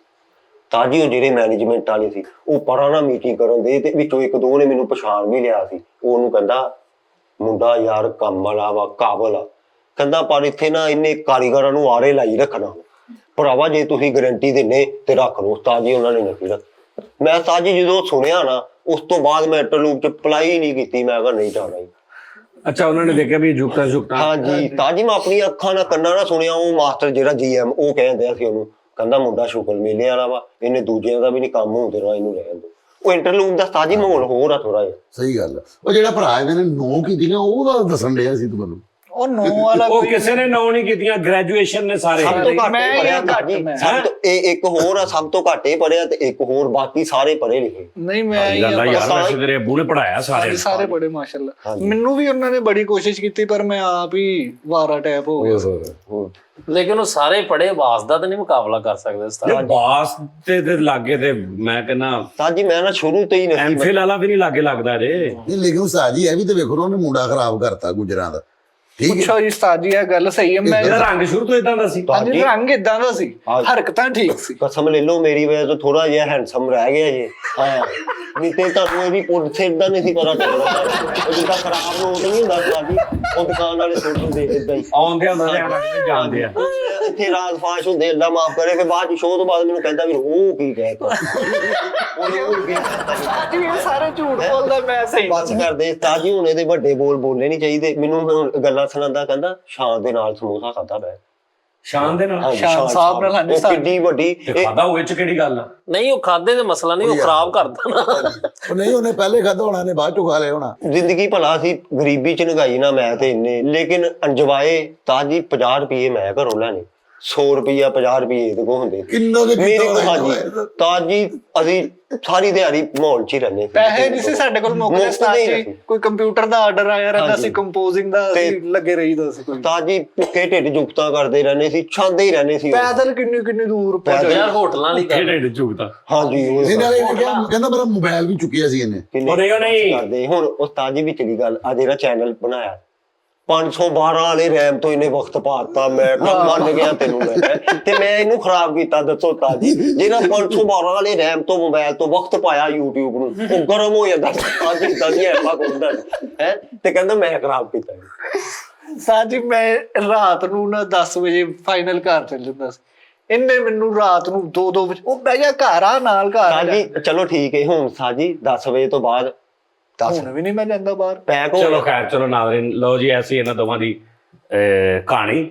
ਤਾਜੀ ਉਹ ਜਿਹੜੇ ਮੈਨੇਜਮੈਂਟ ਵਾਲੇ ਸੀ ਉਹ ਪਰਾਂ ਨਾ ਮੀਟਿੰਗ ਕਰਨ ਦੇ, ਤੇ ਵਿੱਚੋਂ 1-2 ਨੇ ਮੈਨੂੰ ਪਛਾਣ ਵੀ ਲਿਆ ਸੀ। ਉਹਨੂੰ ਕਹਿੰਦਾ ਮੁੰਡਾ ਯਾਰ ਕੰਮ ਵਾਲਾ ਵਾ, ਕਾਬਲ ਆ। ਕਹਿੰਦਾ ਪਰ ਇੱਥੇ ਨਾ ਇਹਨੇ ਕਾਰੀਗਰਾਂ ਨੂੰ ਆਰੇ ਲਾਈ ਰੱਖਣਾ ਭਰਾਵਾ, ਜੇ ਤੁਸੀਂ ਗਰੰਟੀ ਦਿੰਦੇ ਤੇ ਰੱਖ ਲਓ। ਤਾਜੀ ਉਹਨਾਂ ਨੇ ਨਹੀਂ ਰੱਖ। ਮੈਂ ਤਾਜੀ ਜਦੋਂ ਸੁਣਿਆ ਨਾ ਉਸ ਤੋਂ ਬਾਅਦ ਮੈਂ ਇੰਟਰਲੂਪ 'ਚ ਅਪਲਾਈ ਨਹੀਂ ਕੀਤੀ। ਮੈਂ ਕਿਹਾ ਨਹੀਂ ਜਾਣਾ ਜੀ। ਅੱਛਾ, ਉਹਨਾਂ ਨੇ ਦੇਖਿਆ ਵੀ ਜੁਗਤਾ ਹਾਂਜੀ ਤਾਜੀ ਮੈਂ ਆਪਣੀਆਂ ਅੱਖਾਂ ਨਾਲ ਕੰਨਾਂ ਨਾਲ ਸੁਣਿਆ। ਉਹ ਮਾਸਟਰ ਜਿਹੜਾ GM ਉਹ ਕਹਿੰਦੇ ਸੀ ਉਹਨੂੰ ਕਹਿੰਦਾ ਮੁੰਡਾ ਸ਼ੁਕਰ ਮੇਲੇ ਵਾਲਾ ਵਾ, ਇਹਨੇ ਦੂਜਿਆਂ ਦਾ ਵੀ ਨਹੀਂ ਕੰਮ ਹੁੰਦੇ ਰਹਾ, ਇਹਨੂੰ ਰਹਿਣ ਦਿਓ। ਉਹ ਇੰਟਰਲੂਡ ਦਾ ਉਸਤਾਦ ਜੀ ਮਾਹੌਲ ਹੋਰ ਆ ਥੋੜਾ ਜਿਹਾ। ਸਹੀ ਗੱਲ ਆ। ਉਹ ਜਿਹੜਾ ਭਰਾ ਇਹਨੇ ਨੋ ਕੀਤੀ ਨਾ ਉਹਦਾ ਦੱਸਣ ਡਿਆ ਸੀ ਤੁਹਾਨੂੰ। ਉਹ ਨੋ ਵਾਲਾ ਉਹ ਕਿਸੇ ਨੇ ਨੋ ਨਹੀਂ ਕੀਤੀਆਂ, ਗ੍ਰੈਜੂਏਸ਼ਨ ਨੇ ਸਾਰੇ। ਸਭ ਤੋਂ ਘੱਟ ਮੈਂ ਪੜਿਆ ਜਾਂ ਘੱਟ ਮੈਂ। ਸਭ ਤੋਂ ਇਹ ਇੱਕ ਹੋਰ ਆ, ਸਭ ਤੋਂ ਘੱਟ ਇਹ ਪੜਿਆ ਤੇ ਇੱਕ ਹੋਰ ਬਾਕੀ ਸਾਰੇ ਪੜ੍ਹੇ ਲਿਖੇ। ਨਹੀਂ ਮੈਂ ਹੀ ਗੱਲ ਆ ਯਾਰ, ਆ, ਵੈਸੇ ਤੇਰੇ ਅੱਬੂ ਨੇ ਪੜਾਇਆ ਸਾਰੇ। ਸਾਰੇ ਬੜੇ ਮਾਸ਼ਾਅੱਲਾ। ਮੈਨੂੰ ਵੀ ਉਹਨਾਂ ਨੇ ਬੜੀ ਕੋਸ਼ਿਸ਼ ਕੀਤੀ ਪਰ ਮੈਂ ਆਪ ਹੀ ਵਾਰਾ ਟੈਪ ਹੋ ਗਿਆ। ਲੇਕਿਨ ਉਹ ਸਾਰੇ ਪੜੇ ਆਵਾਜ਼ ਦਾ ਤਾਂ ਨਹੀਂ ਮੁਕਾਬਲਾ ਕਰ ਸਕਦੇ ਉਸਤਾਦ। ਬਾਸ ਤੇ ਲਾਗੇ ਤੇ ਮੈਂ ਕਹਿੰਦਾ ਤਾਂ ਜੀ ਮੈਂ ਨਾ ਸ਼ੁਰੂ ਤੋਂ ਹੀ ਨਹੀਂ ਐਮਫਿਲ ਵਾਲਾ ਵੀ ਨਹੀਂ ਲਾਗੇ ਲੱਗਦਾ ਜੇ। ਨਹੀਂ ਲੇਕਿਨ ਉਸਤਾਦ ਜੀ ਇਹ ਵੀ ਤੇ ਵੇਖੋ ਨਾ, ਉਹਨੇ ਮੁੰਡਾ ਖਰਾਬ ਕਰਤਾ ਗੁਜਰਾਂ ਦਾ। ਠੀਕ ਹੈ, ਪੁੱਛੋ ਜੀ ਉਸਤਾਦ ਜੀ, ਇਹ ਗੱਲ ਸਹੀ ਹੈ। ਮੈਂ ਇਹਦਾ ਰੰਗ ਸ਼ੁਰੂ ਤੋਂ ਇਦਾਂ ਦਾ ਸੀ। ਹਾਂਜੀ ਰੰਗ ਇਦਾਂ ਦਾ ਸੀ, ਹਰਕਤਾਂ ਠੀਕ ਸੀ। ਕਸਮ ਲੈ ਲਓ ਮੇਰੀ ਵਜ੍ਹਾ ਤੋਂ ਥੋੜਾ ਜਿਹਾ ਹੈਂਡਸਮ ਰਹਿ ਗਿਆ ਜੀ। ਹਾਂ ਨਹੀਂ ਤੇ ਤੁਹਾਨੂੰ ਇਹਦੀ ਪੁੱਟ ਸਿਰ ਦਾ ਨਹੀਂ ਸੀ ਪਤਾ ਚੱਲਦਾ। ਉਹ ਜਿੱਦਾਂ ਖਰਾਬ ਰੋਡ ਨਹੀਂ ਹੁੰਦਾ ਸਾਡੀ, ਉਹ ਦੁਕਾਨ ਵਾਲੇ ਸੁੱਟ ਦਿੰਦੇ ਇਦਾਂ ਹੀ ਆਉਂਦੇ ਹੁੰਦੇ ਨੇ ਜਾਣਦੇ ਆ। ਇੱਥੇ ਰਾਜ ਫਾਸ਼ ਹੁੰਦੇ, ਅੱਲਾ ਮਾਫ ਕਰੇ। ਫਿਰ ਬਾਅਦ ਚ ਸ਼ੋਅ ਤੋਂ ਬਾਅਦ ਮੈਨੂੰ ਕਹਿੰਦਾ ਵੀ ਉਹ ਕੀ ਕਹਿਤਾ, ਉਹਨੇ ਉਹ ਕੀ ਕਹਿਤਾ। ਜੀ ਇਹ ਸਾਰੇ ਝੂਠ ਬੋਲਦਾ, ਮੈਂ ਸਹੀ ਬਸ ਕਰਦੇ ਤਾਜੀ ਹੁਣ ਇਹਦੇ ਵੱਡੇ ਬੋਲ ਬੋਲਣੇ ਨਹੀਂ ਚਾਹੀਦੇ। ਮੈਨੂੰ ਹੁਣ ਗੱਲਾਂ ਸੁਣਾਉਂਦਾ, ਕਹਿੰਦਾ ਸ਼ਾਨ ਦੇ ਨਾਲ ਸਮੋਸਾ ਖਾਦਾ ਮੈਂ। ਸ਼ਾਨ ਦੇ ਨਾਲ ਸ਼ਾਨ ਸਾਹਿਬ ਨਾਲ ਹਾਂਜੀ ਉਹ ਕਿੱਡੀ ਵੱਡੀ ਖਾਦਾ ਹੋਏ ਚ ਕਿਹੜੀ ਗੱਲ ਆ? ਨਹੀਂ ਉਹ ਖਾਦੇ ਦਾ ਮਸਲਾ ਨਹੀਂ, ਉਹ ਖਰਾਬ ਕਰਦਾ ਨਾ। ਉਹ ਨਹੀਂ ਉਹਨੇ ਪਹਿਲੇ ਖਾਧਾ ਹੋਣਾ, ਨੇ ਬਾਅਦ ਚੋਂ ਖਾ ਲਿਆ ਹੋਣਾ। ਜ਼ਿੰਦਗੀ ਭਲਾ ਸੀ, ਗਰੀਬੀ ਚ ਨਗਾਈ ਨਾ ਮੈਂ ਤੇ ਇੰਨੇ, ਲੇਕਿਨ ਅੰਜਵਾਏ ਤਾਜੀ 50 ਰੁਪਏ ਮੈਂ ਘਰੋਂ ਲੈਣੇ, 100 ਰੁਪਇਆ 50 ਰੁਪਏ ਇਹਦੇ ਕੋਲ ਹੁੰਦੇ। ਕਿੰਨਾ ਕੁ ਮੇਰੇ ਕੀਤਾ ਕੋਲ ਹਾਂਜੀ ਤਾਜੀ ਅਸੀਂ ਸਾਰੀ ਦਿਹਾੜੀ ਮਾਹੌਲ ਚ ਹੀ ਰਹਿੰਦੇ। ਪੈਸੇ ਨਹੀਂ ਸੀ ਸਾਡੇ ਕੋਲ ਮੁੱਕਦੇ ਮੁੱਕਦੇ ਉਸਤਾਦ ਹੀ ਜੀ। ਨਹੀਂ। ਕੋਈ ਕੰਪਿਊਟਰ ਦਾ ਆਰਡਰ ਆਇਆ ਰਹਿੰਦਾ ਸੀ, ਕੰਪੋਜ਼ਿੰਗ ਦਾ ਅਸੀਂ ਲੱਗੇ ਰਹੀਦਾ ਸੀ। ਕੋਈ ਤਾਜੀ ਭੁੱਖੇ ਢਿੱਡ ਜੁਗਤਾਂ ਕਰਦੇ ਰਹਿੰਦੇ ਸੀ, ਛਾਂਦੇ ਹੀ ਰਹਿੰਦੇ ਸੀ। ਪੈਦਲ ਕਿੰਨੀ ਕਿੰਨੀ ਦੂਰ ਪਹੁੰਚ ਯਾਰ ਹੋਟਲਾਂ ਵਾਲੀ ਗੱਲ। ਕਿਹੜੇ ਝੁਕਦਾ? ਹਾਂਜੀ ਉਹ ਇਹਨਾਂ ਨੇ ਕਹਿੰਦਾ ਮੇਰਾ ਮੋਬਾਈਲ ਵੀ ਚੁੱਕਿਆ ਸੀ ਇਹਨੇ। ਉਹ ਨਹੀਂ ਕਰਦੇ। ਹੁਣ ਉਸਤਾਦ ਜੀ ਵਿਚਲੀ ਗੱਲ, ਆ ਜਿਹੜਾ ਚੈਨਲ ਬਣਾਇਆ 512 ਵਾਲੇ ਰੈਮ ਤੋਂ ਇਹਨੇ ਵਕਤ ਪਾਤਾ। ਮੈਂ ਮੰਨ ਗਿਆ ਤੈਨੂੰ ਮੈਂ, ਤੇ ਮੈਂ ਇਹਨੂੰ ਖਰਾਬ ਕੀਤਾ। ਦੱਸੋ ਤਾਜੀ ਜਿਹੜਾ 512 ਵਾਲੇ ਰੈਮ ਤੋਂ ਮੋਬਾਈਲ ਤੋਂ ਵਕਤ ਪਾਇਆ YouTube ਨੂੰ, ਉਹ ਗਰਮ ਹੋ ਜਾਂਦਾ। ਤਾਜੀ ਤਾਜੀ ਐਪਾ ਕੋਲਦਾ ਹੈ ਤੇ ਕਹਿੰਦਾ ਮੈਂ ਖਰਾਬ ਕੀਤਾ। ਸਾਜੀ ਮੈਂ ਰਾਤ ਨੂੰ ਨਾ 10 ਵਜੇ ਫਾਈਨਲ ਘਰ ਚੱਲ ਜਾਂਦਾ ਸੀ। ਇਹਨੇ ਮੈਨੂੰ ਰਾਤ ਨੂੰ 2-2 ਵਜੇ ਉਹ ਬਹਿ ਜਾ ਘਰ ਆ ਨਾਲ ਘਰ ਸਾਜੀ ਚਲੋ ਠੀਕ ਹੈ। ਹੁਣ ਸਾਜੀ 10 ਵਜੇ ਤੋਂ ਬਾਅਦ ਹੁਣ ਵੀ ਨਹੀਂ ਮੈਂ ਜਾਂਦਾ ਬਾਹਰ। ਪੈਕ ਹੋ ਚਲੋ ਖੈਰ, ਚਲੋ ਨਾਜ਼ਰੀਨ ਲਓ ਜੀ, ਐਸੀ ਇਹਨਾਂ ਦੋਵਾਂ ਦੀ ਕਹਾਣੀ।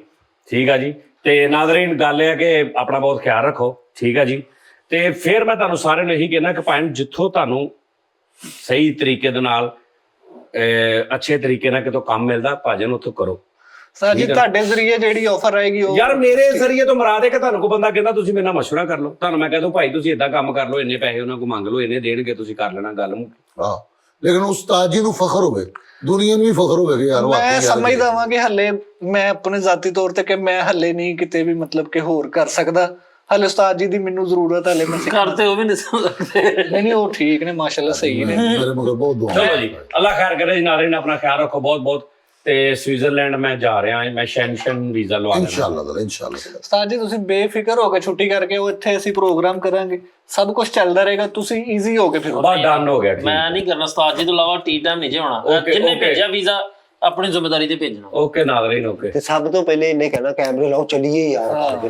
ਠੀਕ ਆ ਜੀ। ਤੇ ਨਾਜ਼ਰੀਨ ਗੱਲ ਇਹ ਹੈ ਕਿ ਆਪਣਾ ਬਹੁਤ ਖਿਆਲ ਰੱਖੋ। ਠੀਕ ਆ ਜੀ। ਤੇ ਫਿਰ ਮੈਂ ਤੁਹਾਨੂੰ ਸਾਰਿਆਂ ਨੂੰ ਇਹੀ ਕਹਿਣਾ ਕਿ ਭਾਵੇਂ ਜਿੱਥੋਂ ਤੁਹਾਨੂੰ ਸਹੀ ਤਰੀਕੇ ਦੇ ਨਾਲ ਅੱਛੇ ਤਰੀਕੇ ਨਾਲ ਕਿਤੋਂ ਕੰਮ ਮਿਲਦਾ, ਭਾਜਨ ਉੱਥੋਂ ਕਰੋ। ਸਾਜੀ ਤੁਹਾਡੇ ਜ਼ਰੀਏ ਜਿਹੜੀ ਆਫਰ ਆਏਗੀ ਉਹ ਯਾਰ ਮੇਰੇ ਜ਼ਰੀਏ ਤੋਂ ਮੁਰਾਦ ਹੈ ਕਿ ਤੁਹਾਨੂੰ ਕੋਈ ਬੰਦਾ ਕਹਿੰਦਾ ਤੁਸੀਂ ਮੇਰੇ ਨਾਲ ਮਸ਼ਵਰਾ ਕਰ ਲਓ, ਤੁਹਾਨੂੰ ਮੈਂ ਕਹਿੰਦਾ ਭਾਈ ਤੁਸੀਂ ਇਦਾਂ ਕੰਮ ਕਰ ਲਓ, ਇੰਨੇ ਪੈਸੇ ਉਹਨਾਂ ਕੋਲ ਮੰਗ ਲਓ, ਇੰਨੇ ਦੇਣਗੇ, ਤੁਸੀਂ ਕਰ ਲੈਣਾ ਗੱਲ। ਹਾਂ ਲੇਕਿਨ ਉਸਤਾਦ ਜੀ ਨੂੰ ਫਖਰ ਹੋਵੇ, ਦੁਨੀਆ ਨੂੰ ਵੀ ਫਖਰ ਹੋਵੇ ਕਿ ਯਾਰ ਮੈਂ ਸਮਝਦਾ ਵਾਂ ਕਿ ਹੱਲੇ ਮੈਂ ਆਪਣੇ ਜ਼ਾਤੀ ਤੌਰ ਤੇ ਕਿ ਮੈਂ ਹੱਲੇ ਨਹੀਂ ਕਿਤੇ ਵੀ ਮਤਲਬ ਕਿ ਹੋਰ ਕਰ ਸਕਦਾ। ਹੱਲੇ ਉਸਤਾਦ ਜੀ ਦੀ ਮੈਨੂੰ ਜ਼ਰੂਰਤ ਹੱਲੇ ਮੈਂ ਕਰਦੇ ਉਹ ਵੀ ਨਹੀਂ ਸਕਦੇ। ਨਹੀਂ ਉਹ ਠੀਕ ਨੇ ਮਾਸ਼ਾਅੱਲਾ, ਸਹੀ ਨੇ। ਮੇਰੇ ਮਗਰ ਬਹੁਤ ਦੁਆ। ਚਲੋ ਜੀ, ਅੱਲਾ ਖੈਰ ਕਰੇ ਜੀ। ਨਾਜ਼ਰੀਨ ਆਪਣਾ ਖਿਆਲ ਰੱਖੋ ਬਹੁਤ ਬਹੁਤ। ਤੇ ਸਵਿਟਜ਼ਰਲੈਂਡ ਮੈਂ ਜਾ ਰਿਹਾ ਹਾਂ, ਮੈਂ ਸ਼ੈਂਗਸ਼ਨ ਵੀਜ਼ਾ ਲਵਾ ਲੈਣਾ। ਇਨਸ਼ਾਅੱਲਾ ਇਨਸ਼ਾਅੱਲਾ। ਉਸਤਾਦ ਜੀ ਤੁਸੀਂ ਬੇਫਿਕਰ ਹੋ ਕੇ ਛੁੱਟੀ ਕਰਕੇ ਉਹ ਇੱਥੇ ਅਸੀਂ ਪ੍ਰੋਗਰਾਮ ਕਰਾਂਗੇ, ਸਭ ਕੁਝ ਚੱਲਦਾ ਰਹੇਗਾ, ਤੁਸੀਂ ਈਜ਼ੀ ਹੋ ਕੇ ਫਿਰ ਬਸ ਡਨ ਹੋ ਗਿਆ। ਮੈਂ ਨਹੀਂ ਕਰਨਾ ਉਸਤਾਦ ਜੀ ਤੋਂ ਇਲਾਵਾ ਟੀ ਟਾਈਮ ਨਹੀਂ ਜੇ ਹੋਣਾ। ਜਿੰਨੇ ਭੇਜਿਆ ਵੀਜ਼ਾ ਆਪਣੀ ਜ਼ਿੰਮੇਵਾਰੀ ਤੇ ਭੇਜਣਾ। ਓਕੇ ਨਾਜ਼ਰੀਨ, ਓਕੇ ਤੇ ਸਭ ਤੋਂ ਪਹਿਲੇ ਇਹਨੇ ਕਹਿਣਾ ਕੈਮਰੇ ਲਾਓ, ਚੱਲੀਏ ਯਾਰ।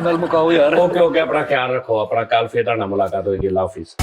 ਨਾਲ ਮੁਕਾਓ ਯਾਰ। ਓਕੇ ਓਕੇ, ਆਪਣਾ ਖਿਆਲ ਰੱਖੋ। ਆਪਣਾ ਕੱਲ ਫੇਰ ਤੁਹਾਡਾ ਮੁਲਾਕਾਤ ਹੋਏਗੀ। ਅੱਲਾ ਹਾਫਿਜ਼।